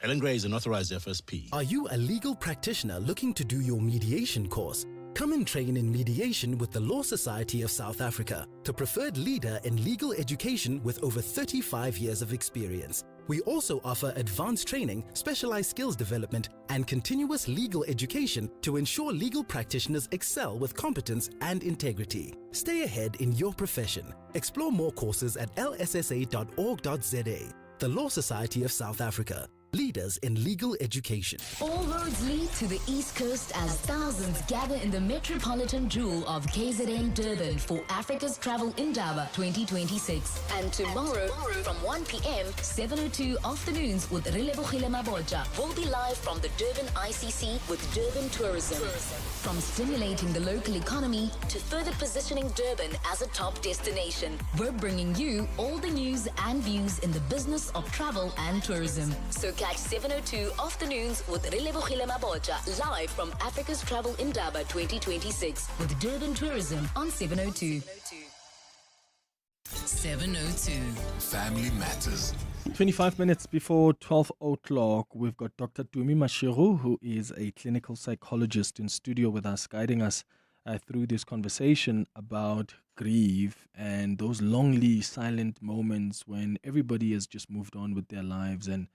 Ellen Gray is an authorized FSP. Are you a legal practitioner looking to do your mediation course? Come and train in mediation with the Law Society of South Africa, the preferred leader in legal education with over 35 years of experience. We also offer advanced training, specialized skills development, and continuous legal education to ensure legal practitioners excel with competence and integrity. Stay ahead in your profession. Explore more courses at lssa.org.za. The Law Society of South Africa. leaders in legal education. All roads lead to the East Coast as thousands gather in the metropolitan jewel of KZN Durban for Africa's Travel Indaba 2026. And tomorrow from 1 p.m., 7:02 afternoons with Relebogile Mabotja will be live from the Durban ICC with Durban Tourism. From stimulating the local economy to further positioning Durban as a top destination, we're bringing you all the news and views in the business of travel and tourism. So catch 7:02 afternoons with Relebogile Mabotja live from Africa's Travel Indaba 2026 with Durban Tourism on 7:02. 7:02. Family Matters. 25 minutes before 12 o'clock, we've got Dr. Tumi Mashiru, who is a clinical psychologist in studio with us, guiding us through this conversation about grief and those lonely, silent moments when everybody has just moved on with their lives and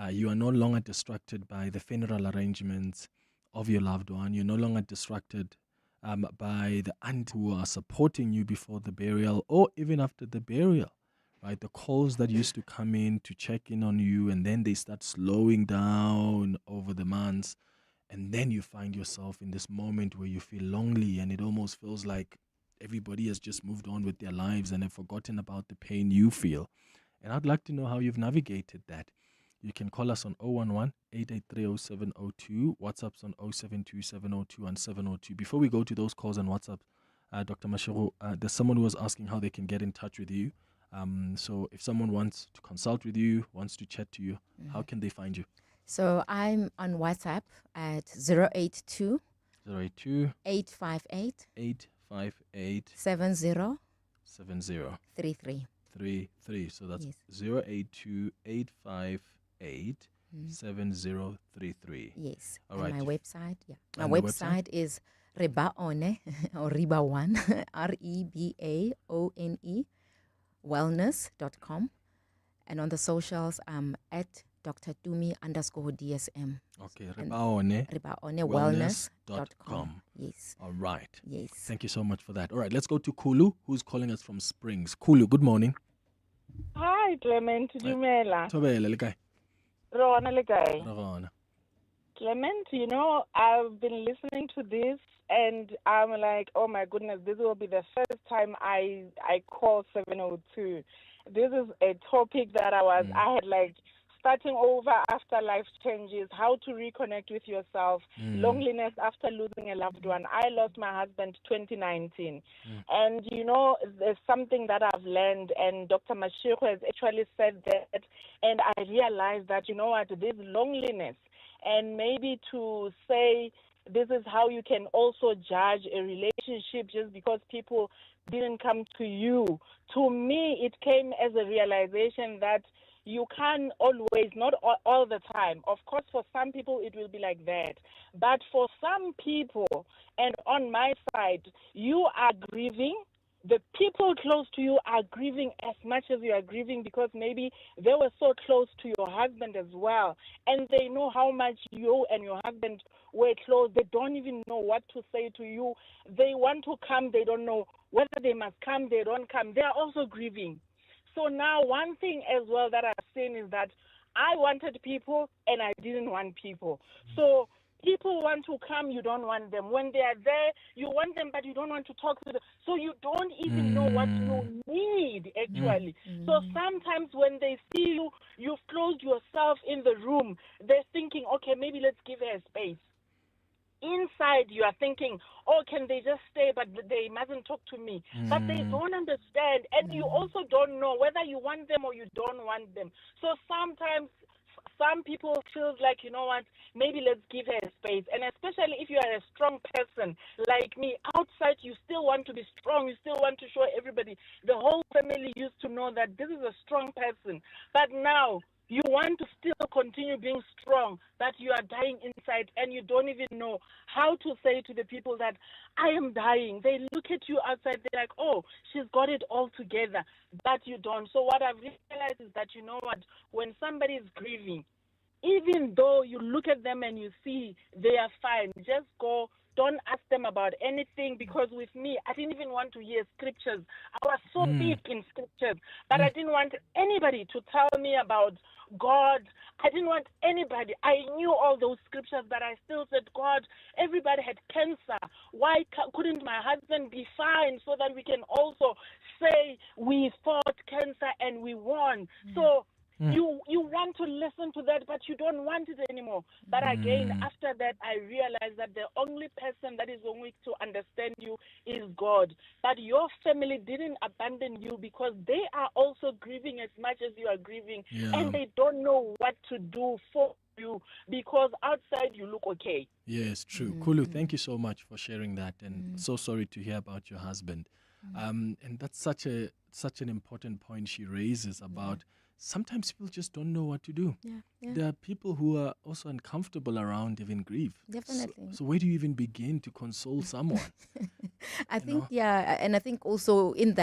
you are no longer distracted by the funeral arrangements of your loved one. You're no longer distracted by the aunt who are supporting you before the burial or even after the burial, right? The calls that used to come in to check in on you, and then they start slowing down over the months. And then you find yourself in this moment where you feel lonely, and it almost feels like everybody has just moved on with their lives and have forgotten about the pain you feel. And I'd like to know how you've navigated that. You can call us on 011-883-0702, WhatsApp's on 0727021702. Before we go to those calls and WhatsApp, Dr. Mashiru, there's someone who was asking how they can get in touch with you. So if someone wants to consult with you, wants to chat to you, how can they find you? So I'm on WhatsApp at 082 858 70 33. So that's 082-858-7033. Yes. All right. And my website, My And the website is Rebaone or Ribaone, REBAONE, wellness.com. And on the socials, I'm at Dr. Tumi _DSM. Okay, Rebaone wellness.com. Yes. All right. Yes. Thank you so much for that. All right, let's go to Kulu, who's calling us from Springs. Kulu, good morning. Hi, Clement. Dumela. Thobela, le kae? Rona le kae? Rona. Clement, you know, I've been listening to this and I'm like, oh my goodness, this will be the first time I call 702. This is a topic that I had like starting over after life changes, how to reconnect with yourself, loneliness after losing a loved one. I lost my husband 2019. And, you know, there's something that I've learned, and Dr. Mashiru has actually said that, and I realized that, you know what, this loneliness, and maybe to say this is how you can also judge a relationship just because people didn't come to you. To me, it came as a realization that you can't always, not all the time. Of course, for some people, it will be like that. But for some people, and on my side, you are grieving. The people close to you are grieving as much as you are grieving because maybe they were so close to your husband as well. And they know how much you and your husband were close. They don't even know what to say to you. They want to come. They don't know whether they must come. They don't come. They are also grieving. So now one thing as well that I've seen is that I wanted people and I didn't want people. So people want to come, you don't want them. When they are there, you want them, but you don't want to talk to them. So you don't even know what you need, actually. So sometimes when they see you, you've closed yourself in the room, they're thinking, okay, maybe let's give her a space. Inside, you are thinking, oh, can they just stay, but they mustn't talk to me. But they don't understand, and you also don't know whether you want them or you don't want them. So sometimes some people feel like, you know what, maybe let's give her a space. And especially if you are a strong person like me, outside you still want to be strong. You still want to show everybody. The whole family used to know that this is a strong person. But now you want to still continue being strong, that you are dying inside and you don't even know how to say to the people that I am dying. They look at you outside, they're like, oh, she's got it all together, but you don't. So what I've realized is that, you know what, when somebody is grieving, even though you look at them and you see they are fine, just go. Don't ask them about anything, because with me, I didn't even want to hear scriptures. I was so big in scriptures, but I didn't want anybody to tell me about God. I didn't want anybody. I knew all those scriptures, but I still said, God, everybody had cancer. Why couldn't my husband be fine so that we can also say we fought cancer and we won? So you want to listen to that, but you don't want it anymore. But again, after that, I realized that the only person that is going to understand you is God. But your family didn't abandon you, because they are also grieving as much as you are grieving, and they don't know what to do for you, because outside you look okay. Yes, true. Kulu, thank you so much for sharing that, and so sorry to hear about your husband. And that's such an important point she raises about sometimes people just don't know what to do. There are people who are also uncomfortable around even grief. Definitely. So where do you even begin to console someone? I think, and I think also in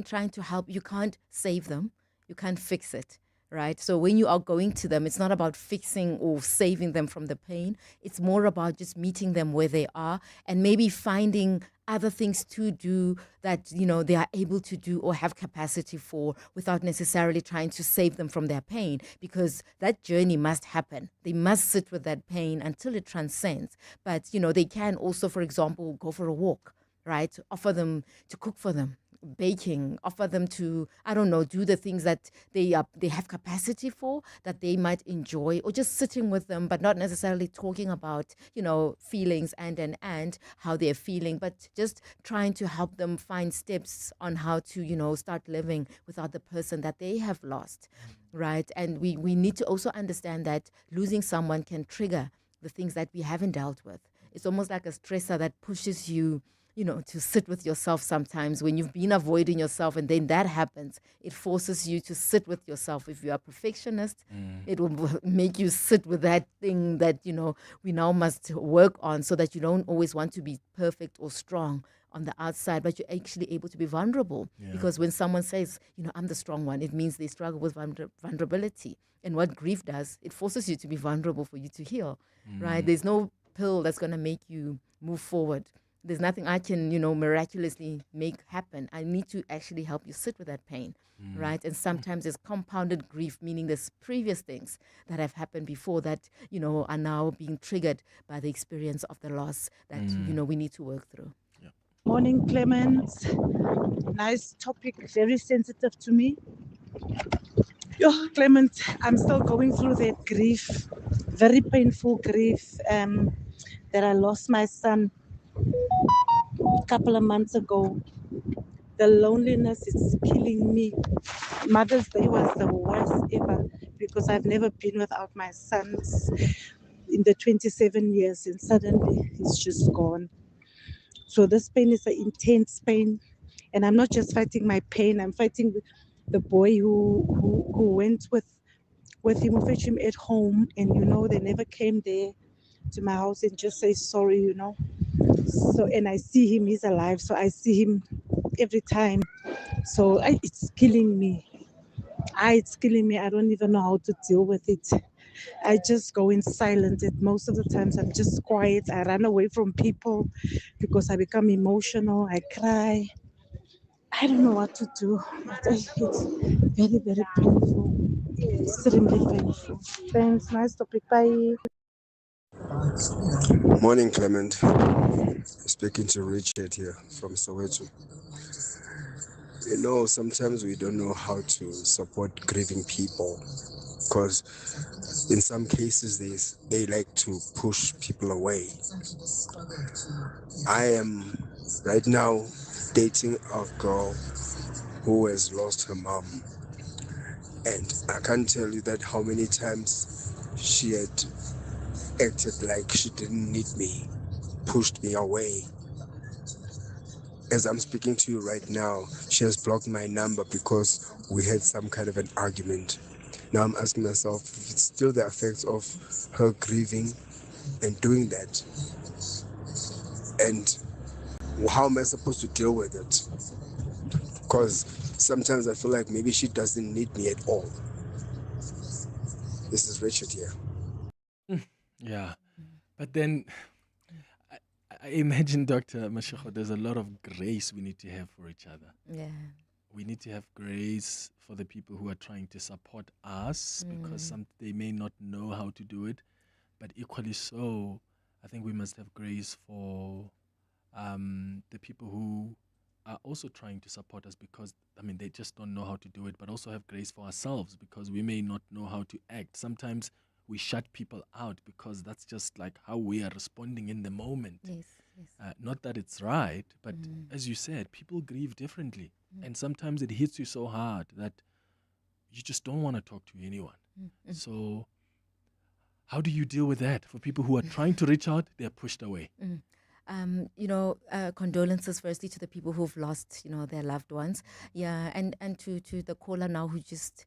trying to help, you can't save them, you can't fix it. Right? So when you are going to them, it's not about fixing or saving them from the pain. It's more about just meeting them where they are and maybe finding other things to do that, they are able to do or have capacity for, without necessarily trying to save them from their pain, because that journey must happen. They must sit with that pain until it transcends. But, they can also, for example, go for a walk, right? Offer them to cook for them. Baking, offer them to, do the things that they have capacity for, that they might enjoy, or just sitting with them, but not necessarily talking about, feelings and how they're feeling, but just trying to help them find steps on how to, start living without the person that they have lost, right? And we need to also understand that losing someone can trigger the things that we haven't dealt with. It's almost like a stressor that pushes you, to sit with yourself sometimes when you've been avoiding yourself, and then that happens. It forces you to sit with yourself. If you are a perfectionist, it will make you sit with that thing that, we now must work on, so that you don't always want to be perfect or strong on the outside, but you're actually able to be vulnerable. Because when someone says, I'm the strong one, it means they struggle with vulnerability. And what grief does, it forces you to be vulnerable for you to heal, right? There's no pill that's going to make you move forward. There's nothing I can, miraculously make happen. I need to actually help you sit with that pain, right? And sometimes there's compounded grief, meaning there's previous things that have happened before that, are now being triggered by the experience of the loss that, we need to work through. Morning, Clement. Nice topic, very sensitive to me. Clement, I'm still going through that grief, very painful grief, that I lost my son a couple of months ago. The loneliness is killing me. Mother's Day was the worst ever, because I've never been without my sons in the 27 years, and suddenly he's just gone. So this pain is an intense pain, and I'm not just fighting my pain, I'm fighting the boy who went with him, who fetched him at home, and they never came there to my house and just say sorry, So, and I see him, he's alive, so I see him every time. So it's killing me. It's killing me. I don't even know how to deal with it. I just go in silent. Most of the times I'm just quiet. I run away from people because I become emotional. I cry. I don't know what to do. But it's very, very painful. Extremely painful. Thanks. Nice topic. Bye. Morning, Clement. Speaking to Richard here from Soweto. Sometimes we don't know how to support grieving people, because in some cases they like to push people away. I am right now dating a girl who has lost her mom, and I can't tell you that how many times she had acted like she didn't need me, pushed me away. As I'm speaking to you right now, she has blocked my number because we had some kind of an argument. Now I'm asking myself if it's still the effects of her grieving and doing that. And how am I supposed to deal with it? Because sometimes I feel like maybe she doesn't need me at all. This is Richard here. Yeah. But then I imagine, Dr. Mashiko, there's a lot of grace we need to have for each other. Yeah. We need to have grace for the people who are trying to support us because they may not know how to do it. But equally so, I think we must have grace for the people who are also trying to support us because, they just don't know how to do it, but also have grace for ourselves because we may not know how to act. Sometimes we shut people out because that's just like how we are responding in the moment. Yes. Not that it's right, but as you said, people grieve differently. And sometimes it hits you so hard that you just don't want to talk to anyone. So how do you deal with that? For people who are trying to reach out, they're pushed away. Condolences firstly to the people who've lost, their loved ones. Yeah, and to the caller now who just,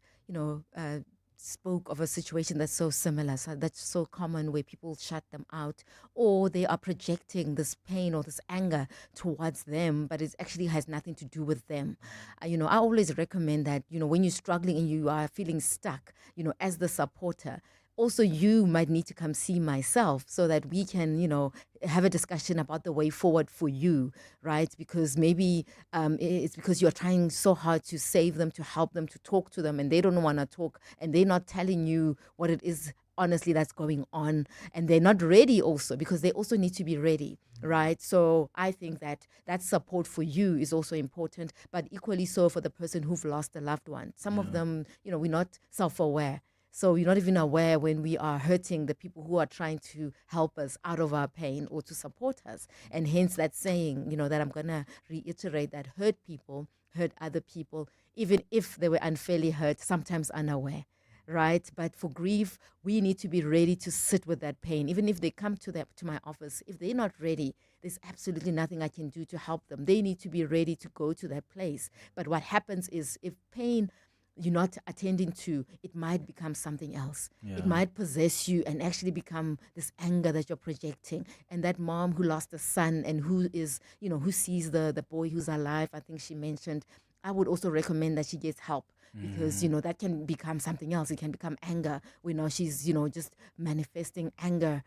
spoke of a situation that's so similar, so that's so common where people shut them out or they are projecting this pain or this anger towards them, but it actually has nothing to do with them. I always recommend that, when you're struggling and you are feeling stuck, as the supporter, also you might need to come see myself so that we can, have a discussion about the way forward for you, right? Because maybe it's because you're trying so hard to save them, to help them, to talk to them, and they don't want to talk, and they're not telling you what it is honestly that's going on, and they're not ready also because they also need to be ready, right? So I think that support for you is also important, but equally so for the person who've lost a loved one. Some of them, we're not self-aware. So we're not even aware when we are hurting the people who are trying to help us out of our pain or to support us. And hence that saying, that I'm going to reiterate that hurt people hurt other people, even if they were unfairly hurt, sometimes unaware, right? But for grief, we need to be ready to sit with that pain. Even if they come to my office, if they're not ready, there's absolutely nothing I can do to help them. They need to be ready to go to that place. But what happens is if pain you're not attending to, it might become something else. Yeah. It might possess you and actually become this anger that you're projecting. And that mom who lost a son and who is, who sees the boy who's alive, I think she mentioned, I would also recommend that she gets help because, that can become something else. It can become anger. We know she's, just manifesting anger,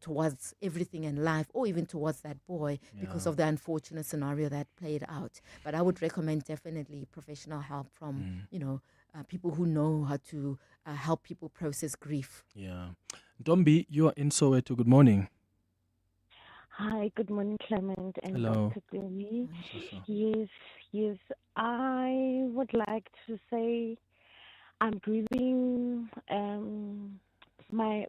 towards everything in life or even towards that boy because of the unfortunate scenario that played out. But I would recommend definitely professional help from, people who know how to help people process grief. Yeah. Dombi, you are in Soweto. Good morning. Hi, good morning, Clement and Hello. Dr. Demi. Sure. Yes, I would like to say I'm grieving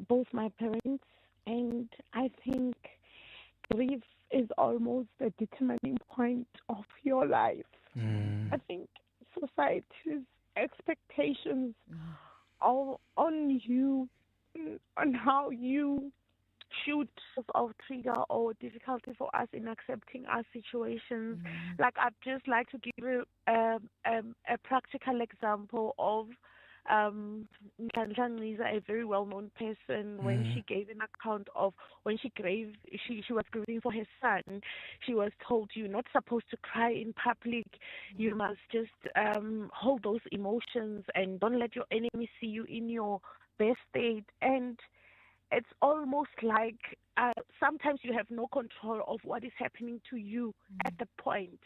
both my parents, and I think grief is almost a determining point of your life. I think society's expectations are on you, on how you should of trigger or difficulty for us in accepting our situations. Like I'd just like to give a practical example of Nhlanhla Nciza, a very well-known person, when she gave an account of when she was grieving for her son. She was told you're not supposed to cry in public. You must just hold those emotions and don't let your enemy see you in your best state. And it's almost like sometimes you have no control of what is happening to you at the point.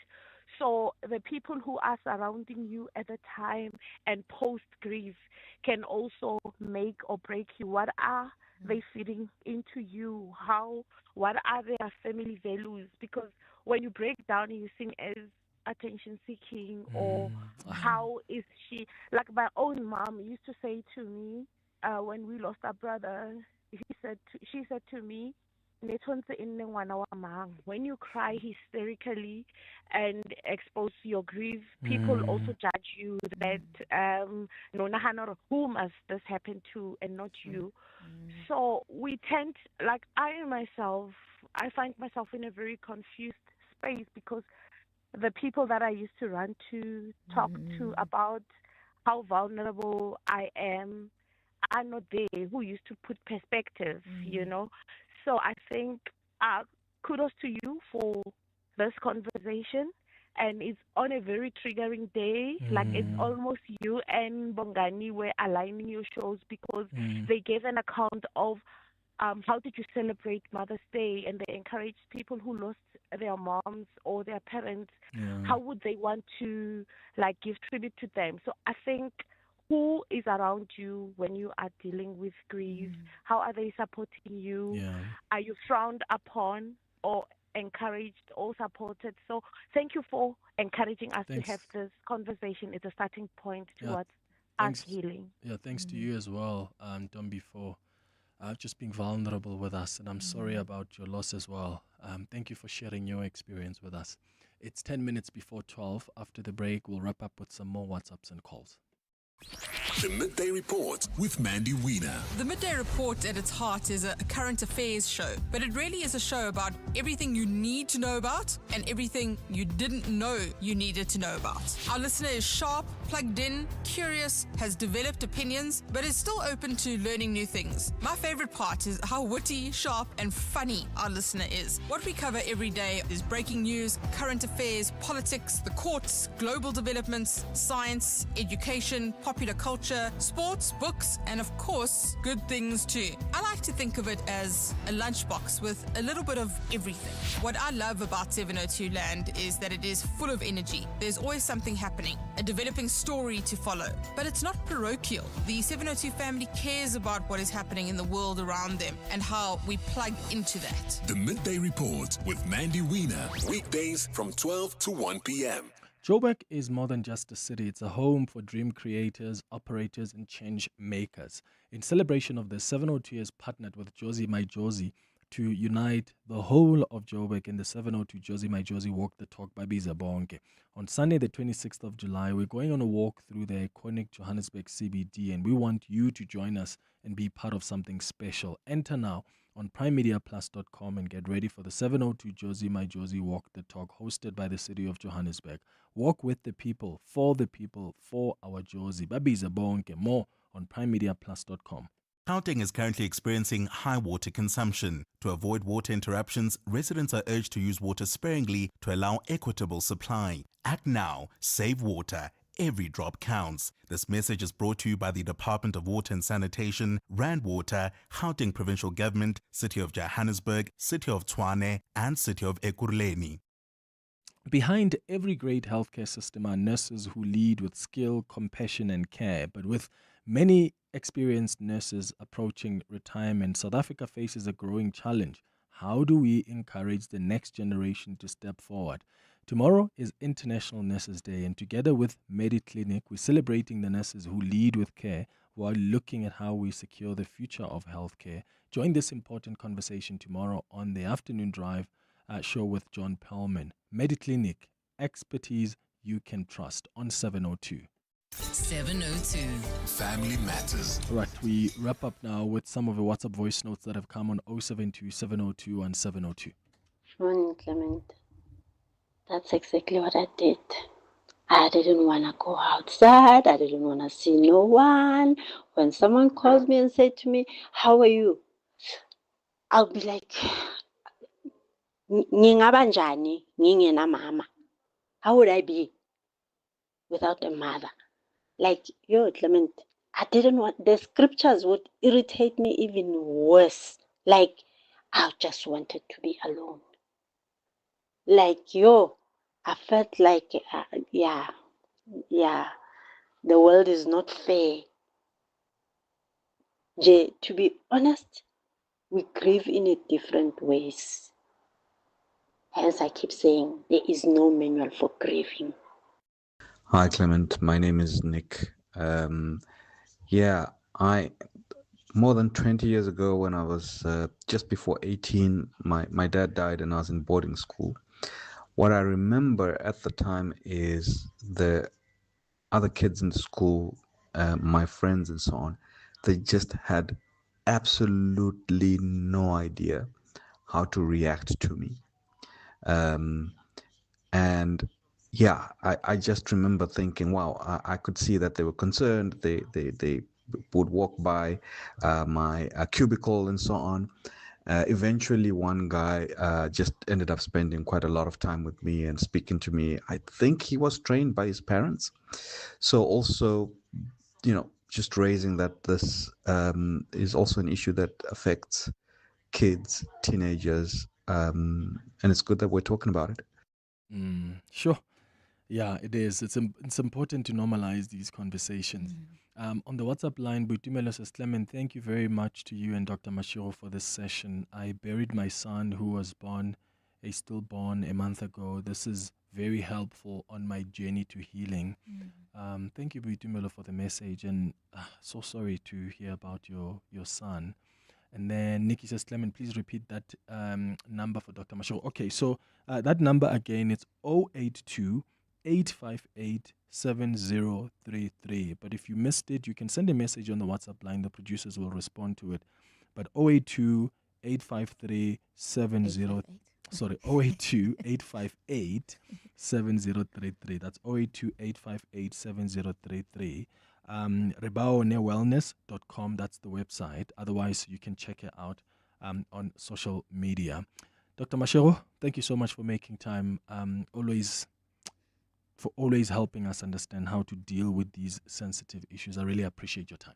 So the people who are surrounding you at the time and post-grief can also make or break you. What are they feeding into you? What are their family values? Because when you break down, you think as attention-seeking or how is she? Like my own mom used to say to me when we lost our brother, she said to me, when you cry hysterically and expose your grief, people also judge you that who must this happen to and not you. So we tend, like I find myself in a very confused space because the people that I used to run to, talk to about how vulnerable I am are not there, who used to put perspective, So I think kudos to you for this conversation. And it's on a very triggering day. Like it's almost you and Bongani were aligning your shows because they gave an account of how did you celebrate Mother's Day? And they encouraged people who lost their moms or their parents. How would they want to give tribute to them? So I think, who is around you when you are dealing with grief? How are they supporting you? Are you frowned upon or encouraged or supported? So thank you for encouraging us to have this conversation. It's a starting point towards us healing. Yeah, thanks to you as well, Dombi, for just being vulnerable with us. And I'm sorry about your loss as well. Thank you for sharing your experience with us. It's 10 minutes before 12. After the break, we'll wrap up with some more WhatsApps and calls. The Midday Report with Mandy Wiener. The Midday Report at its heart is a current affairs show, but it really is a show about everything you need to know about and everything you didn't know you needed to know about. Our listener is sharp, plugged in, curious, has developed opinions, but is still open to learning new things. My favorite part is how witty, sharp, and funny our listener is. What we cover every day is breaking news, current affairs, politics, the courts, global developments, science, education, popular culture, sports, books, and of course, good things too. I like to think of it as a lunchbox with a little bit of everything. What I love about 702 Land is that it is full of energy. There's always something happening, a developing story to follow. But it's not parochial. The 702 family cares about what is happening in the world around them and how we plug into that. The Midday Report with Mandy Wiener. Weekdays from 12 to 1 p.m. Joburg is more than just a city. It's a home for dream creators, operators, and change makers. In celebration of this, 702 has partnered with Jozi My Jozi to unite the whole of Joburg in the 702 Jozi My Jozi Walk the Talk by Biza Bonke. On Sunday, the 26th of July, we're going on a walk through the iconic Johannesburg CBD, and we want you to join us and be part of something special. Enter now on primemediaplus.com and get ready for the 702 Jozi My Jozi Walk the Talk, hosted by the city of Johannesburg. Walk with the people, for our Jozi. Babiza Bonke. More on primemediaplus.com. Gauteng is currently experiencing high water consumption. To avoid water interruptions, residents are urged to use water sparingly to allow equitable supply. Act now, save water. Every drop counts. This message is brought to you by the Department of Water and Sanitation, Rand Water, Gauteng Provincial Government, City of Johannesburg, City of Tshwane, and City of Ekurhuleni. Behind every great healthcare system are nurses who lead with skill, compassion, and care. But with many experienced nurses approaching retirement, South Africa faces a growing challenge. How do we encourage the next generation to step forward? Tomorrow is International Nurses Day, and together with MediClinic, we're celebrating the nurses who lead with care while looking at how we secure the future of healthcare. Join this important conversation tomorrow on the Afternoon Drive show with John Pellman. MediClinic, expertise you can trust on 702. 702. Family Matters. Right, we wrap up now with some of the WhatsApp voice notes that have come on 072 702 and 702. Morning, Clement. That's exactly what I did. I didn't want to go outside. I didn't want to see no one. When someone calls me and said to me, "How are you?" I'll be like, "Ngingabanjani ngingena mama." How would I be without a mother? Like, Clement, I didn't want, the scriptures would irritate me even worse. Like, I just wanted to be alone. Like, I felt like, the world is not fair. To be honest, we grieve in a different ways. Hence, I keep saying there is no manual for grieving. Hi, Clement. My name is Nick. More than 20 years ago, when I was just before 18, my dad died and I was in boarding school. What I remember at the time is the other kids in the school, my friends and so on, they just had absolutely no idea how to react to me. I just remember thinking, wow, I could see that they were concerned. They would walk by my cubicle and so on. Eventually, one guy just ended up spending quite a lot of time with me and speaking to me. I think he was trained by his parents. So also, just raising that this is also an issue that affects kids, teenagers, and it's good that we're talking about it. Sure. Yeah, it is. It's important to normalize these conversations. On the WhatsApp line, Buitumelo says, Clement, thank you very much to you and Dr. Mashiro for this session. I buried my son who was stillborn a month ago. This is very helpful on my journey to healing. Thank you, Buitumelo, for the message, and so sorry to hear about your son. And then Nikki says, Clement, please repeat that number for Dr. Mashiro. Okay, so that number again, it's 082-858-7033. But if you missed it, you can send a message on the WhatsApp line. The producers will respond to it. But 082-858-7033. Sorry, 082-858-7033. That's 082-858-7033. rebaonewellness.com, that's the website. Otherwise, you can check it out on social media. Dr. Mashiro, thank you so much for making time, always helping us understand how to deal with these sensitive issues. I really appreciate your time.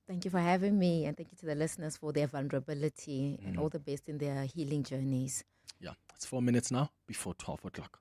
Thank you for having me, and thank you to the listeners for their vulnerability and all the best in their healing journeys. Yeah, it's 4 minutes now before 12 o'clock.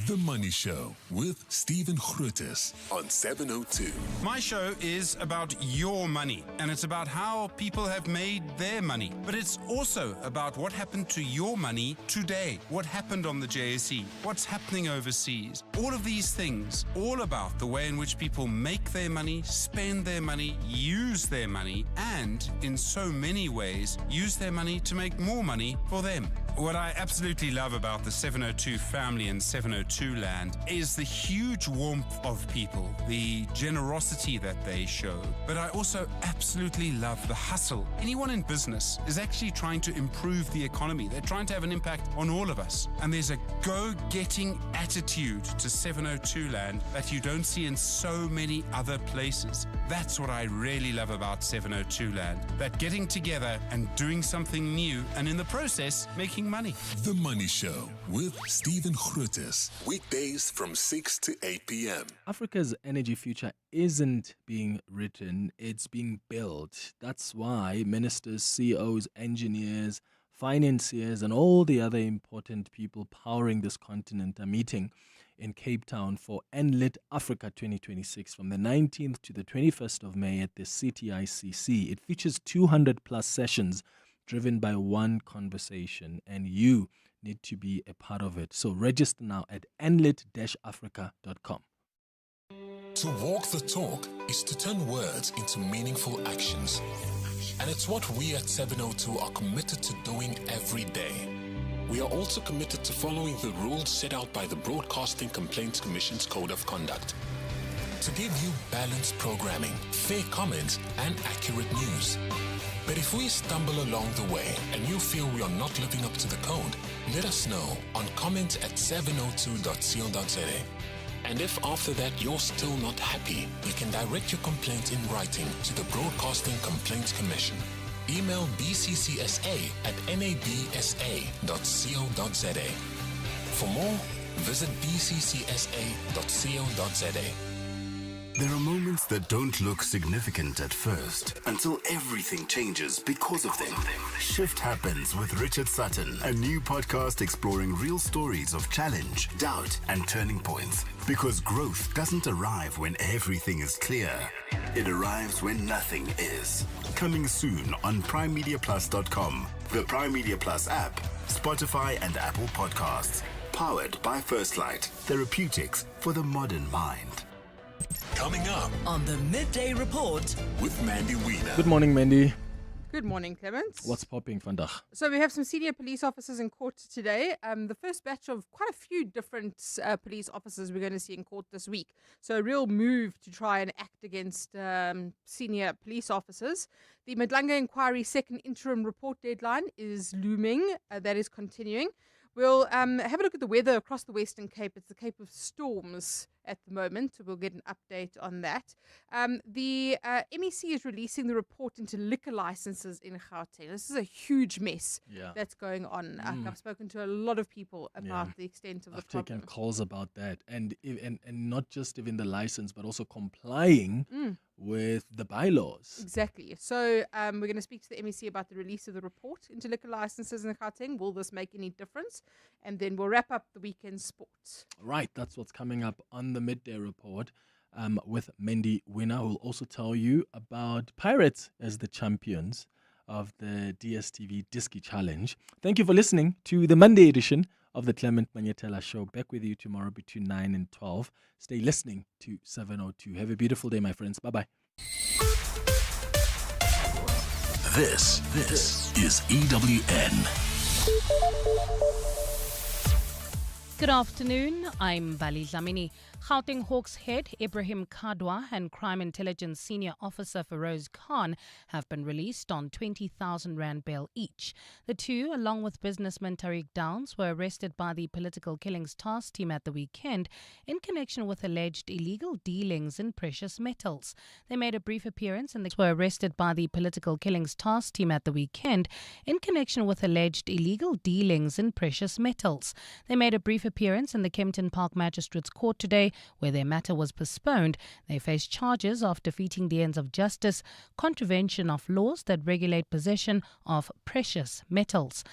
The Money Show with Stephen Grootes on 702. My show is about your money, and it's about how people have made their money. But it's also about what happened to your money today, what happened on the JSE, what's happening overseas. All of these things, all about the way in which people make their money, spend their money, use their money, and in so many ways, use their money to make more money for them. What I absolutely love about the 702 family and 702 land is the huge warmth of people, the generosity that they show. But I also absolutely love the hustle. Anyone in business is actually trying to improve the economy. They're trying to have an impact on all of us. And there's a go-getting attitude to 702 land that you don't see in so many other places. That's what I really love about 702 land. That getting together and doing something new, and in the process, making money. The Money Show with Stephen Grootes. Weekdays from 6 to 8 p.m. Africa's energy future isn't being written, it's being built. That's why ministers, CEOs, engineers, financiers, and all the other important people powering this continent are meeting in Cape Town for Enlit Africa 2026 from the 19th to the 21st of May at the CTICC. It features 200 plus sessions driven by one conversation, and you need to be a part of it. So register now at enlit-africa.com. To walk the talk is to turn words into meaningful actions. And it's what we at 702 are committed to doing every day. We are also committed to following the rules set out by the Broadcasting Complaints Commission's Code of Conduct. To give you balanced programming, fair comments, and accurate news. But if we stumble along the way and you feel we are not living up to the code, let us know on comment@702.co.za. And if after that you're still not happy, you can direct your complaint in writing to the Broadcasting Complaints Commission. Email bccsa@nabsa.co.za. For more, visit bccsa.co.za. There are moments that don't look significant at first until everything changes because of them. Shift Happens with Richard Sutton, a new podcast exploring real stories of challenge, doubt, and turning points. Because growth doesn't arrive when everything is clear. It arrives when nothing is. Coming soon on PrimeMediaPlus.com, the Prime Media Plus app, Spotify, and Apple Podcasts. Powered by First Light, therapeutics for the modern mind. Coming up on the Midday Report with Mandy Wiener. Good morning, Mandy. Good morning, Clement. What's popping vandag? So we have some senior police officers in court today. The first batch of quite a few different police officers we're going to see in court this week. So a real move to try and act against senior police officers. The Madlanga Inquiry second interim report deadline is looming. That is continuing. We'll have a look at the weather across the Western Cape. It's the Cape of Storms at the moment. So we'll get an update on that. The MEC is releasing the report into liquor licenses in Gauteng. This is a huge mess that's going on. I've spoken to a lot of people about the extent of the problem. I've taken calls about that. And not just even the license, but also complying with the bylaws. Exactly. So we're going to speak to the MEC about the release of the report into liquor licenses in Gauteng. Will this make any difference? And then we'll wrap up the weekend sports. Right, that's what's coming up on the midday report with Mendy Winner, who will also tell you about Pirates as the champions of the DSTV Disky Challenge. Thank you for listening to the Monday edition of the Clement Manyathela Show. Back with you tomorrow between 9 and 12. Stay listening to 702. Have a beautiful day, my friends. Bye-bye. This is EWN. Good afternoon, I'm Bali Dlamini. Gauteng Hawks head Ibrahim Kadwa and Crime Intelligence Senior Officer Feroz Khan have been released on 20,000 Rand bail each. The two, along with businessman Tariq Downs, were arrested by the Political Killings Task Team at the weekend in connection with alleged illegal dealings in precious metals. They made a brief appearance and were arrested by the Political Killings Task Team at the weekend in connection with alleged illegal dealings in precious metals. They made a brief appearance in the Kempton Park Magistrates Court today, where their matter was postponed. They face charges of defeating the ends of justice, contravention of laws that regulate possession of precious metals.